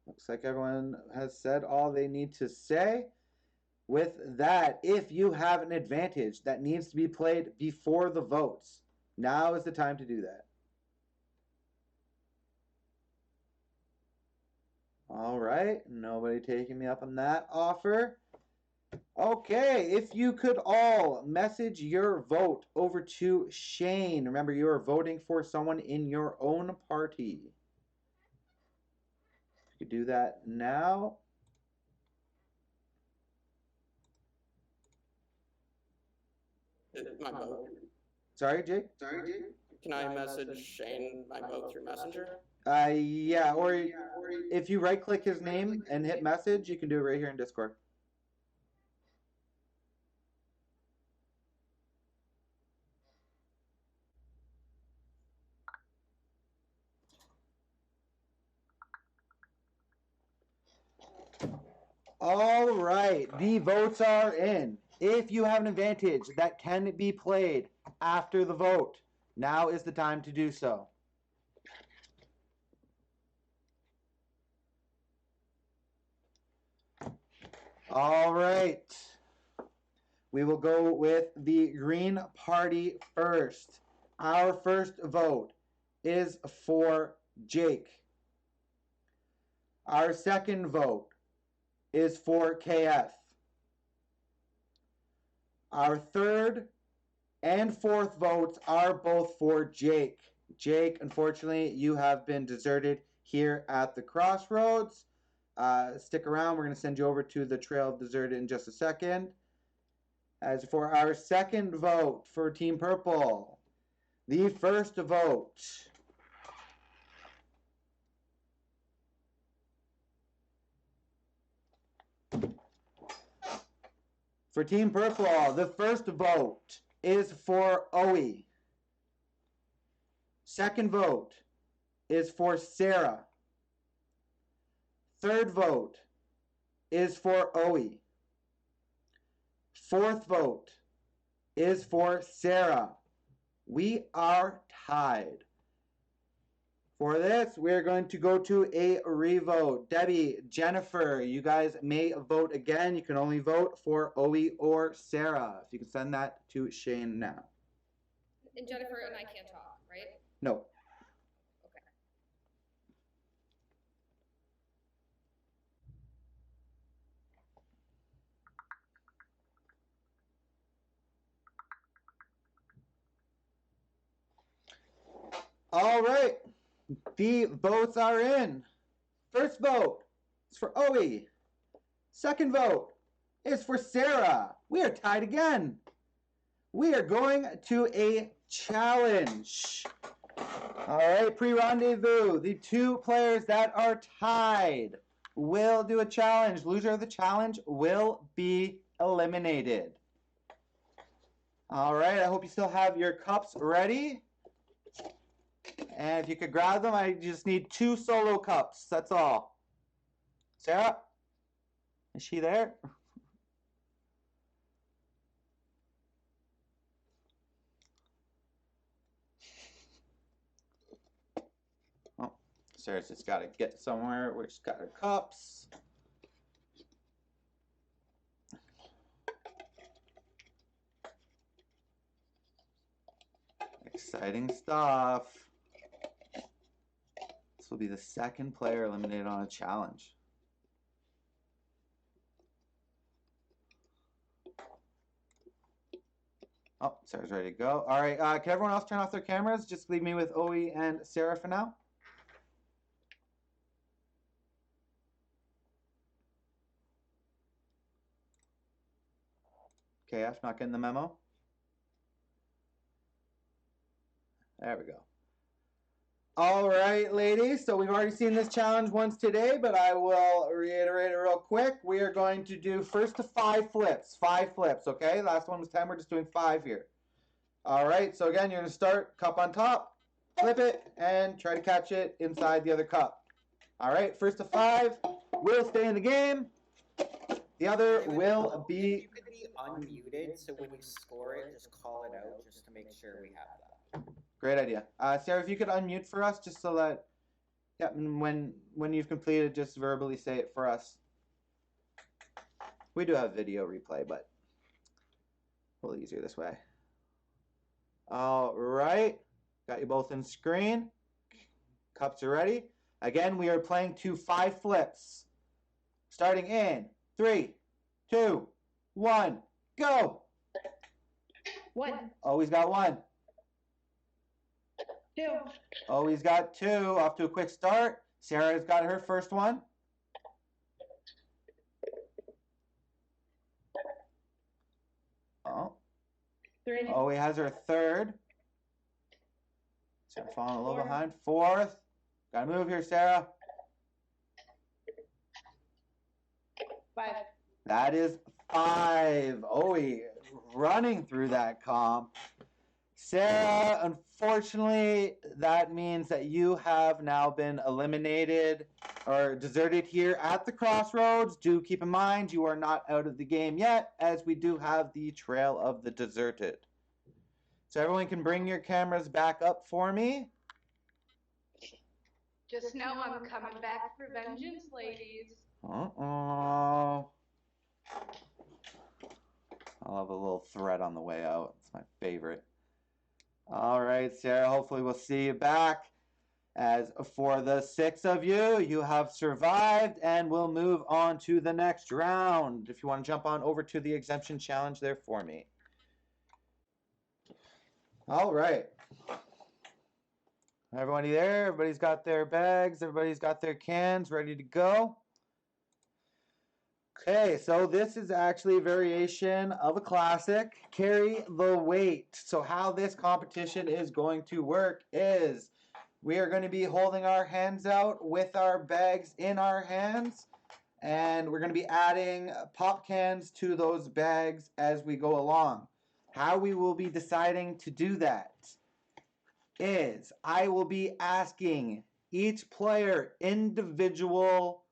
Speaker 1: Looks like everyone has said all they need to say. With that, if you have an advantage that needs to be played before the votes, now is the time to do that. All right, nobody taking me up on that offer. Okay, if you could all message your vote over to Shane. Remember, you are voting for someone in your own party. You could do that now.
Speaker 17: My vote.
Speaker 1: Sorry, Jake?
Speaker 17: Can I message Shane my vote through Messenger?
Speaker 1: Yeah, or if you right-click his name and hit message, you can do it right here in Discord. All right, the votes are in. If you have an advantage that can be played after the vote, now is the time to do so. All right. We will go with the Green Party first. Our first vote is for Jake. Our second vote is for KF. Our third and fourth votes are both for Jake. Jake, unfortunately, you have been deserted here at the Crossroads. Stick around. We're going to send you over to the Trail of Deserted in just a second. As for our second vote for Team Purple, the first vote For Team Purple, the first vote is for Owie. Second vote is for Sarah. Third vote is for Owie. Fourth vote is for Sarah. We are tied. For this, we're going to go to a revote. Debbie, Jennifer, you guys may vote again. You can only vote for Owie or Sarah. If you can send that to Shane now.
Speaker 3: And Jennifer and I can't talk, right?
Speaker 1: No. All right. The votes are in. First vote is for Owie. Second vote is for Sarah. We are tied again. We are going to a challenge. All right, pre-rendezvous. The two players that are tied will do a challenge. Loser of the challenge will be eliminated. All right, I hope you still have your cups ready. And if you could grab them, I just need 2 solo cups. That's all. Sarah? Is she there? Oh, Sarah's just got to get somewhere where she's got her cups. Exciting stuff. This will be the second player eliminated on a challenge. Oh, Sarah's ready to go. All right, can everyone else turn off their cameras? Just leave me with Owie and Sarah for now. KF, not getting the memo? There we go. All right, ladies. So we've already seen this challenge once today, but I will reiterate it real quick. We are going to do first to 5 flips. 5 flips, okay? Last one was 10. We're just doing 5 here. All right. So again, you're going to start cup on top, flip it, and try to catch it inside the other cup. All right. First to 5 will stay in the game. The other will be...
Speaker 7: You could be unmuted, so when you score it, just call it out just to make sure we have that.
Speaker 1: Great idea. Sarah, if you could unmute for us just so that, yeah, when you've completed, just verbally say it for us. We do have video replay, but a little easier this way. All right. Got you both in screen. Cups are ready. Again, we are playing to 5 flips. Starting in 3, 2, 1, go.
Speaker 15: 1.
Speaker 1: Always got 1.
Speaker 15: 2.
Speaker 1: Oh, he's got 2. Off to a quick start. Sarah's got her first one. Oh.
Speaker 15: 3.
Speaker 1: Oh, he has her third. Sarah falling a little behind. 4th. Gotta move here, Sarah.
Speaker 15: 5.
Speaker 1: That is 5. Oh, he running through that comp. Sarah, unfortunately, that means that you have now been eliminated or deserted here at the crossroads. Do keep in mind you are not out of the game yet, as we do have the Trail of the Deserted. So everyone can bring your cameras back up for me.
Speaker 14: Just know I'm coming back for vengeance, ladies.
Speaker 1: Uh-oh. I'll have a little thread on the way out. It's my favorite. All right, Sarah, hopefully we'll see you back. As for the 6 of you, you have survived, and we'll move on to the next round. If you want to jump on over to the exemption challenge there for me. All right. Everybody there? Everybody's got their bags. Everybody's got their cans ready to go. Okay, so this is actually a variation of a classic, Carry the Weight. So how this competition is going to work is we are going to be holding our hands out with our bags in our hands, and we're going to be adding pop cans to those bags as we go along. How we will be deciding to do that is I will be asking each player individual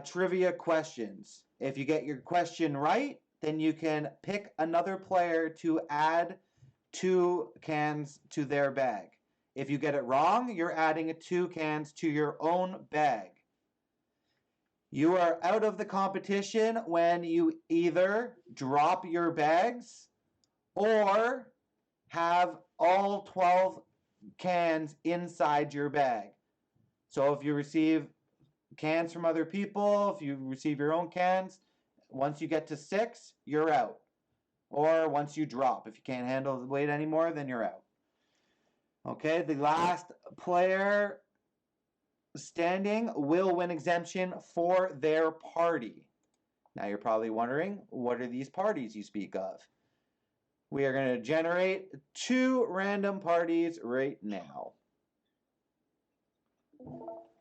Speaker 1: trivia questions. If you get your question right, then you can pick another player to add 2 cans to their bag. If you get it wrong, you're adding 2 cans to your own bag. You are out of the competition when you either drop your bags or have all 12 cans inside your bag. So if you receive cans from other people, if you receive your own cans, once you get to 6, you're out. Or once you drop. If you can't handle the weight anymore, then you're out. Okay, the last player standing will win exemption for their party. Now you're probably wondering, what are these parties you speak of? We are going to generate 2 random parties right now.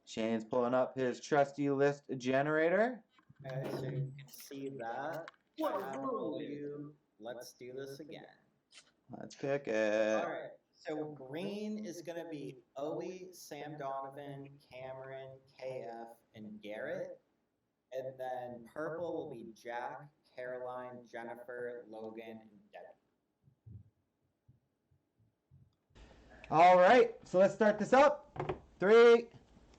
Speaker 1: Shane's pulling up his trusty list generator.
Speaker 7: Okay, so you can see that.
Speaker 16: What
Speaker 7: I have
Speaker 16: rule
Speaker 7: all
Speaker 16: is
Speaker 7: you. Let's do this again.
Speaker 1: Let's pick it.
Speaker 7: All right. So green is going to be Owie, Sam Donovan, Cameron, KF, and Garrett. And then purple will be Jack, Caroline, Jennifer, Logan, and Debbie.
Speaker 1: All right, so let's start this up. 3,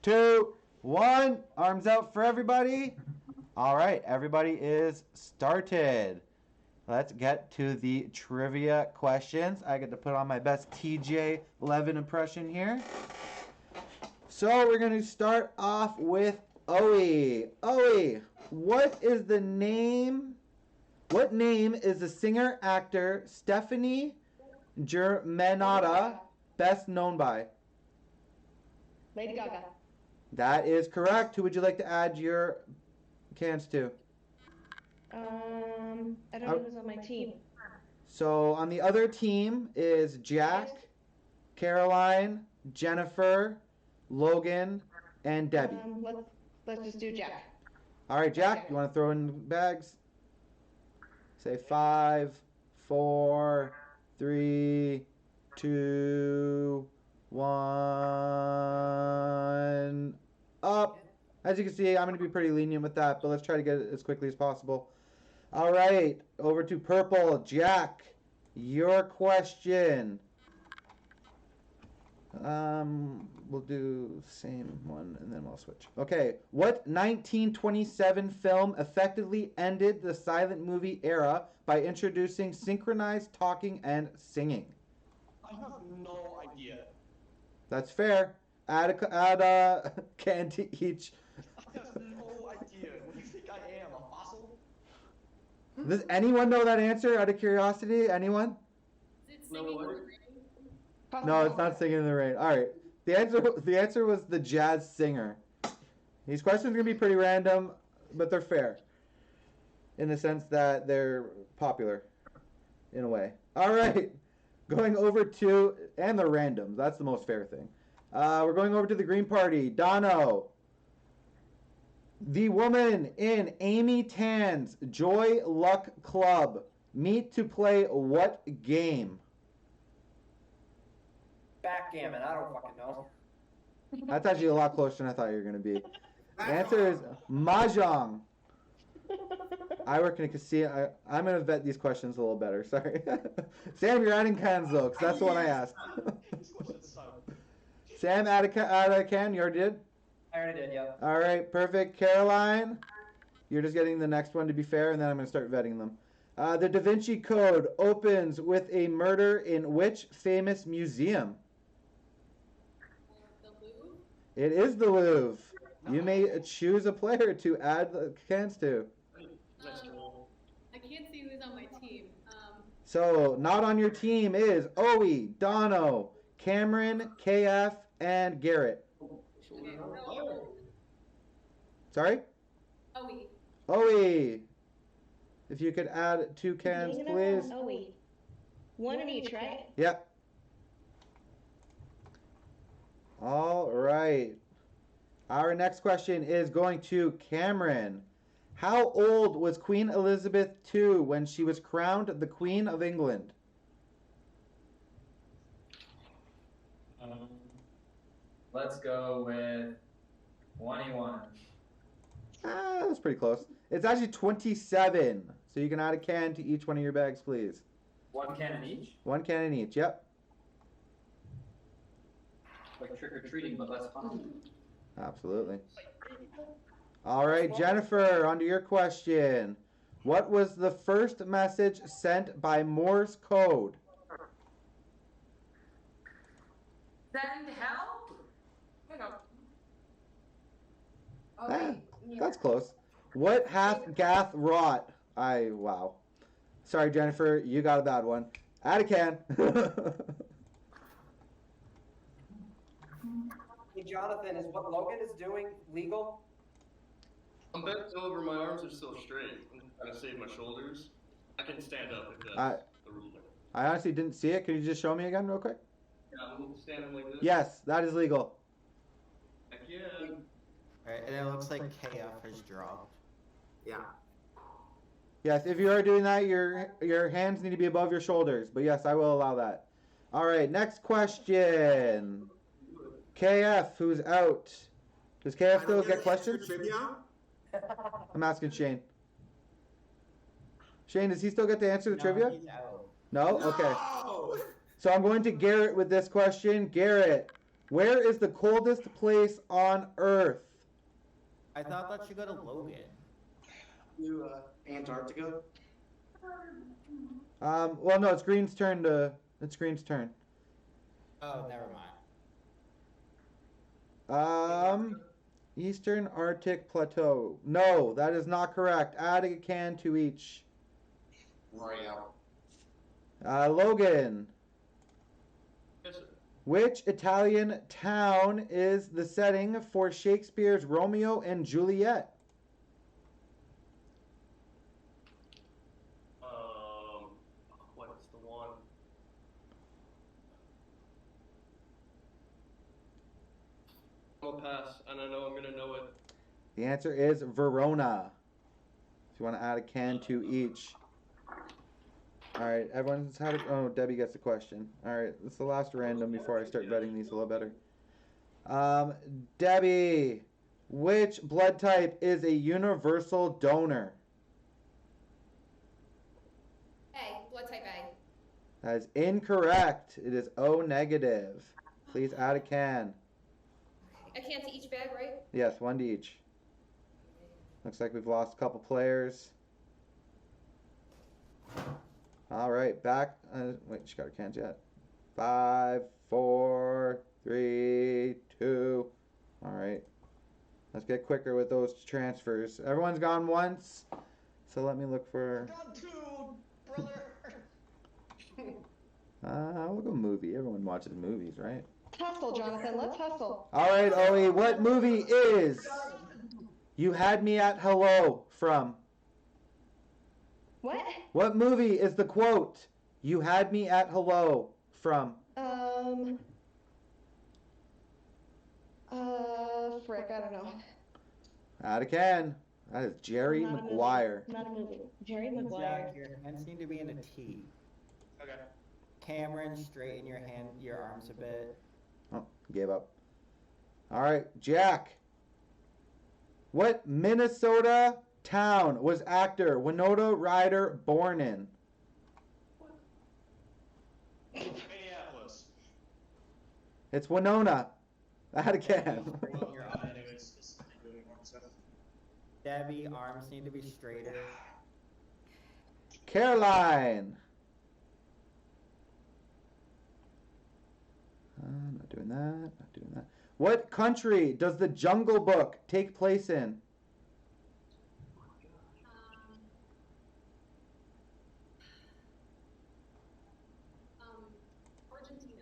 Speaker 1: 2, 1. Arms out for everybody. All right, everybody is started. Let's get to the trivia questions. I get to put on my best TJ Levin impression here. So we're going to start off with Owie. Owie, what is the name? What name is the singer-actor Stephanie Germanotta best known by?
Speaker 15: Lady Gaga.
Speaker 1: That is correct. Who would you like to add your cans to?
Speaker 15: I don't know who's on my team.
Speaker 1: So on the other team is Jack, Caroline, Jennifer, Logan, and Debbie.
Speaker 15: Let's just do Jack.
Speaker 1: All right, Jack, you want to throw in bags? Say 5, 4, 3, 2, 1. Up. As you can see, I'm going to be pretty lenient with that, but let's try to get it as quickly as possible. All right, over to purple. Jack, your question. We'll do same one and then we'll switch. Okay, what 1927 film effectively ended the silent movie era by introducing synchronized talking and singing?
Speaker 16: I have no idea.
Speaker 1: That's fair. Add a can to each.
Speaker 16: I have no idea. What do you think I am, a fossil?
Speaker 1: Does anyone know that answer out of curiosity? Anyone? No, it's not Singing in the Rain. All right. The answer was the jazz singer. These questions are going to be pretty random, but they're fair in the sense that they're popular in a way. All right. Going over to, and they're random. That's the most fair thing. We're going over to the Green Party. Dono. The woman in Amy Tan's Joy Luck Club meet to play what game?
Speaker 2: Backgammon. I don't fucking know.
Speaker 1: That's actually a lot closer than I thought you were going to be. The answer is Mahjong. I work in a casino. I'm going to vet these questions a little better. Sorry. Sam, you're adding cans, though, because that's the one I asked. Sam, add a can. You already did?
Speaker 2: I already did, yeah.
Speaker 1: All right, perfect. Caroline, you're just getting the next one to be fair, and then I'm going to start vetting them. The Da Vinci Code opens with a murder in which famous museum?
Speaker 11: The Louvre?
Speaker 1: It is the Louvre. You may choose a player to add the cans to.
Speaker 11: I can't see who's on my team.
Speaker 1: So, not on your team is Owie, Dono, Cameron, KF, and Garrett. Sorry?
Speaker 11: Owie.
Speaker 1: Owie. If you could add 2 cans, please.
Speaker 15: Owie. One in each, right?
Speaker 1: Yep. All right. Our next question is going to Cameron. How old was Queen Elizabeth II when she was crowned the Queen of England?
Speaker 19: Let's go with 21.
Speaker 1: That's pretty close. It's actually 27. So you can add a can to each one of your bags, please.
Speaker 19: One cannon each?
Speaker 1: One cannon each, yep.
Speaker 19: Like trick or treating, but less fun.
Speaker 1: Absolutely. All right, Jennifer, on to your question. What was the first message sent by Morse code?
Speaker 14: Send help? Hang on.
Speaker 1: That's close. What hath Gath wrought? Wow. Sorry, Jennifer, you got a bad one. Add a can.
Speaker 2: Hey, Jonathan, is what Logan is doing legal?
Speaker 12: I'm bent over, my arms are still straight. I'm trying to save my shoulders. I can stand up if that's the rule.
Speaker 1: I honestly didn't see it. Could you just show me again real quick?
Speaker 12: Yeah, I'm standing like this.
Speaker 1: Yes, that is legal.
Speaker 12: Heck yeah.
Speaker 7: Alright, and it looks like KF has dropped.
Speaker 10: Yeah.
Speaker 1: Yes, if you are doing that, your hands need to be above your shoulders. But yes, I will allow that. All right, next question. KF, who's out? Does KF still get questions? I'm asking Shane. Shane, does he still get to answer the trivia?
Speaker 7: He's out.
Speaker 1: No? Okay. So I'm going to Garrett with this question. Garrett, where is the coldest place on Earth?
Speaker 7: I thought that should go to Logan.
Speaker 6: To Antarctica.
Speaker 1: Well, no, it's Green's turn.
Speaker 7: Oh, never mind.
Speaker 1: Eastern Arctic Plateau. No, that is not correct. Adding a can to each.
Speaker 6: Royale.
Speaker 1: Logan.
Speaker 12: Yes, sir.
Speaker 1: Which Italian town is the setting for Shakespeare's Romeo and Juliet?
Speaker 12: What's the one? I'm gonna pass, and I know I'm gonna know it.
Speaker 1: The answer is Verona. If you want to add a can to each. All right, everyone's had it. Oh, Debbie gets the question. All right, this is the last random before I start vetting these a little better. Debbie, which blood type is a universal donor?
Speaker 3: A, blood type A.
Speaker 1: That is incorrect. It is O negative. Please add a can.
Speaker 3: A can to each bag, right?
Speaker 1: Yes, one to each. Looks like we've lost a couple players. All right, back. Wait, she got her cans yet. 5, 4, 3, 2. All right. Let's get quicker with those transfers. Everyone's gone once. So let me look for...
Speaker 16: Got two, brother.
Speaker 1: We'll go movie. Everyone watches movies, right?
Speaker 15: Hustle, Jonathan. Let's hustle.
Speaker 1: All right, Owie. What movie is You Had Me at Hello from?
Speaker 15: What?
Speaker 1: What movie is the quote You Had Me at Hello from?
Speaker 15: Frick, I don't know.
Speaker 1: Add a can. That is Jerry
Speaker 15: Not a movie.
Speaker 1: Maguire.
Speaker 15: Not a movie. Jerry Maguire.
Speaker 7: Jack, your hands need to be in a T.
Speaker 12: Okay.
Speaker 7: Cameron, straighten your arms a bit.
Speaker 1: Oh, gave up. All right, Jack. What Minnesota town was actor Winona Ryder born in?
Speaker 16: Minneapolis.
Speaker 1: It's Winona. Add a can.
Speaker 7: Debbie, arms need to be straighter.
Speaker 1: Caroline. Not doing that. Not doing that. What country does the Jungle Book take place in?
Speaker 11: Argentina.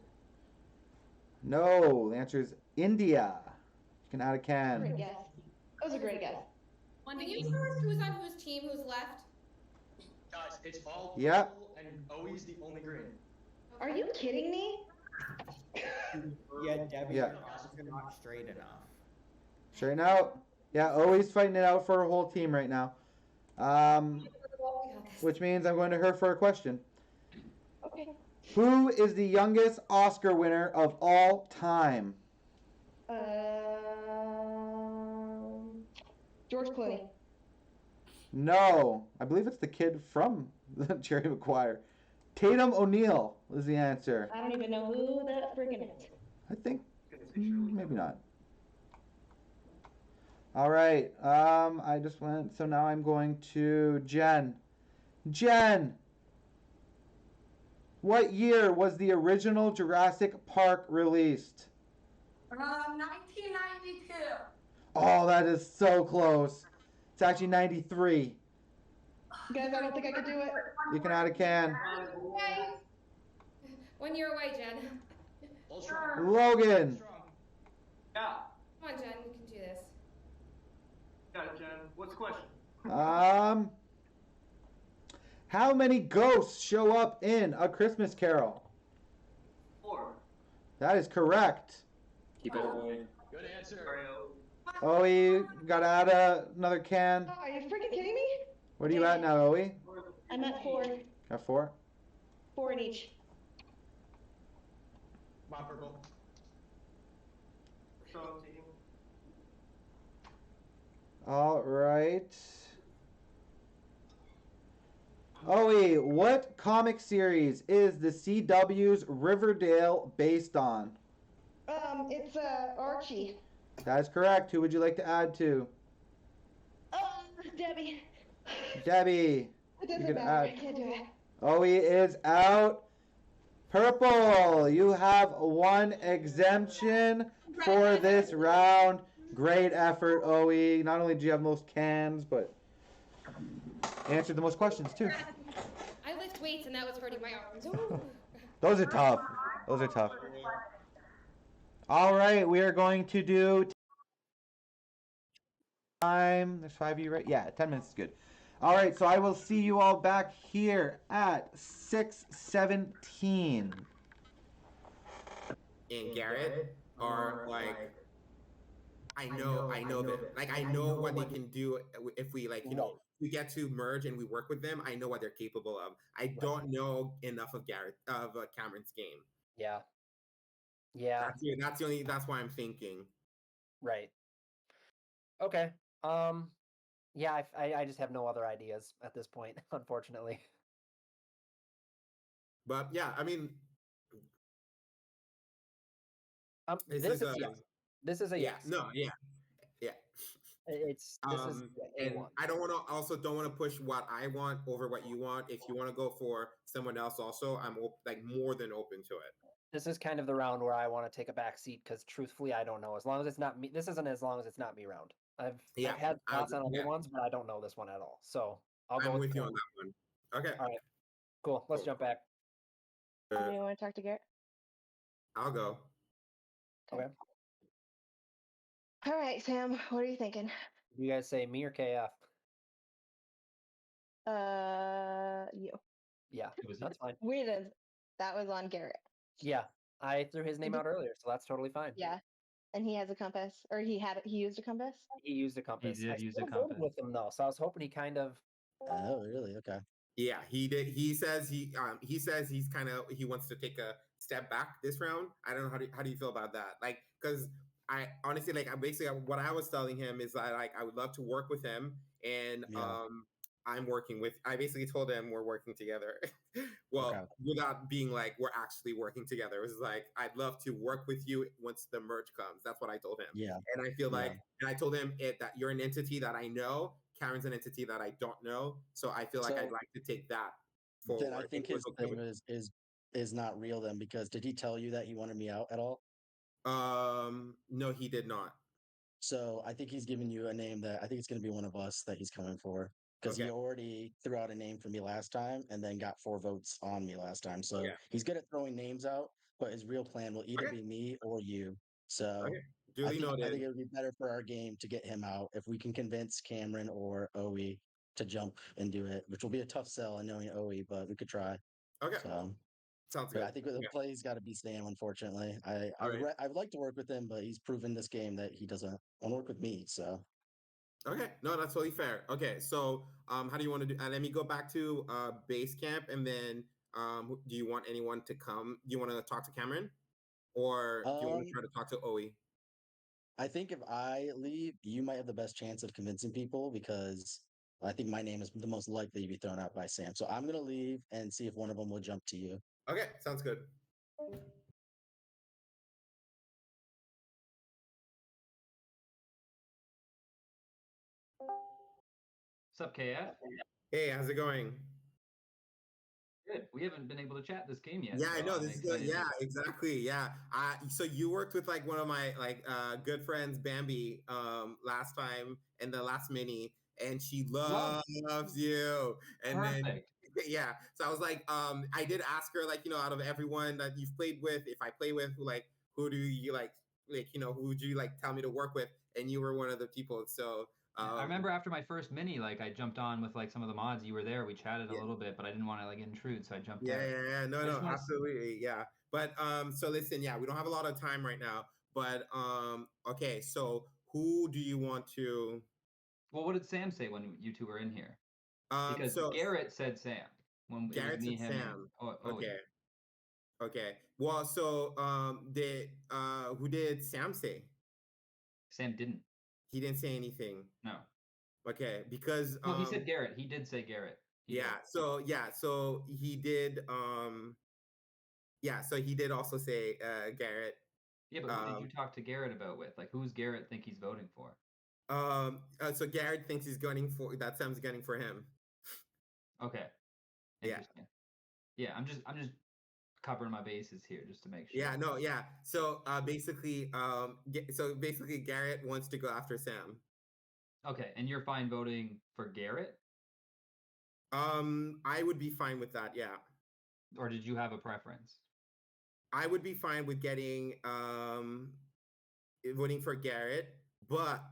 Speaker 1: No, the answer is India. You can add a can.
Speaker 15: Great guess. That was a great guess.
Speaker 3: Can you tell us who's on whose team, who's left?
Speaker 16: Guys, it's all
Speaker 1: Yep.
Speaker 16: purple and Owi's the only green.
Speaker 15: Are you kidding me?
Speaker 7: Yeah, Debbie,
Speaker 1: Yeah.
Speaker 7: your arms are not straight enough.
Speaker 1: Straighten out. Yeah, always fighting it out for her whole team right now. Which means I'm going to her for a question.
Speaker 15: Okay.
Speaker 1: Who is the youngest Oscar winner of all time?
Speaker 15: George Clooney.
Speaker 1: No, I believe it's the kid from the Jerry Maguire. Tatum O'Neal is the answer.
Speaker 15: I don't even know who that freaking is.
Speaker 1: I think maybe not. All right. I just went. So now I'm going to Jen. Jen, what year was the original Jurassic Park released?
Speaker 14: 1992.
Speaker 1: Oh, that is so close. It's actually 93.
Speaker 15: Guys, I don't think I could do it.
Speaker 1: You can add a can.
Speaker 3: Okay. 1 year away, Jen.
Speaker 1: Logan.
Speaker 12: Yeah.
Speaker 3: Come on, Jen. You can do this.
Speaker 12: Got it, Jen. What's the question?
Speaker 1: How many ghosts show up in A Christmas Carol?
Speaker 12: 4.
Speaker 1: That is correct.
Speaker 19: Keep it going.
Speaker 16: Good answer.
Speaker 1: Oe, you gotta add another can.
Speaker 15: Oh, are you freaking kidding me?
Speaker 1: What are you at now, Oe?
Speaker 15: I'm at 4.
Speaker 1: Got 4?
Speaker 15: 4 in each.
Speaker 16: Come on, purple.
Speaker 1: All right. Oe, what comic series is the CW's Riverdale based on?
Speaker 15: It's Archie.
Speaker 1: That is correct. Who would you like to add to?
Speaker 15: Debbie.
Speaker 1: Debbie.
Speaker 15: It
Speaker 1: You
Speaker 15: doesn't
Speaker 1: can
Speaker 15: matter.
Speaker 1: add.
Speaker 15: I can't do it.
Speaker 1: Oe is out. Purple, you have 1 exemption for this round. Great effort, Oe. Not only do you have most cans, but answered the most questions too.
Speaker 3: I lift weights and that was hurting my arms. Ooh.
Speaker 1: Those are tough. Those are tough. All right, we are going to do time. There's 5 of you, right? Yeah, 10 minutes is good. All right, so I will see you all back here at 6:17.
Speaker 10: And Garrett are like, I know that, like, I know what they can do if we, like, we get to merge and we work with them. I know what they're capable of. I don't know enough of Cameron's game.
Speaker 2: Yeah. Yeah.
Speaker 10: That's why I'm thinking.
Speaker 2: Right. Okay. Yeah, I just have no other ideas at this point, unfortunately.
Speaker 10: But yeah, I mean,
Speaker 2: This is yes. This is a
Speaker 10: yeah,
Speaker 2: yes.
Speaker 10: no, yeah.
Speaker 2: This is
Speaker 10: and
Speaker 2: A1.
Speaker 10: I don't want to push what I want over what you want. If you want to go for someone else, also, I'm like more than open to it.
Speaker 2: This is kind of the round where I want to take a back seat because truthfully, I don't know. As long as it's not me, this isn't as long as it's not me round. I've had thoughts on other ones, but I don't know this one at all. So I'll go
Speaker 10: with you on that one. Okay.
Speaker 2: All right. Cool. Let's jump back.
Speaker 15: Do you want to talk to Garrett?
Speaker 10: I'll go.
Speaker 2: Okay.
Speaker 15: All right, Sam. What are you thinking?
Speaker 2: You guys say me or KF?
Speaker 15: You.
Speaker 2: Yeah, that's fine.
Speaker 15: Weird. That was on Garrett.
Speaker 2: Yeah, I threw his name out earlier, so that's totally fine.
Speaker 15: Yeah, and he has a compass, or he used a compass.
Speaker 2: He used a compass.
Speaker 8: He did
Speaker 2: I
Speaker 8: use
Speaker 2: still
Speaker 8: a
Speaker 2: voted
Speaker 8: compass.
Speaker 2: with him though, so I was hoping he kind of.
Speaker 6: Oh, really? Okay.
Speaker 10: Yeah, he did. He says he says he wants to take a step back this round. I don't know how do you feel about that? Like, because I honestly, like, I basically what I was telling him is that, like, I would love to work with him, and I basically told him we're working together. Well, without being like we're actually working together. It was like, I'd love to work with you once the merge comes. That's what I told him.
Speaker 6: Yeah.
Speaker 10: And I feel like, and I told him that you're an entity that I know. Karen's an entity that I don't know. So I feel like I'd like to take that forward.
Speaker 6: Then I think his thing is not real then, because did he tell you that he wanted me out at all?
Speaker 10: No, he did not.
Speaker 6: So I think he's giving you a name that I think it's going to be one of us that he's coming for, because he already threw out a name for me last time and then got 4 votes on me last time. So he's good at throwing names out, but his real plan will either be me or you. So I think it would be better for our game to get him out if we can convince Cameron or Oe to jump and do it, which will be a tough sell, I knowing Oe, but we could try.
Speaker 10: Okay.
Speaker 6: So
Speaker 10: Sounds
Speaker 20: But
Speaker 10: good.
Speaker 20: I think the
Speaker 10: Okay.
Speaker 20: play's got to be Sam. Unfortunately,
Speaker 10: All right.
Speaker 20: I would like to work with him, but he's proven this game that he doesn't want to work with me. So
Speaker 10: Okay, no, that's totally fair. Okay, so how do you want to do? Let me go back to base camp, and then do you want anyone to come? Do you want to talk to Cameron, or do you want to
Speaker 20: um,
Speaker 10: try to talk to Oe?
Speaker 20: I think if I leave, you might have the best chance of convincing people because I think my name is the most likely to be thrown out by Sam. So I'm gonna leave and see if one of them will jump to you.
Speaker 10: Okay, sounds good.
Speaker 8: What's up, KF?
Speaker 10: Hey, how's it going?
Speaker 8: Good. We haven't been able to chat this game yet.
Speaker 10: Yeah, I
Speaker 8: so
Speaker 10: know
Speaker 8: I'm
Speaker 10: this is good.
Speaker 8: excited
Speaker 10: Yeah,
Speaker 8: to-
Speaker 10: exactly. Yeah. So you worked with like one of my like good friends, Bambi, last time in the last mini, and she loves you. And
Speaker 8: Perfect.
Speaker 10: then yeah, so I was like, I did ask her like, out of everyone that you've played with, if I play with, who do you like, who would you like tell me to work with? And you were one of the people. So
Speaker 8: I remember after my first mini, like I jumped on with like some of the mods. You were there. We chatted a little bit, but I didn't want to like intrude, so I jumped out.
Speaker 10: No,
Speaker 8: I
Speaker 10: no,
Speaker 8: just wanna
Speaker 10: absolutely, yeah. But so listen, yeah, we don't have a lot of time right now. But okay, so who do you want to?
Speaker 8: Well, what did Sam say when you two were in here? Because
Speaker 10: So
Speaker 8: Garrett said Sam when it was
Speaker 10: Garrett
Speaker 8: me,
Speaker 10: said
Speaker 8: him, and
Speaker 10: Sam.
Speaker 8: Oe.
Speaker 10: Okay, okay. Well, so did who did Sam say?
Speaker 8: Sam didn't.
Speaker 10: He didn't say anything.
Speaker 8: No.
Speaker 10: Okay, because
Speaker 8: No, he said Garrett. He did say Garrett. He
Speaker 10: yeah.
Speaker 8: did.
Speaker 10: So he did so he did also say Garrett.
Speaker 8: Yeah, but who did you talk to Garrett about with? Like, who's Garrett think he's voting for?
Speaker 10: So Garrett thinks he's gunning for that Sam's gunning for him.
Speaker 8: Okay.
Speaker 10: Yeah.
Speaker 8: Interesting. Yeah, I'm just covering my bases here just to make sure.
Speaker 10: Yeah, no, yeah. So basically, Garrett wants to go after Sam.
Speaker 8: Okay, and you're fine voting for Garrett?
Speaker 10: I would be fine with that, yeah.
Speaker 8: Or did you have a preference?
Speaker 10: I would be fine with getting voting for Garrett, but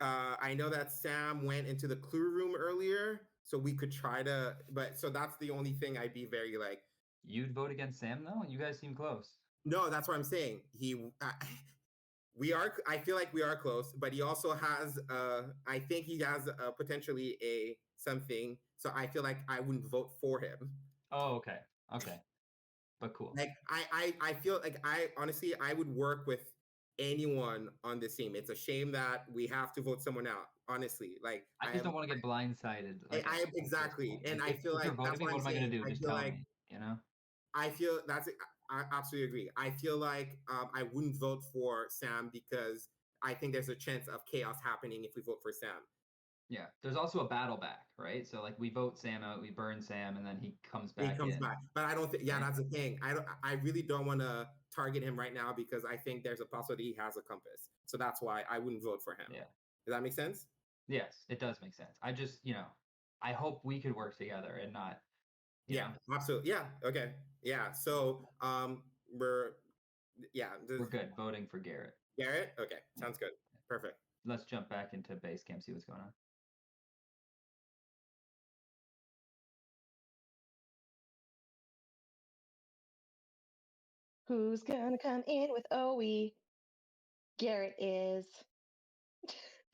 Speaker 10: I know that Sam went into the clue room earlier, so we could try to. But so that's the only thing I'd be very like.
Speaker 8: You'd vote against Sam though? You guys seem close.
Speaker 10: No, that's what I'm saying. We are. I feel like we are close, but he also has. I think he has potentially a something. So I feel like I wouldn't vote for him.
Speaker 8: Oh, okay, okay, but cool.
Speaker 10: Like I feel like I honestly I would work with anyone on this team. It's a shame that we have to vote someone out. Honestly, like
Speaker 8: I just don't want to get blindsided. Like,
Speaker 10: I exactly, and
Speaker 8: like,
Speaker 10: I feel
Speaker 8: if you're
Speaker 10: like
Speaker 8: voting
Speaker 10: that's
Speaker 8: me,
Speaker 10: what
Speaker 8: what
Speaker 10: I'm
Speaker 8: am I gonna
Speaker 10: saying.
Speaker 8: do?
Speaker 10: I
Speaker 8: Just
Speaker 10: feel
Speaker 8: tell
Speaker 10: like
Speaker 8: me, you know?
Speaker 10: I feel I absolutely agree. I feel like I wouldn't vote for Sam because I think there's a chance of chaos happening if we vote for Sam.
Speaker 8: Yeah, there's also a battle back, right? So like we vote Sam out, we burn Sam, and then he comes back.
Speaker 10: He comes
Speaker 8: in.
Speaker 10: back, but I don't think. Yeah, that's the thing. I really don't want to target him right now because I think there's a possibility he has a compass. So that's why I wouldn't vote for him.
Speaker 8: Yeah.
Speaker 10: Does that make sense?
Speaker 8: Yes, it does make sense. I just, I hope we could work together and not.
Speaker 10: Yeah, absolutely. Yeah. Okay. Yeah. So we're
Speaker 8: good voting for Garrett.
Speaker 10: Garrett. Okay, sounds good. Perfect.
Speaker 8: Let's jump back into base camp, see what's going on.
Speaker 15: Who's gonna come in with OE? Garrett is.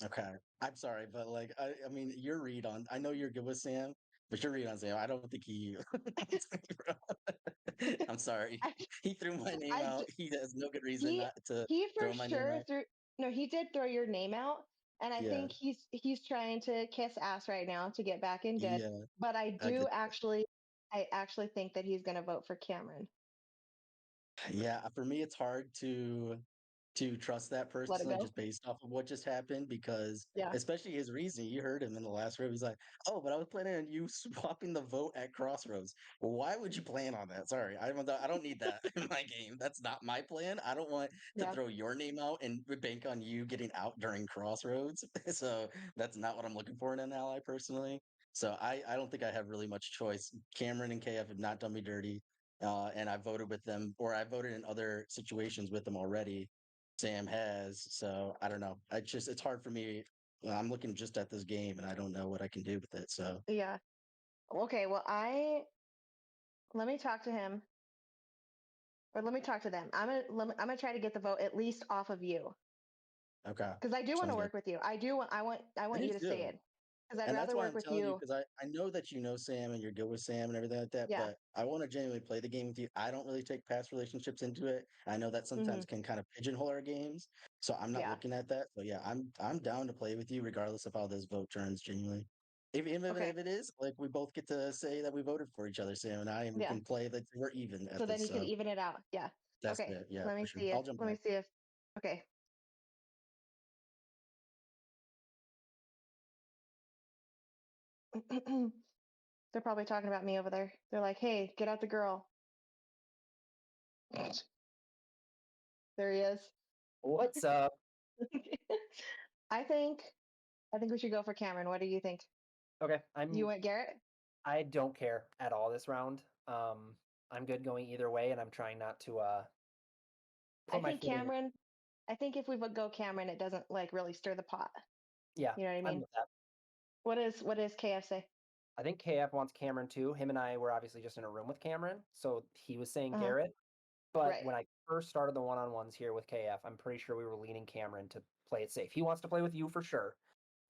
Speaker 20: Okay, I'm sorry, but like I mean, your read on I know you're good with Sam, but your read on Sam, I don't think he. I'm sorry, he threw my name out. He has no good reason not to
Speaker 15: He for
Speaker 20: throw my name
Speaker 15: sure
Speaker 20: out.
Speaker 15: threw. No, he did throw your name out, and I
Speaker 20: Yeah.
Speaker 15: think he's trying to kiss ass right now to get back in good.
Speaker 20: Yeah,
Speaker 15: But I
Speaker 20: I
Speaker 15: do
Speaker 20: get that.
Speaker 15: I actually think that he's gonna vote for Cameron.
Speaker 20: Yeah, for me, it's hard to trust that
Speaker 15: Let it
Speaker 20: person
Speaker 15: go.
Speaker 20: just based off of what just happened because
Speaker 15: Yeah.
Speaker 20: especially his reason. You heard him in the last row. He's like, "Oh, but I was planning on you swapping the vote at Crossroads." Well, why would you plan on that? Sorry, I don't need that in my game. That's not my plan. I don't want to
Speaker 15: Yeah.
Speaker 20: throw your name out and bank on you getting out during Crossroads. So that's not what I'm looking for in an ally personally. So I don't think I have really much choice. Cameron and KF have not done me dirty. And I voted with them, or I voted in other situations with them already. Sam has, so I don't know. It's hard for me. I'm looking just at this game, and I don't know what I can do with it. So
Speaker 15: Yeah. Okay. Well, Let me talk to him. Or let me talk to them. I'm gonna try to get the vote at least off of you.
Speaker 20: Okay.
Speaker 15: Because I do want to
Speaker 20: Sounds good.
Speaker 15: work with you. I want
Speaker 20: do
Speaker 15: you to say
Speaker 20: too.
Speaker 15: it. Because I'd
Speaker 20: And that's
Speaker 15: rather
Speaker 20: why
Speaker 15: work
Speaker 20: I'm
Speaker 15: with
Speaker 20: telling you,
Speaker 15: you.
Speaker 20: because I know that you know Sam and you're good with Sam and everything like that,
Speaker 15: Yeah.
Speaker 20: but I want to genuinely play the game with you. I don't really take past relationships into it. I know that sometimes can kind of pigeonhole our games, so I'm not
Speaker 15: Yeah.
Speaker 20: looking at that. So yeah, I'm down to play with you regardless of how this vote turns. Genuinely, even
Speaker 15: Okay.
Speaker 20: if it is like we both get to say that we voted for each other, Sam and I, and we
Speaker 15: Yeah.
Speaker 20: can play that we're even at
Speaker 15: So then
Speaker 20: this.
Speaker 15: you can
Speaker 20: So
Speaker 15: even it out. Yeah.
Speaker 20: that's
Speaker 15: Okay.
Speaker 20: it. Yeah,
Speaker 15: Let me
Speaker 20: for sure.
Speaker 15: see if.
Speaker 20: I'll jump
Speaker 15: Let me
Speaker 20: back.
Speaker 15: see if. Okay. They're probably talking about me over there. They're like, "Hey, get out the girl." There he is.
Speaker 2: What's up?
Speaker 15: I think we should go for Cameron. What do you think?
Speaker 2: Okay,
Speaker 15: You went Garrett?
Speaker 2: I don't care at all this round. I'm good going either way, and I'm trying not to.
Speaker 15: I think Cameron. I think if we would go Cameron, it doesn't like really stir the pot.
Speaker 2: Yeah,
Speaker 15: You know what I
Speaker 2: I'm
Speaker 15: mean?
Speaker 2: with that.
Speaker 15: What does KF say?
Speaker 2: I think KF wants Cameron too. Him and I were obviously just in a room with Cameron, so he was saying Garrett. But
Speaker 15: Right.
Speaker 2: when I first started the one-on-ones here with KF, I'm pretty sure we were leaning Cameron to play it safe. He wants to play with you for sure,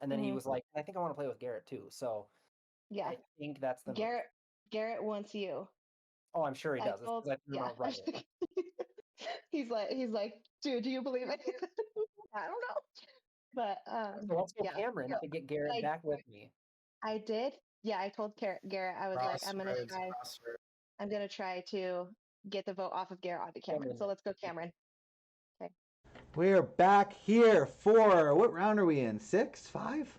Speaker 2: and then he was like, "I think I want to play with Garrett too." So
Speaker 15: Yeah.
Speaker 2: I think that's the move.
Speaker 15: Garrett wants you.
Speaker 2: Oh, I'm sure he does.
Speaker 15: Told,
Speaker 2: I threw him out right away.
Speaker 15: he's like, dude, do you believe it? I don't know. But
Speaker 2: So let's go
Speaker 15: yeah.
Speaker 2: Cameron to get Garrett back with me.
Speaker 15: I did. Yeah, I told Garrett I was like, I'm gonna try to get the vote off of Garrett onto Cameron. So let's go Cameron. Okay.
Speaker 1: We're back here for what round are we in? 6? 5?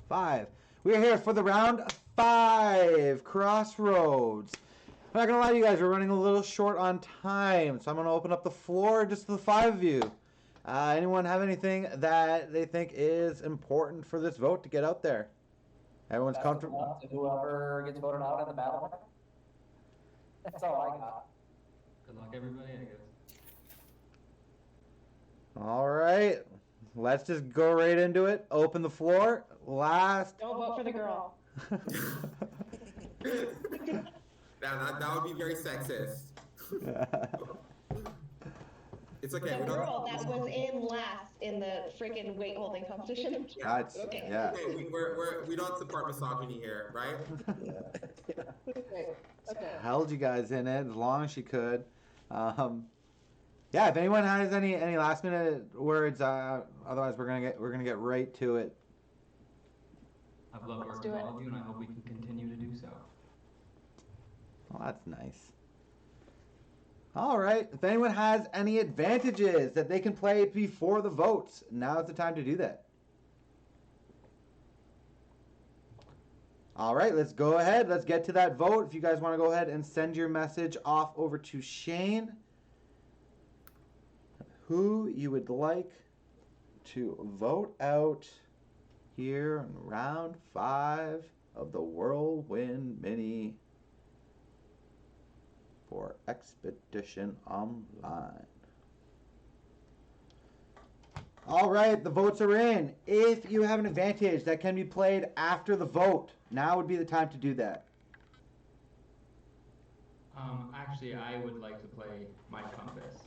Speaker 1: 5. We're here for the round 5 Crossroads. I'm not gonna lie to you guys, we're running a little short on time, so I'm gonna open up the floor just to the 5 of you. Anyone have anything that they think is important for this vote to get out there? Everyone's comfortable.
Speaker 2: Whoever gets voted out in the battle. That's all I got.
Speaker 8: Good luck, everybody, I guess.
Speaker 1: All right, let's just go right into it. Open the floor.
Speaker 15: Don't vote for the girl.
Speaker 10: That would be very sexist. It's okay.
Speaker 15: The girl that was in last in the freaking weight holding competition.
Speaker 10: Okay.
Speaker 1: Yeah.
Speaker 10: Okay, we don't support misogyny here, right?
Speaker 15: Okay.
Speaker 1: Held you guys in it as long as she could. Yeah, if anyone has any last minute words, otherwise we're gonna get right to it.
Speaker 8: I've loved working with all of you, and I hope we can continue to do so.
Speaker 1: Well, that's nice. All right. If anyone has any advantages that they can play before the votes, now is the time to do that. All right, let's go ahead. Let's get to that vote. If you guys want to go ahead and send your message off over to Shane, who you would like to vote out here in round 5 of the Whirlwind Mini for Expedition Online. All right, the votes are in. If you have an advantage that can be played after the vote, now would be the time to do that.
Speaker 8: Actually, I would like to play my compass.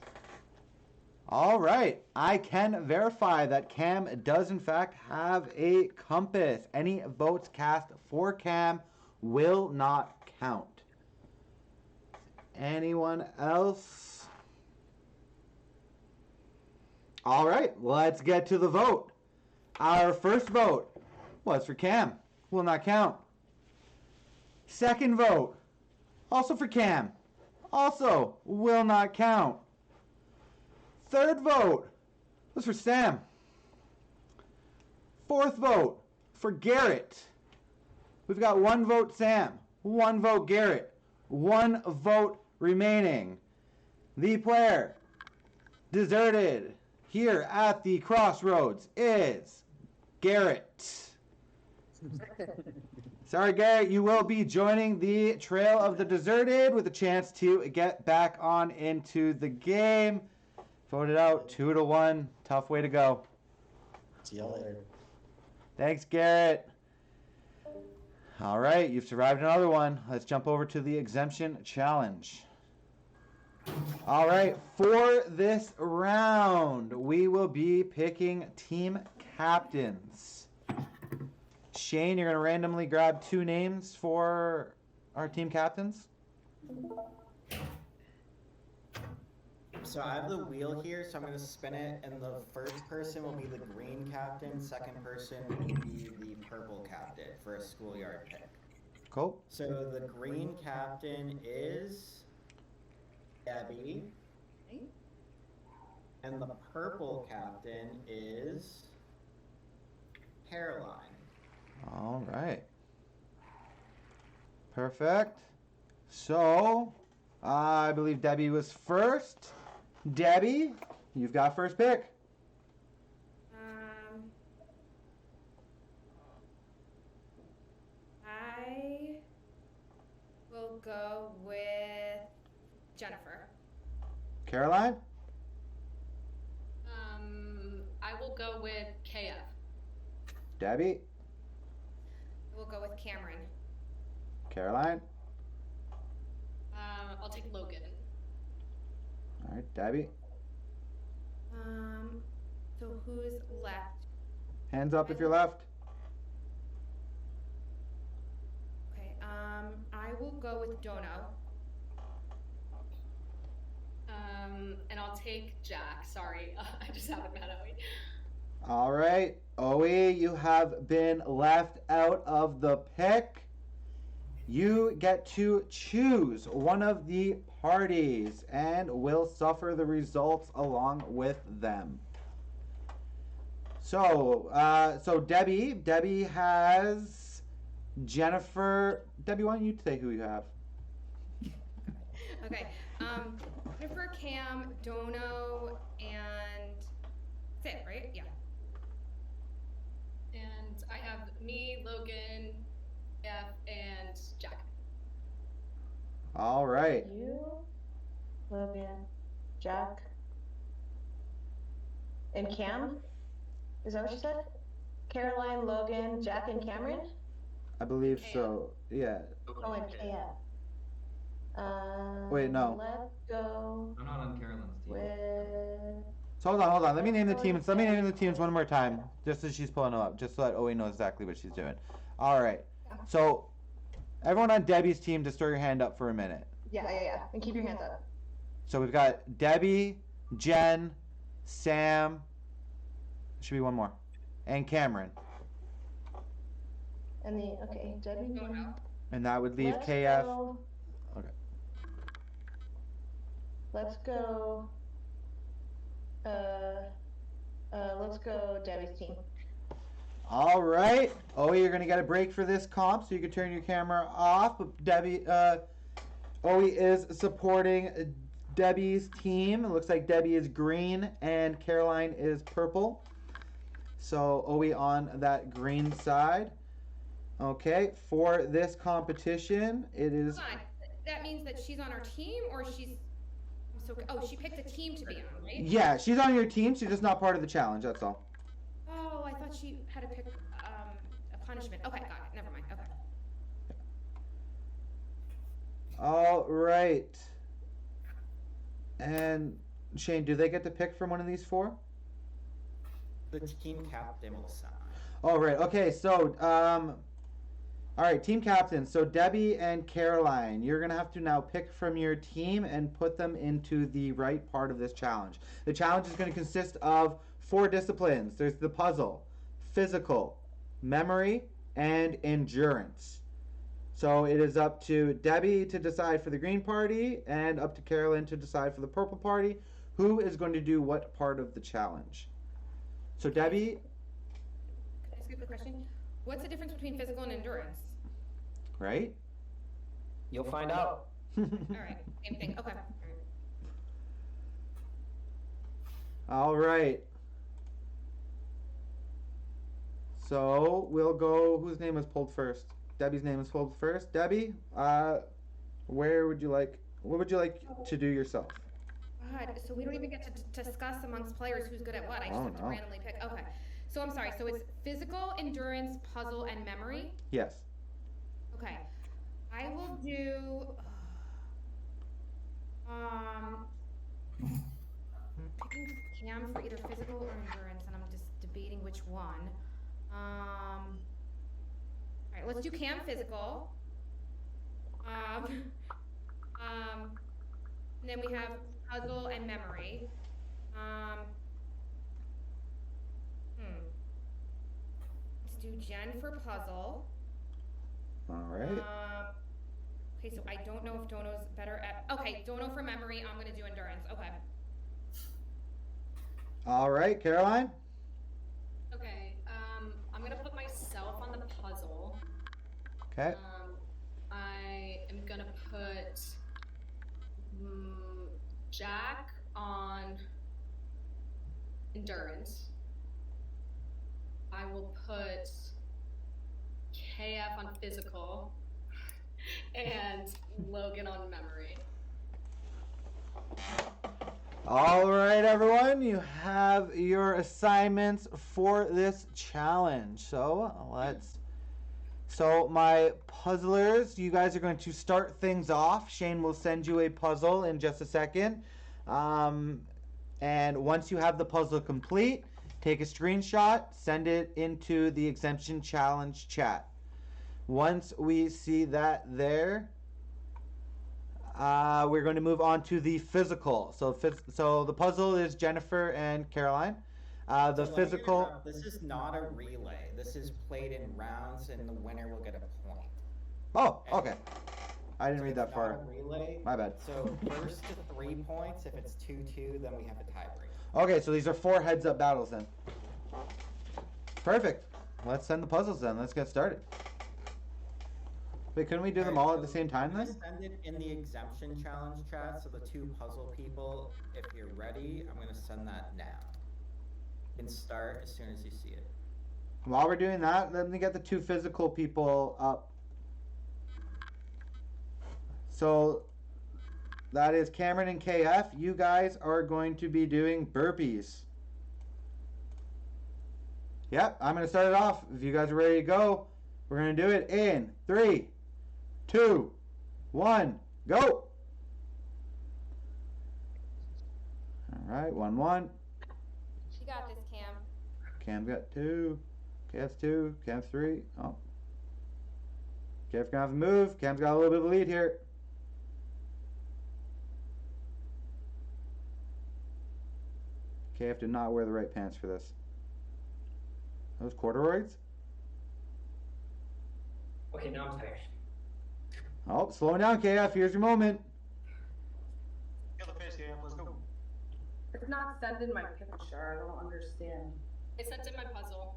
Speaker 1: All right, I can verify that Cam does in fact have a compass. Any votes cast for Cam will not count. Anyone else? All right, let's get to the vote. Our first vote was for Cam. Will not count. Second vote, also for Cam. Also will not count. Third vote was for Sam. Fourth vote for Garrett. We've got 1 vote Sam, 1 vote Garrett, 1 vote remaining. The player deserted here at the Crossroads is Garrett. Sorry, Garrett, you will be joining the Trail of the Deserted with a chance to get back on into the game. Voted out 2-1. Tough way to go.
Speaker 20: See y'all later.
Speaker 1: Thanks, Garrett. All right, you've survived another one. Let's jump over to the exemption challenge. All right, for this round, we will be picking team captains. Shane, you're going to randomly grab 2 names for our team captains.
Speaker 7: So I have the wheel here, so I'm going to spin it, and the first person will be the green captain, second person will be the purple captain for a schoolyard pick.
Speaker 1: Cool.
Speaker 7: So the green captain is Debbie, and the purple captain is Caroline.
Speaker 1: All right. Perfect. So, I believe Debbie was first. Debbie, you've got first pick.
Speaker 3: I will go with Jennifer.
Speaker 1: Caroline?
Speaker 11: I will go with KF.
Speaker 1: Debbie?
Speaker 3: We'll go with Cameron.
Speaker 1: Caroline?
Speaker 11: I'll take Logan.
Speaker 1: All right, Debbie?
Speaker 3: So who's left?
Speaker 1: Hands up if you're left.
Speaker 3: Okay, I will go with Dono.
Speaker 11: And I'll take Jack. Sorry, I just haven't met Owie.
Speaker 1: All right, Owie, you have been left out of the pick. You get to choose one of the parties and will suffer the results along with them. So, Debbie has Jennifer. Debbie, why don't you say who you have?
Speaker 3: Okay, Jennifer, Cam, Dono, and that's it, right? Yeah.
Speaker 11: And I have me, Logan, F, and Jack.
Speaker 1: All right.
Speaker 15: You, Logan, Jack, and Cam? Is that what you said? Caroline, Logan, Jack, and Cameron?
Speaker 1: I believe so. Yeah.
Speaker 15: Oh, and KF.
Speaker 1: Wait, no.
Speaker 15: Let's go
Speaker 8: I'm not on Carolyn's team.
Speaker 15: with...
Speaker 1: So hold on. Let me name the teams. Let me name the teams one more time, just as she's pulling them up, just so that Owie knows exactly what she's doing. All right. So, everyone on Debbie's team, just throw your hand up for a minute.
Speaker 15: Yeah. And keep your hands up.
Speaker 1: So we've got Debbie, Jen, Sam. Should be one more, and Cameron.
Speaker 15: And Debbie.
Speaker 1: And that would leave
Speaker 15: Let's
Speaker 1: KF.
Speaker 15: go-
Speaker 1: Okay.
Speaker 15: Let's go. Let's go Debbie's team.
Speaker 1: All right. Owie, you're gonna get a break for this comp, so you can turn your camera off. But Debbie, Owie is supporting Debbie's team. It looks like Debbie is green and Caroline is purple. So Owie on that green side. Okay, for this competition, it is.
Speaker 3: Hold on. That means that she's on our team, or she's. She picked a team to be on, right?
Speaker 1: Yeah, she's on your team. She's just not part of the challenge. That's all.
Speaker 3: Oh, I thought she had to pick a punishment. Okay, got it. Never mind. Okay.
Speaker 1: All right. And Shane, do they get to pick from one of these 4?
Speaker 7: The team captain will sign.
Speaker 1: All right. Okay. So, all right, team captain. So Debbie and Caroline, you're gonna have to now pick from your team and put them into the right part of this challenge. The challenge is gonna consist of 4 disciplines. There's the puzzle, physical, memory, and endurance. So it is up to Debbie to decide for the green party and up to Caroline to decide for the purple party who is going to do what part of the challenge. So Debbie.
Speaker 3: Can I ask you a quick question? What's the difference between physical and endurance?
Speaker 1: Right?
Speaker 2: You'll find out.
Speaker 3: All right, same thing. Okay.
Speaker 1: All right. So we'll go. Whose name was pulled first? Debbie's name was pulled first. Debbie, where would you like? What would you like to do yourself?
Speaker 3: God, so we don't even get to discuss amongst players who's good at what. I just have to randomly pick. Okay. So I'm sorry. So it's physical, endurance, puzzle, and memory.
Speaker 1: Yes.
Speaker 3: Okay. I will do. Picking Cam for either physical or endurance, and I'm just debating which one. All right, let's do Cam physical. And then we have puzzle and memory. Let's do Jen for puzzle.
Speaker 1: All right.
Speaker 3: Okay, so I don't know if Dono's better at. Okay, Dono for memory. I'm gonna do endurance. Okay.
Speaker 1: All right, Caroline.
Speaker 11: Okay, I'm gonna put myself on the puzzle.
Speaker 1: Okay.
Speaker 11: I am gonna put Jack on endurance. I will put KF on physical and Logan on memory.
Speaker 1: All right, everyone, you have your assignments for this challenge. So my puzzlers, you guys are going to start things off. Shane will send you a puzzle in just a second. And once you have the puzzle complete, take a screenshot, send it into the exemption challenge chat. Once we see that there, we're going to move on to the physical. So the puzzle is Jennifer and Caroline. The physical.
Speaker 7: This is not a relay. This is played in rounds, and the winner will get a point.
Speaker 1: Oh, okay. I didn't read that far.
Speaker 7: Not a relay.
Speaker 1: My bad.
Speaker 7: So first to 3 points. If it's 2-2, then we have a tiebreaker.
Speaker 1: Okay, so these are 4 heads-up battles then. Perfect. Let's send the puzzles then. Let's get started. Wait, couldn't we do them all at the same time then?
Speaker 7: Send it in the exemption challenge chat. So the 2 puzzle people, if you're ready, I'm going to send that now. You can start as soon as you see it.
Speaker 1: While we're doing that, let me get the 2 physical people up. So that is Cameron and KF. You guys are going to be doing burpees. Yep, I'm going to start it off. If you guys are ready to go, we're going to do it in 3, 2, 1, go. All right, 1-1.
Speaker 3: You got this, Cam.
Speaker 1: Cam's got 2. Cam's 2. Cam's 3. Oh. Cam's gonna have to move. Cam's got a little bit of a lead here. KF did not wear the right pants for this. Those corduroys?
Speaker 19: Okay, now I'm tired.
Speaker 1: Oh, slowing down, KF. Here's your moment.
Speaker 16: Get the pace, Cam. Let's go.
Speaker 14: It's not sending my picture. I don't understand.
Speaker 11: I sent in my puzzle.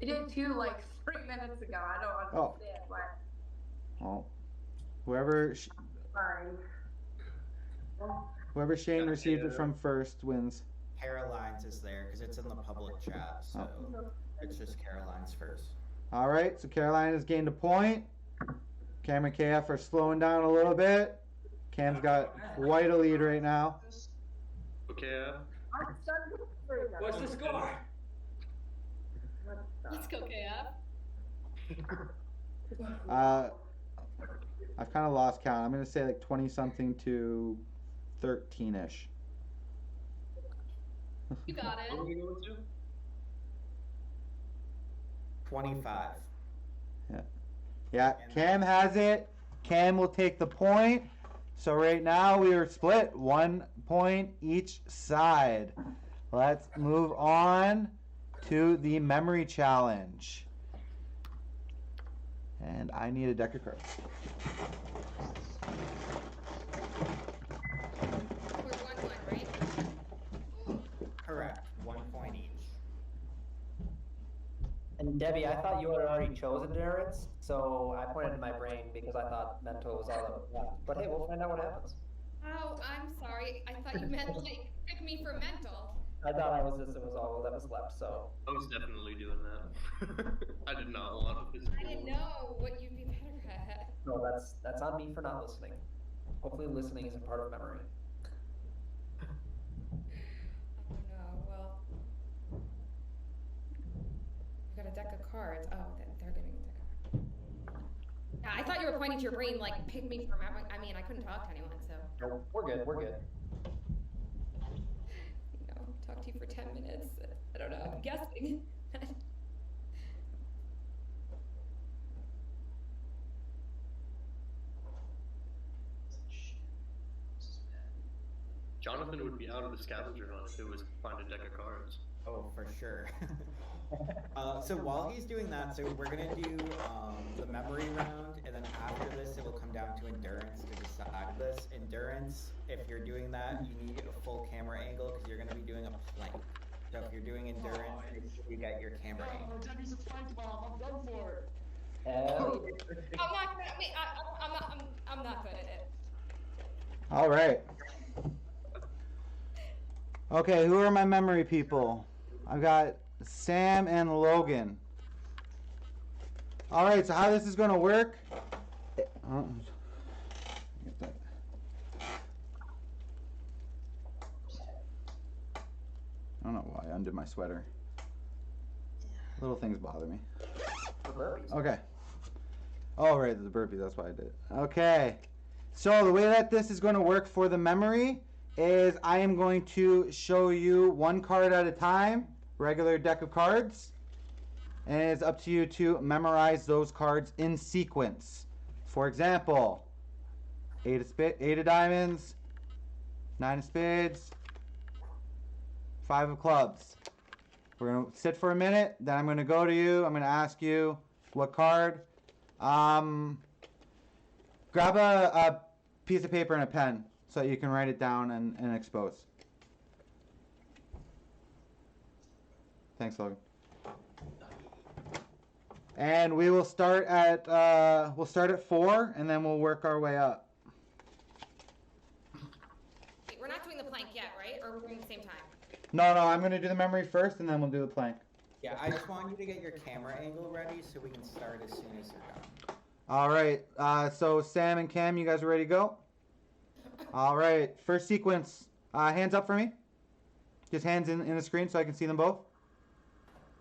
Speaker 14: It did too, like 3 minutes ago. I don't understand why.
Speaker 1: Oh. Whoever Shane received it from first wins.
Speaker 7: Caroline's is there because it's in the public chat, so it's just Caroline's first.
Speaker 1: All right, so Caroline has gained a point. Cam and KF are slowing down a little bit. Cam's got quite a lead right now.
Speaker 12: Okay.
Speaker 19: What's the score?
Speaker 11: Let's go, KF.
Speaker 1: I've kind of lost count. I'm going to say like 20-something to 13-ish.
Speaker 11: You got it.
Speaker 12: What are we going to?
Speaker 7: 25.
Speaker 1: Yeah, Cam has it. Cam will take the point. So right now we are split 1 point each side. Let's move on to the memory challenge. And I need a deck of cards.
Speaker 3: We're 1-1, right?
Speaker 7: Correct. 1 point each.
Speaker 2: And Debbie, I thought you had already chosen endurance, so I pointed to my brain because I thought mental was all that was left. But hey, we'll find out what happens.
Speaker 3: Oh, I'm sorry. I thought you meant like pick me for mental.
Speaker 2: I thought it was all that was left, so.
Speaker 12: I was definitely doing that. I did not want to physical.
Speaker 3: I didn't know what you'd be better at.
Speaker 2: No, that's on me for not listening. Hopefully listening is a part of memory.
Speaker 3: Oh no, well. I've got a deck of cards. Oh, they're giving me a deck of cards. Yeah, I thought you were pointing to your brain, like, pick me for memory. I mean, I couldn't talk to anyone, so.
Speaker 19: No, we're good. We're good.
Speaker 3: You know, talk to you for 10 minutes. I don't know. I'm guessing.
Speaker 12: Jonathan would be out of the scavenger hunt if it was find a deck of cards.
Speaker 7: Oh, for sure. So while he's doing that, so we're gonna do the memory round, and then after this, it will come down to endurance to decide this. Endurance, if you're doing that, you need a full camera angle because you're gonna be doing a plank. So if you're doing endurance, make sure you get your camera angle.
Speaker 16: Debbie's a plank bomb. I'm done for.
Speaker 3: I'm not good at it.
Speaker 1: All right. Okay, who are my memory people? I've got Sam and Logan. All right, so how this is going to work? I don't know why I undid my sweater. Little things bother me. Okay. Oh, right, the burpee. That's why I did it. Okay. So the way that this is going to work for the memory is I am going to show you one card at a time, regular deck of cards, and it's up to you to memorize those cards in sequence. For example, 8 of diamonds, 9 of spades, 5 of clubs. We're going to sit for a minute, then I'm going to go to you, I'm going to ask you what card. Grab a piece of paper and a pen so that you can write it down and expose. Thanks, Logan. And we will start at 4, and then we'll work our way up.
Speaker 3: Wait, we're not doing the plank yet, right? Or we're doing it at the same time?
Speaker 1: No, I'm going to do the memory first, and then we'll do the plank.
Speaker 7: Yeah, I just want you to get your camera angle ready so we can start as soon as you're done.
Speaker 1: All right, so Sam and Cam, you guys are ready to go? All right, first sequence. Hands up for me. Just hands in the screen so I can see them both.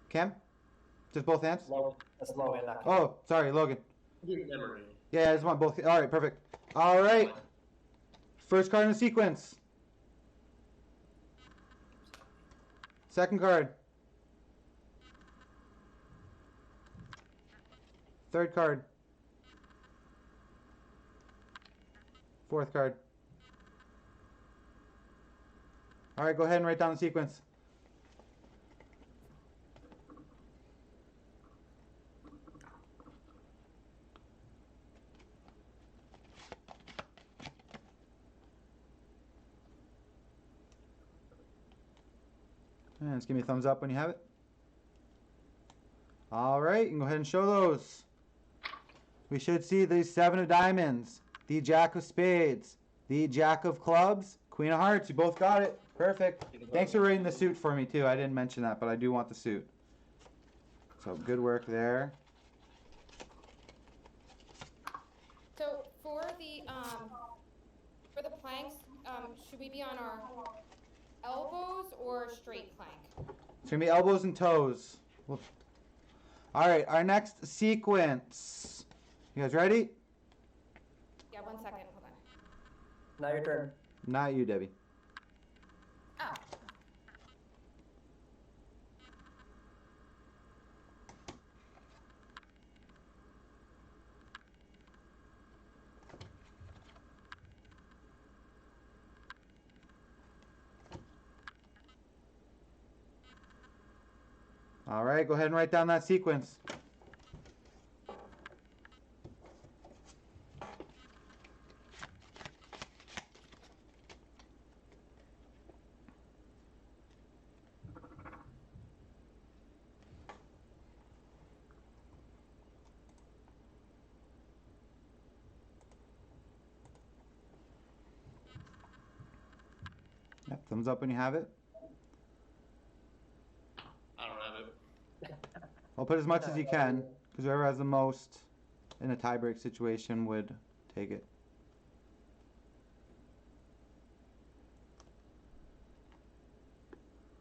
Speaker 1: Cam? Just both hands?
Speaker 19: That's Logan.
Speaker 1: Oh, sorry, Logan.
Speaker 12: Memory.
Speaker 1: Yeah, I just want both. All right, perfect. All right. First card in the sequence. Second card. Third card. Fourth card. All right, go ahead and write down the sequence. And just give me a thumbs up when you have it. All right, you can go ahead and show those. We should see the 7 of diamonds, the Jack of spades, the Jack of clubs, Queen of hearts. You both got it. Perfect. Thanks for rating the suit for me too. I didn't mention that, but I do want the suit. So good work there.
Speaker 3: So for the planks, should we be on our elbows or straight plank?
Speaker 1: It's going to be elbows and toes. All right, our next sequence. You guys ready?
Speaker 3: Yeah, 1 second. Hold on.
Speaker 19: Now your turn.
Speaker 1: Not you, Debbie.
Speaker 3: Oh.
Speaker 1: All right, go ahead and write down that sequence. Yep, thumbs up when you have it.
Speaker 12: I don't have it.
Speaker 1: I'll put as much as you can, because whoever has the most in a tiebreak situation would take it.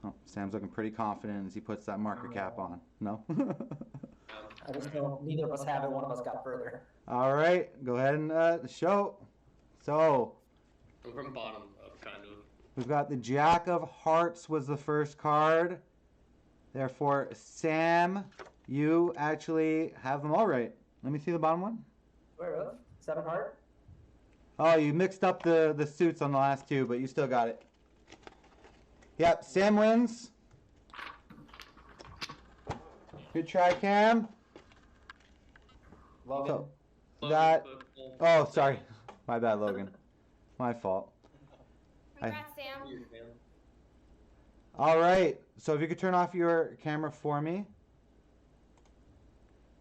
Speaker 1: Oh, Sam's looking pretty confident as he puts that marker cap on. No?
Speaker 19: I just know neither of us have it. One of us got further.
Speaker 1: All right, go ahead and show. So
Speaker 12: I'm from bottom up, kind of.
Speaker 1: we've got the Jack of Hearts was the first card. Therefore, Sam, you actually have them all right. Let me see the bottom one.
Speaker 19: Wait, really? 7 heart?
Speaker 1: Oh, you mixed up the suits on the last two, but you still got it. Yep, Sam wins. Good try, Cam.
Speaker 19: Logan.
Speaker 1: So, that. Oh, sorry. My bad, Logan. My fault.
Speaker 3: Congrats, Sam.
Speaker 1: All right. So if you could turn off your camera for me.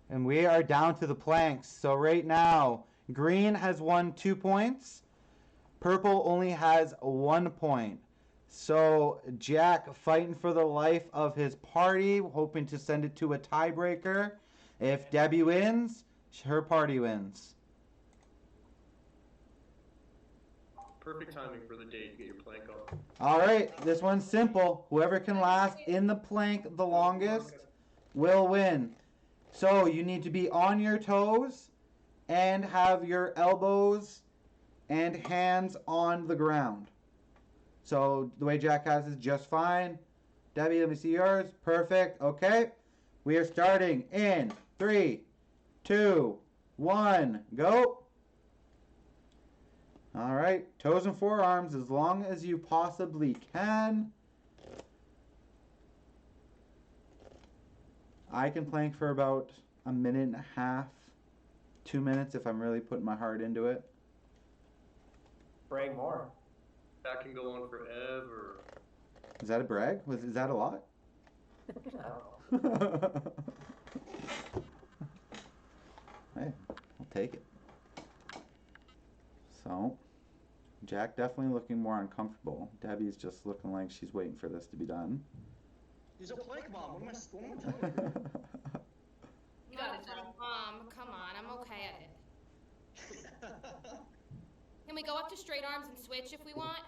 Speaker 1: And we are down to the planks. So right now, green has won 2 points. Purple only has 1 point. So Jack fighting for the life of his party, hoping to send it to a tiebreaker. If Debbie wins, her party wins.
Speaker 12: Perfect timing for the day to get your plank up.
Speaker 1: All right, this one's simple. Whoever can last in the plank the longest will win. So you need to be on your toes and have your elbows and hands on the ground. So the way Jack has is just fine. Debbie, let me see yours. Perfect. Okay. We are starting in 3, 2, 1, go. All right. Toes and forearms as long as you possibly can. I can plank for about 1.5 minutes, 2 minutes if I'm really putting my heart into it.
Speaker 19: Brag more.
Speaker 12: That can go on forever.
Speaker 1: Is that a brag? Is that a lot?
Speaker 19: I don't know.
Speaker 1: Hey, I'll take it. So, Jack definitely looking more uncomfortable. Debbie's just looking like she's waiting for this to be done.
Speaker 16: He's a plank bomb. What am I telling you?
Speaker 3: You got it, come on, I'm okay at it. Can we go up to straight arms and switch if we want?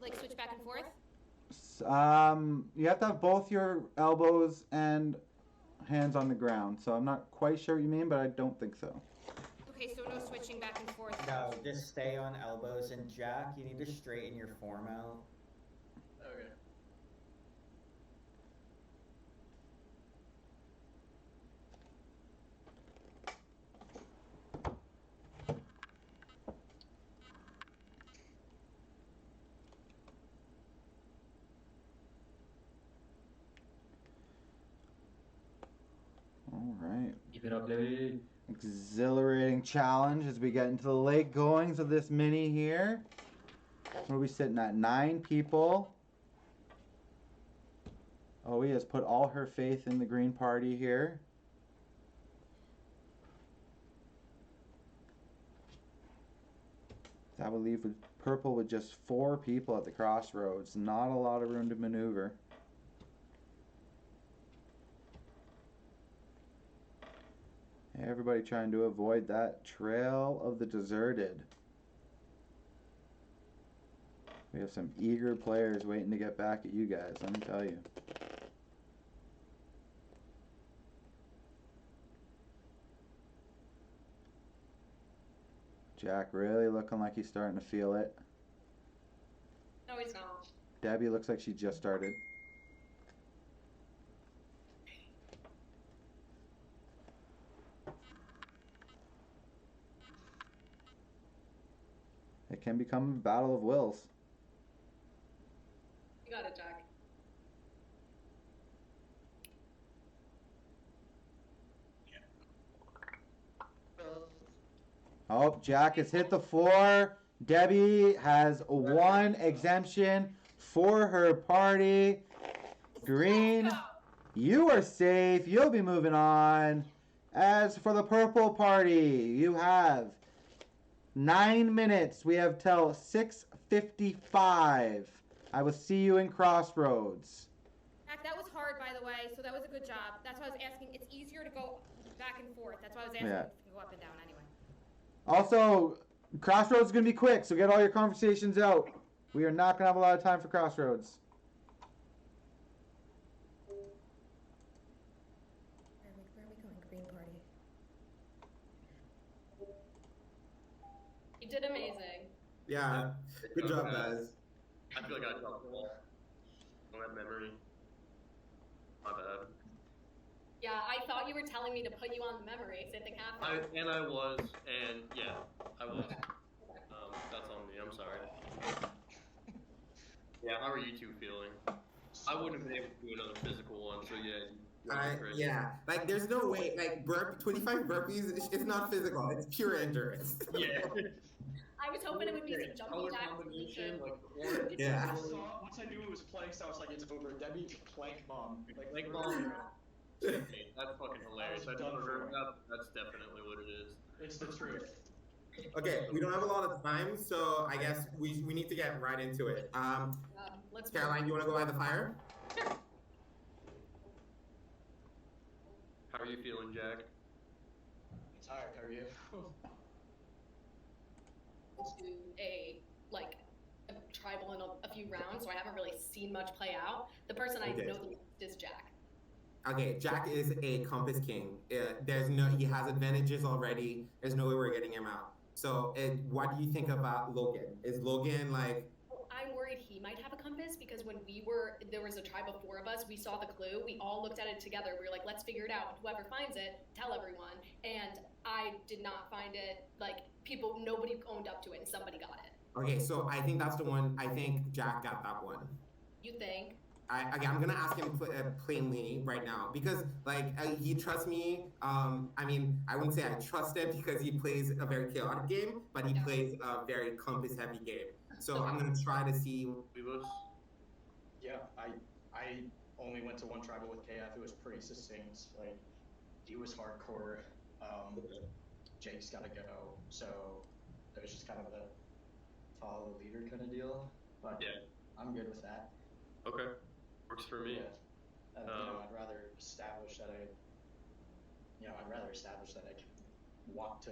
Speaker 3: Like switch back and forth?
Speaker 1: You have to have both your elbows and hands on the ground. So I'm not quite sure what you mean, but I don't think so.
Speaker 3: Okay, so no switching back and forth.
Speaker 7: No, just stay on elbows. And Jack, you need to straighten your form out.
Speaker 16: Okay.
Speaker 1: All right.
Speaker 8: Keep it up, Lily.
Speaker 1: Exhilarating challenge as we get into the late goings of this mini here. What are we sitting at? 9 people. Oh, he has put all her faith in the green party here. That would leave with purple with just 4 people at the crossroads. Not a lot of room to maneuver. Everybody trying to avoid that trail of the deserted. We have some eager players waiting to get back at you guys, let me tell you. Jack really looking like he's starting to feel it.
Speaker 11: No, he's not.
Speaker 1: Debbie looks like she just started. It can become a battle of wills.
Speaker 11: You got it, Jack.
Speaker 1: Oh, Jack has hit the floor. Debbie has 1 exemption for her party. Green, you are safe. You'll be moving on. As for the purple party, you have 9 minutes. We have till 6:55. I will see you in Crossroads.
Speaker 3: Jack, that was hard, by the way, so that was a good job. That's why I was asking. It's easier to go back and forth. That's why I was asking
Speaker 1: Yeah.
Speaker 3: if you can go up and down anyway.
Speaker 1: Also, Crossroads is going to be quick, so get all your conversations out. We are not going to have a lot of time for Crossroads.
Speaker 3: Where are we Green Party.
Speaker 11: You did amazing.
Speaker 10: Yeah, good job, guys.
Speaker 12: I feel like I dropped the ball on that memory. My bad.
Speaker 11: Yeah, I thought you were telling me to put you on the memory. Same thing happened.
Speaker 12: I was, and yeah, I was. That's on me. I'm sorry. Yeah, how are you two feeling? I wouldn't have been able to do another physical one, so yeah.
Speaker 10: Yeah, like there's no way, like 25 burpees, it's not physical, it's pure endurance.
Speaker 12: Yeah.
Speaker 11: I was hoping it would be some jumping jacks.
Speaker 16: Combination, like orange.
Speaker 10: Yeah.
Speaker 16: Once I knew it was planks, I was like, it's over. Debbie, plank bomb. Like
Speaker 12: Plank bomb. That's fucking hilarious. I never heard that. That's definitely what it is.
Speaker 16: It's the truth.
Speaker 10: Okay, we don't have a lot of time, so I guess we need to get right into it.
Speaker 11: Let's
Speaker 10: Caroline, you want to go light the fire?
Speaker 12: How are you feeling, Jack?
Speaker 16: Tired, how are you?
Speaker 11: To a tribal in a few rounds, so I haven't really seen much play out. The person I
Speaker 10: Okay.
Speaker 11: know the most is Jack.
Speaker 10: Okay, Jack is a Compass King. He has advantages already. There's no way we're getting him out. So, what do you think about Logan? Is Logan like?
Speaker 11: I'm worried he might have a compass because when there was a tribe of 4 of us, we saw the clue, we all looked at it together, we were like, let's figure it out. Whoever finds it, tell everyone. And I did not find it, nobody owned up to it and somebody got it.
Speaker 10: Okay, so I think that's the one. I think Jack got that one.
Speaker 11: You think?
Speaker 10: I'm gonna ask him plainly right now because he trusts me. I mean, I wouldn't say I trust him because he plays a very chaotic game, but he plays a very compass heavy game. So I'm gonna try to see.
Speaker 16: Yeah, I only went to one tribal with KF. It was pretty succinct. Like, he was hardcore. Jake's gotta go. So it was just kind of a follow the leader kind of deal. But
Speaker 12: yeah,
Speaker 16: I'm good with that.
Speaker 12: Okay, works for me.
Speaker 16: Yeah. I'd rather establish that I can want to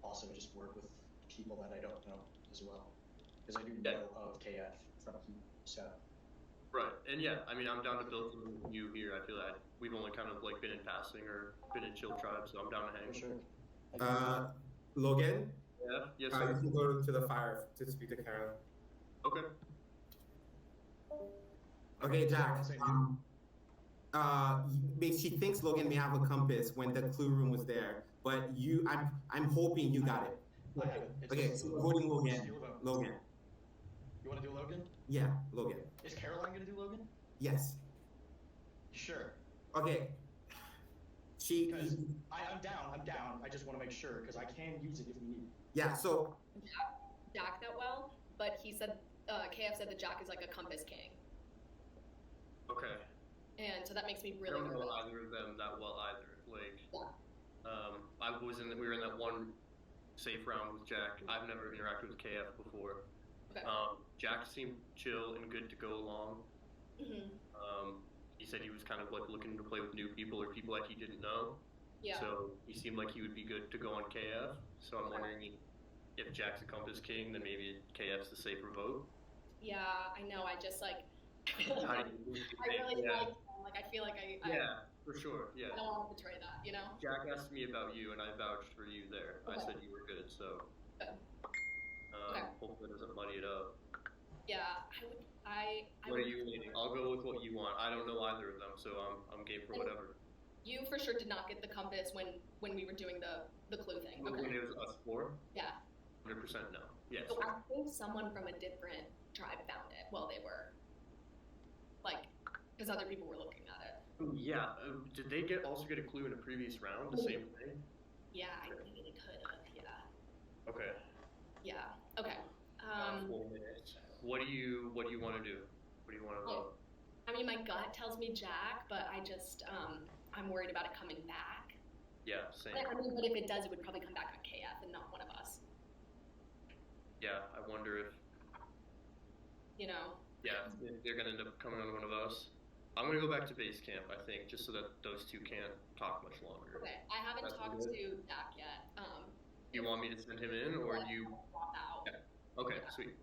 Speaker 16: also just work with people that I don't know as well, because I do know of KF from so.
Speaker 12: Right, and yeah, I mean, I'm down to build something with you here. I feel like we've only kind of been in passing or been in chill tribes, so I'm down to hang.
Speaker 16: For sure.
Speaker 10: Logan.
Speaker 12: Yeah. Yes,
Speaker 10: You
Speaker 12: sir.
Speaker 10: can go to the fire to speak to Carolyn.
Speaker 12: Okay.
Speaker 10: Okay, Jack. She thinks Logan may have a compass when the clue room was there, but I'm hoping you got it.
Speaker 16: I have it.
Speaker 10: Okay, so we're voting Logan. Logan.
Speaker 16: You want to do Logan?
Speaker 10: Yeah, Logan.
Speaker 16: Is Caroline gonna do Logan?
Speaker 10: Yes.
Speaker 16: Sure.
Speaker 10: Okay.
Speaker 16: I'm down. I just want to make sure because I can use it if we need.
Speaker 10: Yeah. So.
Speaker 11: Jack that well, but he said KF said that Jack is like a compass king.
Speaker 12: Okay.
Speaker 11: And so that makes me really
Speaker 12: I don't know
Speaker 11: nervous.
Speaker 12: either of them that well either. We were in that one safe round with Jack. I've never interacted with KF before.
Speaker 11: Okay.
Speaker 12: Jack seemed chill and good to go along.
Speaker 11: Mm-hmm.
Speaker 12: He said he was kind of looking to play with new people or people that he didn't know.
Speaker 11: Yeah.
Speaker 12: So he seemed like he would be good to go on KF. So I'm wondering if Jack's a Compass King, then maybe KF's the safer vote.
Speaker 11: Yeah, I know. I just
Speaker 12: How do you
Speaker 11: I really like him. I feel like I
Speaker 12: yeah, for sure. Yeah.
Speaker 11: I don't want to betray that, you know?
Speaker 12: Jack asked me about you, and I vouched for you there. I said you were good, so.
Speaker 11: Good.
Speaker 12: Hopefully it doesn't muddy it up.
Speaker 11: Yeah,
Speaker 12: What are you leaning? I'll go with what you want. I don't know either of them, so I'm game for whatever.
Speaker 11: You for sure did not get the compass when we were doing the clue thing. Okay.
Speaker 12: When it was us 4?
Speaker 11: Yeah.
Speaker 12: 100% no. Yes.
Speaker 11: So I think someone from a different tribe found it while they were because other people were looking at it.
Speaker 12: Yeah. Did they also get a clue in a previous round? The same thing?
Speaker 11: Yeah, I think they could have. Yeah.
Speaker 12: Okay.
Speaker 11: Yeah. Okay.
Speaker 12: 4 minutes. What do you want to do? What do you want to vote?
Speaker 11: I mean, my gut tells me Jack, but I just I'm worried about it coming back.
Speaker 12: Yeah, same.
Speaker 11: I mean, but if it does, it would probably come back on KF and not one of us.
Speaker 12: Yeah, I wonder if.
Speaker 11: You know.
Speaker 12: Yeah, if they're gonna end up coming on one of us. I'm gonna go back to base camp, I think, just so that those two can't talk much longer.
Speaker 11: Okay, I haven't
Speaker 12: That's
Speaker 11: talked
Speaker 12: good.
Speaker 11: to Jack yet.
Speaker 12: You want me to send him in, or do you?
Speaker 11: Drop out.
Speaker 12: Yeah. Okay, sweet.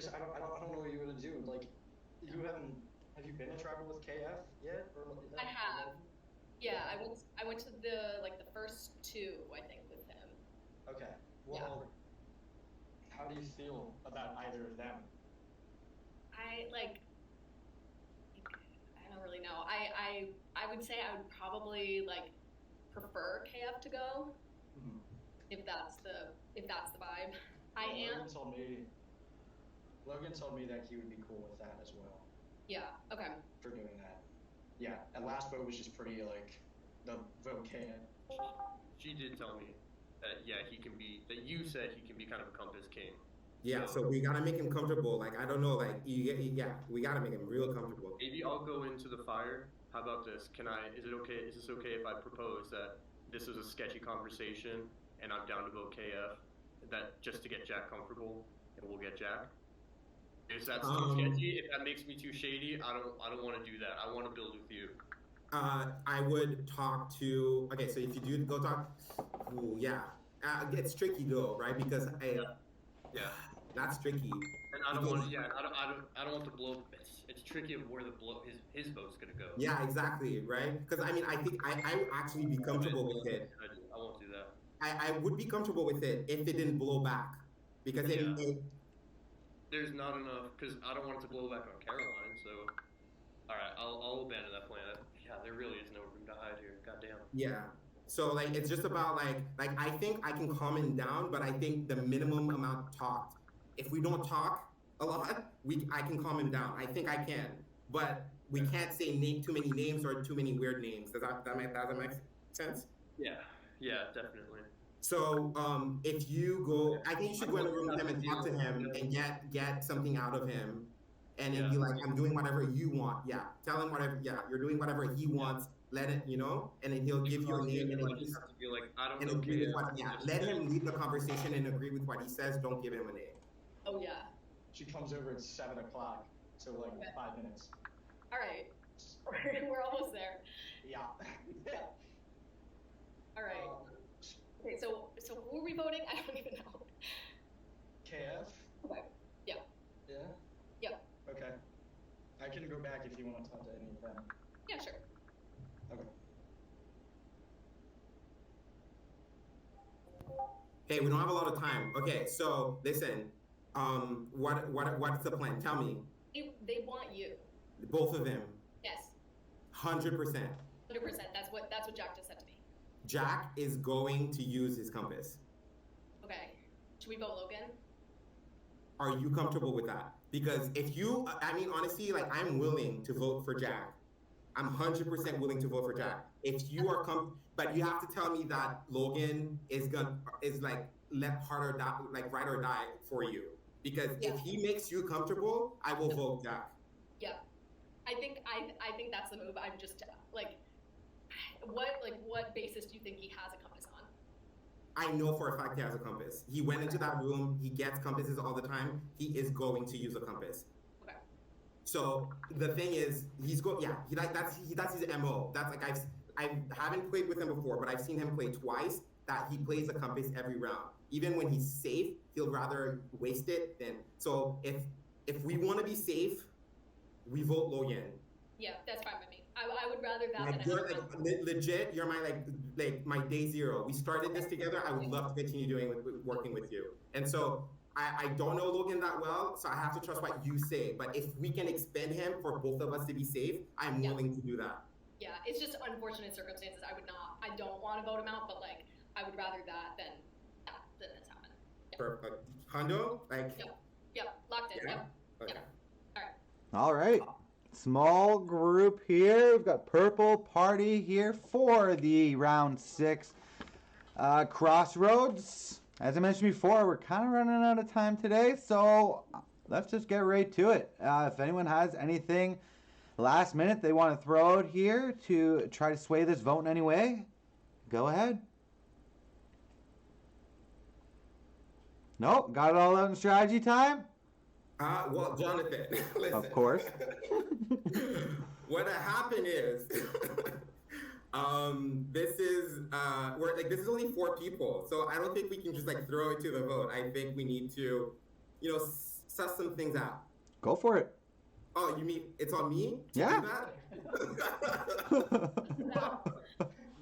Speaker 16: because I don't know what you're gonna do. Like, have you been to tribal with KF yet? Or is that
Speaker 11: I have. Yeah, I went to the first two, I think, with him.
Speaker 16: Okay. Well, how do you feel about either of them?
Speaker 11: I don't really know. I would say I would probably prefer KF to go, if that's the vibe.
Speaker 16: Logan told me that he would be cool with that as well.
Speaker 11: Yeah. Okay.
Speaker 16: For doing that. Yeah. And last vote was just pretty the vote KF.
Speaker 12: She did tell me that he can be. That you said he can be kind of a compass king.
Speaker 10: Yeah, so we gotta make him comfortable. Like, I don't know, like, we gotta make him real comfortable.
Speaker 12: Maybe I'll go into the fire. How about this? Is this okay if I propose that this was a sketchy conversation and I'm down to vote KF, that just to get Jack comfortable, and we'll get Jack? If that's too sketchy, if that makes me too shady, I don't want to do that. I want to build with you.
Speaker 10: I would talk to, okay, so if you do go talk, it's tricky though, right? Because that's tricky.
Speaker 12: And I don't want to blow. It's tricky of where his vote's gonna go.
Speaker 10: Yeah, exactly, right? Because I mean, I think I would actually be comfortable with it.
Speaker 12: I won't do that.
Speaker 10: I would be comfortable with it if it didn't blow back, because
Speaker 12: there's not enough, because I don't want it to blow back on Caroline. So, all right, I'll abandon that plan. Yeah, there really is no room to hide here. Goddamn.
Speaker 10: Yeah. So like, it's just about like I think I can calm him down, but I think the minimum amount talked. If we don't talk a lot, I can calm him down. I think I can, but we can't say too many names or too many weird names. Does that make sense?
Speaker 12: Yeah, definitely.
Speaker 10: So if you go, I think you should go in the room with him and talk to him and get something out of him, and then be like, I'm doing whatever you want. Yeah, tell him whatever. Yeah, you're doing whatever he wants. Let it, and then he'll give you a name and like, agree with what. Yeah, let him lead the conversation and agree with what he says. Don't give him a name.
Speaker 11: Oh yeah.
Speaker 16: She comes over at 7 o'clock, so 5 minutes.
Speaker 11: All right, we're almost there.
Speaker 16: Yeah.
Speaker 11: All right. Okay, so who are we voting? I don't even know.
Speaker 16: KF?
Speaker 11: Okay. Yeah.
Speaker 16: Yeah?
Speaker 11: Yep.
Speaker 16: Okay. I can go back if you want to talk to any of them.
Speaker 11: Yeah, sure.
Speaker 16: Okay.
Speaker 10: Hey, we don't have a lot of time. Okay, so listen. What's the plan? Tell me.
Speaker 11: They want you.
Speaker 10: Both of them.
Speaker 11: Yes.
Speaker 10: 100%.
Speaker 11: 100%. That's what Jack just said to me.
Speaker 10: Jack is going to use his compass.
Speaker 11: Okay. Should we vote Logan?
Speaker 10: Are you comfortable with that? Because if you, I mean, honestly, like, I'm willing to vote for Jack. I'm 100% willing to vote for Jack. If you are but you have to tell me that Logan is like ride or die for you. Because if he makes you comfortable, I will vote Jack.
Speaker 11: Yeah. I think that's the move. I'm just what basis do you think he has a compass on?
Speaker 10: I know for a fact he has a compass. He went into that room. He gets compasses all the time. He is going to use a compass.
Speaker 11: Okay.
Speaker 10: So the thing is, that's his MO. That's like I haven't played with him before, but I've seen him play twice. That he plays a compass every round. Even when he's safe, he'll rather waste it than. So if we want to be safe, we vote Logan.
Speaker 11: Yeah, that's fine with me. I would rather that
Speaker 10: like,
Speaker 11: than
Speaker 10: legit. You're my my day zero. We started this together. I would love to continue working with you. And so I don't know Logan that well, so I have to trust what you say. But if we can expend him for both of us to be safe, I'm willing to do that.
Speaker 11: Yeah, it's just unfortunate circumstances. I don't want to vote him out, but like I would rather that than it's happened. Yeah.
Speaker 10: Perfect. Hondo, like.
Speaker 11: Yep. Locked in.
Speaker 10: Yeah?
Speaker 11: Yep.
Speaker 10: Okay.
Speaker 11: Yep. All right.
Speaker 1: All right. Small group here. We've got Purple Party here for the round 6 Crossroads. As I mentioned before, we're kind of running out of time today, so let's just get right to it. If anyone has anything last minute they want to throw out here to try to sway this vote in any way, go ahead. Nope, got it all out in strategy time?
Speaker 10: Well, Jonathan, listen.
Speaker 1: Of course.
Speaker 10: What happened is, this is only 4 people, so I don't think we can just like throw it to the vote. I think we need to, suss some things out.
Speaker 1: Go for it.
Speaker 10: Oh, you mean it's on me to
Speaker 1: Yeah.
Speaker 10: do that?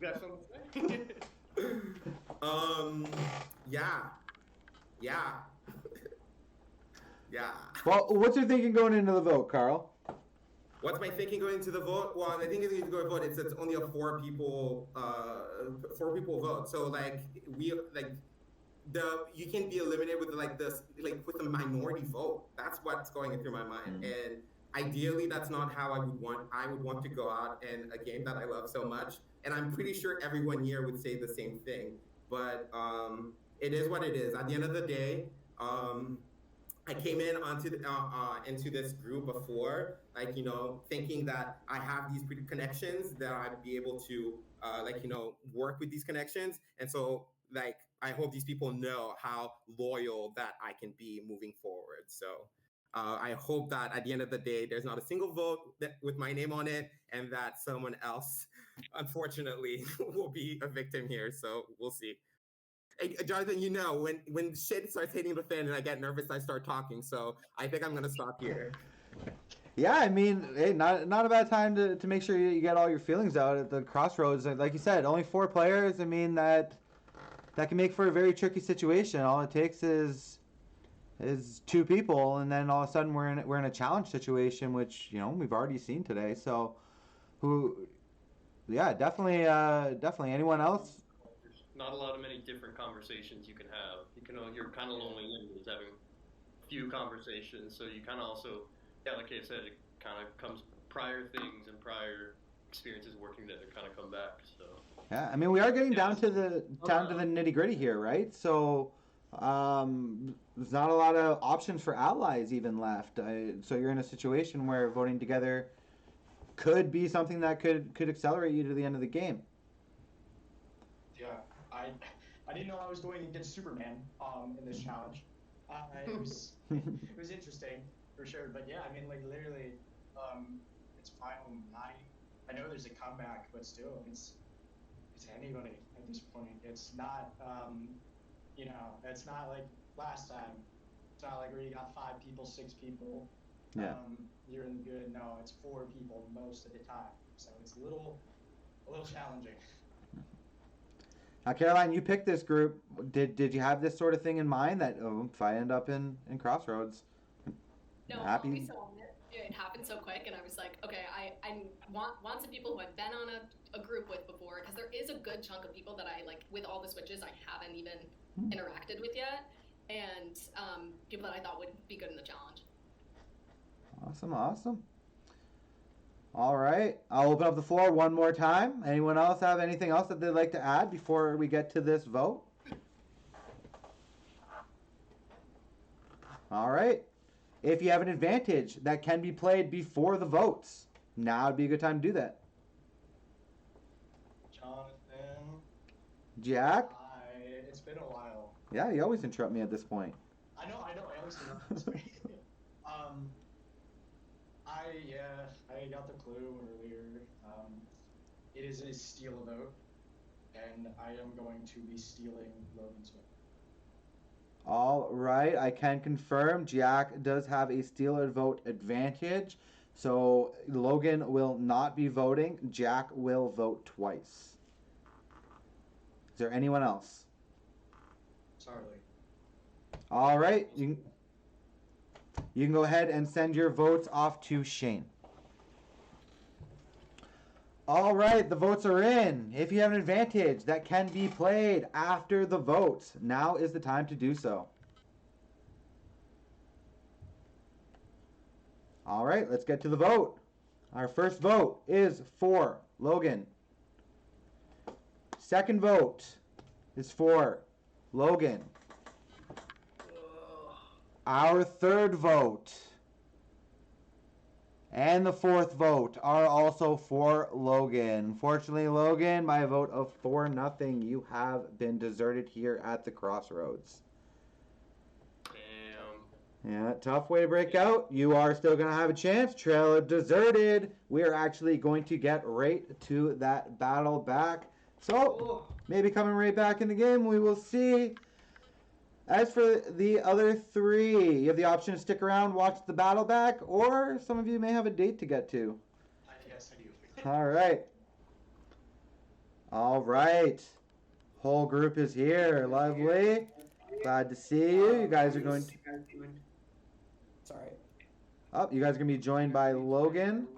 Speaker 12: Got something to say?
Speaker 10: Yeah. Yeah.
Speaker 1: Well, what's your thinking going into the vote, Carl?
Speaker 10: What's my thinking going into the vote? Well, I think it's going to go to vote. It's only a four people vote. So like you can be eliminated with with a minority vote. That's what's going through my mind. And ideally, that's not how I would want to go out in a game that I love so much. And I'm pretty sure everyone here would say the same thing. But it is what it is. At the end of the day, I came in into this group before, thinking that I have these connections, that I'd be able to work with these connections. And so I hope these people know how loyal that I can be moving forward. So I hope that at the end of the day, there's not a single vote with my name on it, and that someone else, unfortunately, will be a victim here. So we'll see. Hey, Jonathan, when shit starts hitting the fan and I get nervous, I start talking. So I think I'm gonna stop here.
Speaker 1: Yeah, I mean, hey, not a bad time to make sure you get all your feelings out at the crossroads. Like you said, only 4 players. I mean, that can make for a very tricky situation. All it takes is 2 people, and then all of a sudden we're in a challenge situation, which we've already seen today. So, definitely. Anyone else?
Speaker 12: There's not a lot of many different conversations you can have. You're kind of lonely when you're having a few conversations. So you kind of also, like I said, it kind of comes prior things and prior experiences working together kind of come back. So.
Speaker 1: Yeah, I mean, we are getting down to the nitty gritty here, right? So, there's not a lot of options for allies even left. So you're in a situation where voting together could be something that could accelerate you to the end of the game.
Speaker 16: Yeah, I didn't know I was going against Superman in this challenge. It was interesting for sure, but yeah, I mean, literally, it's final 9. I know there's a comeback, but still, it's anybody at this point. It's not, it's not like last time. It's not like where you got 5 people, 6 people.
Speaker 1: Yeah.
Speaker 16: You're in the good. No, it's 4 people most of the time. So it's a little challenging.
Speaker 1: Now, Caroline, you picked this group. Did you have this sort of thing in mind that if I end up in Crossroads?
Speaker 11: No,
Speaker 1: happy?
Speaker 11: I'll be so honest. It happened so quick, and I was like, okay, I want some people who I've been on a group with before, because there is a good chunk of people that I with all the switches I haven't even interacted with yet, and people that I thought would be good in the challenge.
Speaker 1: Awesome. All right, I'll open up the floor one more time. Anyone else have anything else that they'd like to add before we get to this vote? All right. If you have an advantage that can be played before the votes, now would be a good time to do that.
Speaker 16: Jonathan.
Speaker 1: Jack?
Speaker 16: It's been a while.
Speaker 1: Yeah, you always interrupt me at this point.
Speaker 16: I know. I always do. I got the clue earlier. It is a steal vote, and I am going to be stealing Logan's vote.
Speaker 1: All right, I can confirm Jack does have a stealer vote advantage. So Logan will not be voting. Jack will vote twice. Is there anyone else?
Speaker 16: Sorry.
Speaker 1: All right, you can go ahead and send your votes off to Shane. All right, the votes are in. If you have an advantage that can be played after the votes, now is the time to do so. All right, let's get to the vote. Our first vote is for Logan. Second vote is for Logan. Our third vote and the fourth vote are also for Logan. Fortunately, Logan, by a vote of 4-0, you have been deserted here at the Crossroads.
Speaker 12: Damn.
Speaker 1: Yeah, tough way to break out. You are still going to have a chance. Trail deserted. We are actually going to get right to that battle back. So, maybe coming right back in the game, we will see. As for the other three, you have the option to stick around, watch the battle back, or some of you may have a date to get to.
Speaker 16: Yes, I do.
Speaker 1: All right. All right. Whole group is here. Lovely. Glad to see you. You guys are going to...
Speaker 17: Sorry.
Speaker 1: Oh, you guys are going to be joined by Logan,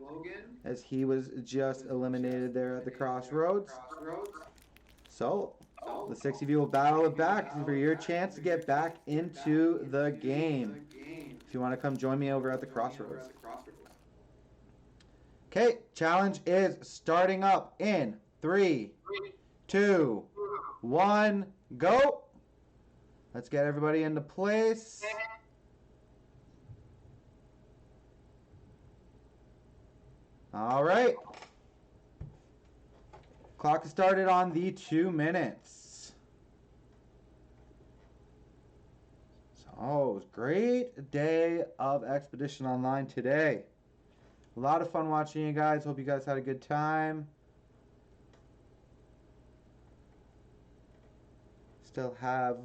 Speaker 1: as he was just eliminated there at the crossroads. So, the 6 of you will battle it back for your chance to get back into the game. If you want to come join me over at the crossroads. Okay, challenge is starting up in 3, 2, 1, go. Let's get everybody into place. All right. Clock is started on the 2 minutes. So, it was a great day of Expedition Online today. A lot of fun watching you guys. Hope you guys had a good time. Still have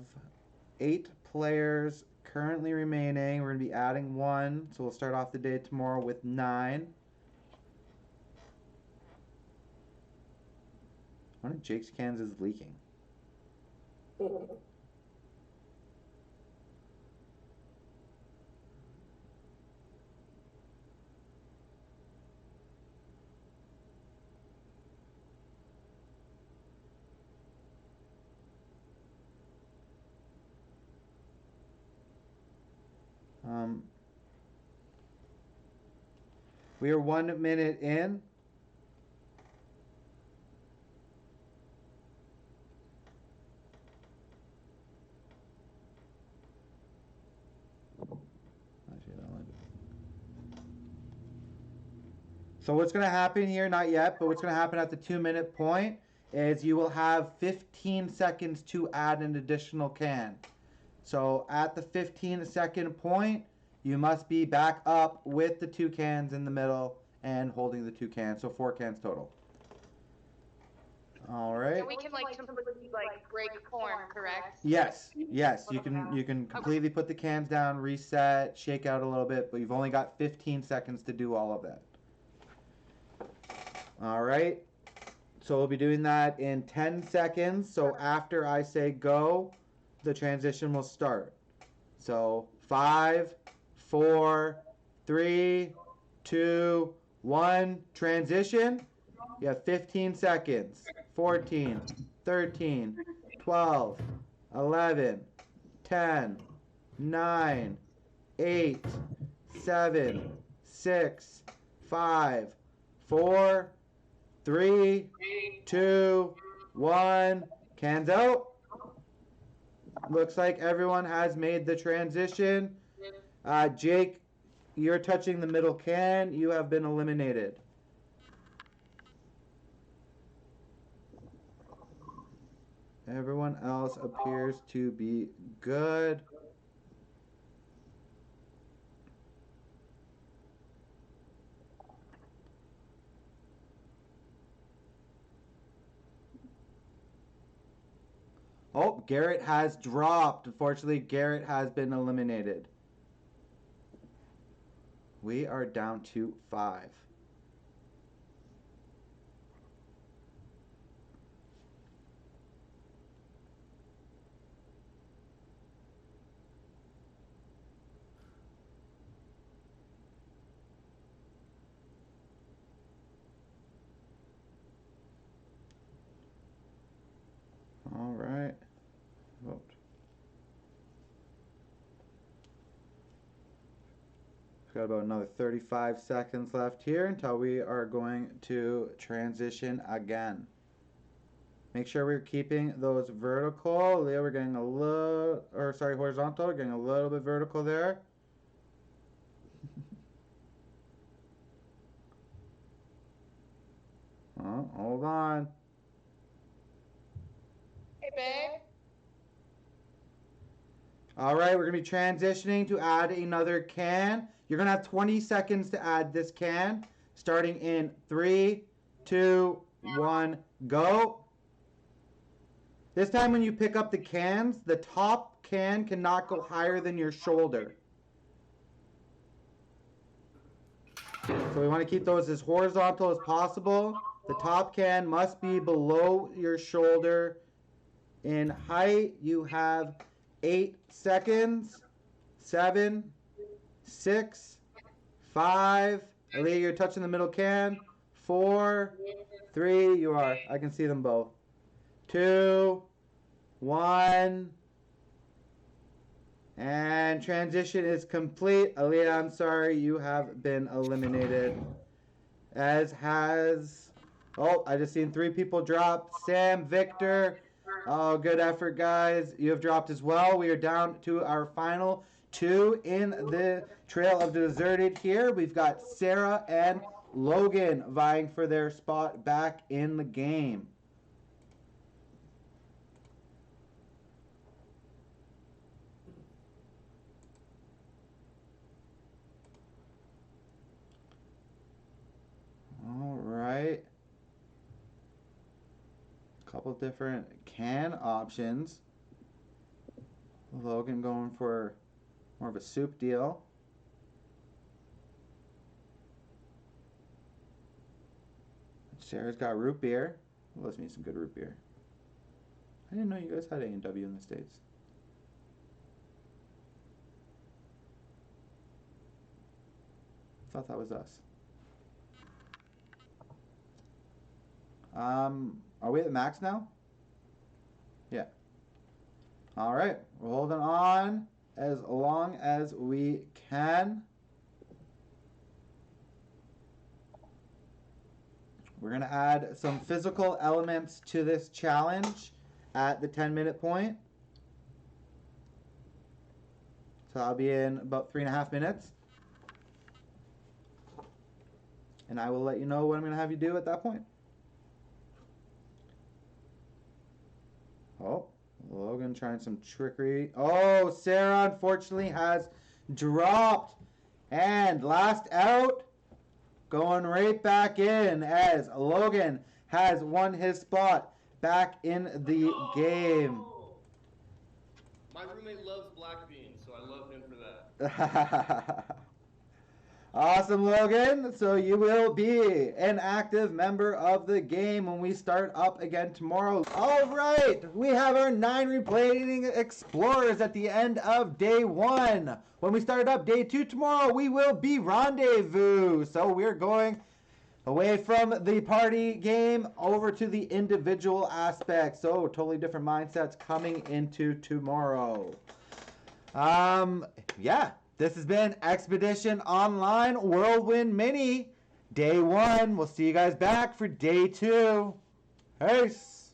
Speaker 1: 8 players currently remaining. We're going to be adding 1. So we'll start off the day tomorrow with 9. One of Jake's cans is leaking. We are 1 minute in. So what's going to happen here, not yet, but what's going to happen at the 2 minute point is you will have 15 seconds to add an additional can. So at the 15-second point, you must be back up with the 2 cans in the middle and holding the 2 cans. So 4 cans total. All right.
Speaker 4: And we can like completely like break form, correct?
Speaker 1: Yes, yes. You can completely put the cans down, reset, shake out a little bit, but you've only got 15 seconds to do all of that. All right. So we'll be doing that in 10 seconds. So after I say go, the transition will start. So 5, 4, 3, 2, 1, transition. You have 15 seconds. 14, 13, 12, 11, 10, 9, 8, 7, 6, 5, 4, 3, 2, 1. Cans out. Looks like everyone has made the transition. Jake, you're touching the middle can. You have been eliminated. Everyone else appears to be good. Oh, Garrett has dropped. Unfortunately, Garrett has been eliminated. We are down to 5. All right. Vote. We've got about another 35 seconds left here until we are going to transition again. Make sure we're keeping those vertical. Leo, we're getting a little, or sorry, horizontal. We're getting a little bit vertical there. Oh, hold on.
Speaker 4: Hey, babe.
Speaker 1: All right, we're going to be transitioning to add another can. You're going to have 20 seconds to add this can. Starting in 3, 2, 1, go. This time when you pick up the cans, the top can cannot go higher than your shoulder. So we want to keep those as horizontal as possible. The top can must be below your shoulder. In height, you have 8 seconds. 7, 6, 5. Aaliyah, you're touching the middle can. 4, 3, you are. I can see them both. 2, 1. And transition is complete. Aaliyah, I'm sorry, you have been eliminated. As has... Oh, I just seen 3 people drop. Sam, Victor. Oh, good effort, guys. You have dropped as well. We are down to our final 2 in the Trail of the Deserted here. We've got Sarah and Logan vying for their spot back in the game. All right. Couple different can options. Logan going for more of a soup deal. Sarah's got root beer. Let's make some good root beer. I didn't know you guys had A&W in the States. I thought that was us. Are we at max now? Yeah. All right, we're holding on as long as we can. We're gonna add some physical elements to this challenge at the 10-minute point. So I'll be in about 3.5 minutes. And I will let you know what I'm gonna have you do at that point. Oh, Logan trying some trickery. Oh, Sarah unfortunately has dropped. And last out, going right back in as Logan has won his spot back in the game.
Speaker 12: My roommate loves black beans, so I love him for that.
Speaker 1: Awesome, Logan. So you will be an active member of the game when we start up again tomorrow. All right, we have our 9 replaying explorers at the end of day 1. When we start up day 2 tomorrow, we will be rendezvous. So we're going away from the party game over to the individual aspect. So totally different mindsets coming into tomorrow. Yeah. This has been Expedition Online Whirlwind Mini, Day 1. We'll see you guys back for Day 2. Peace.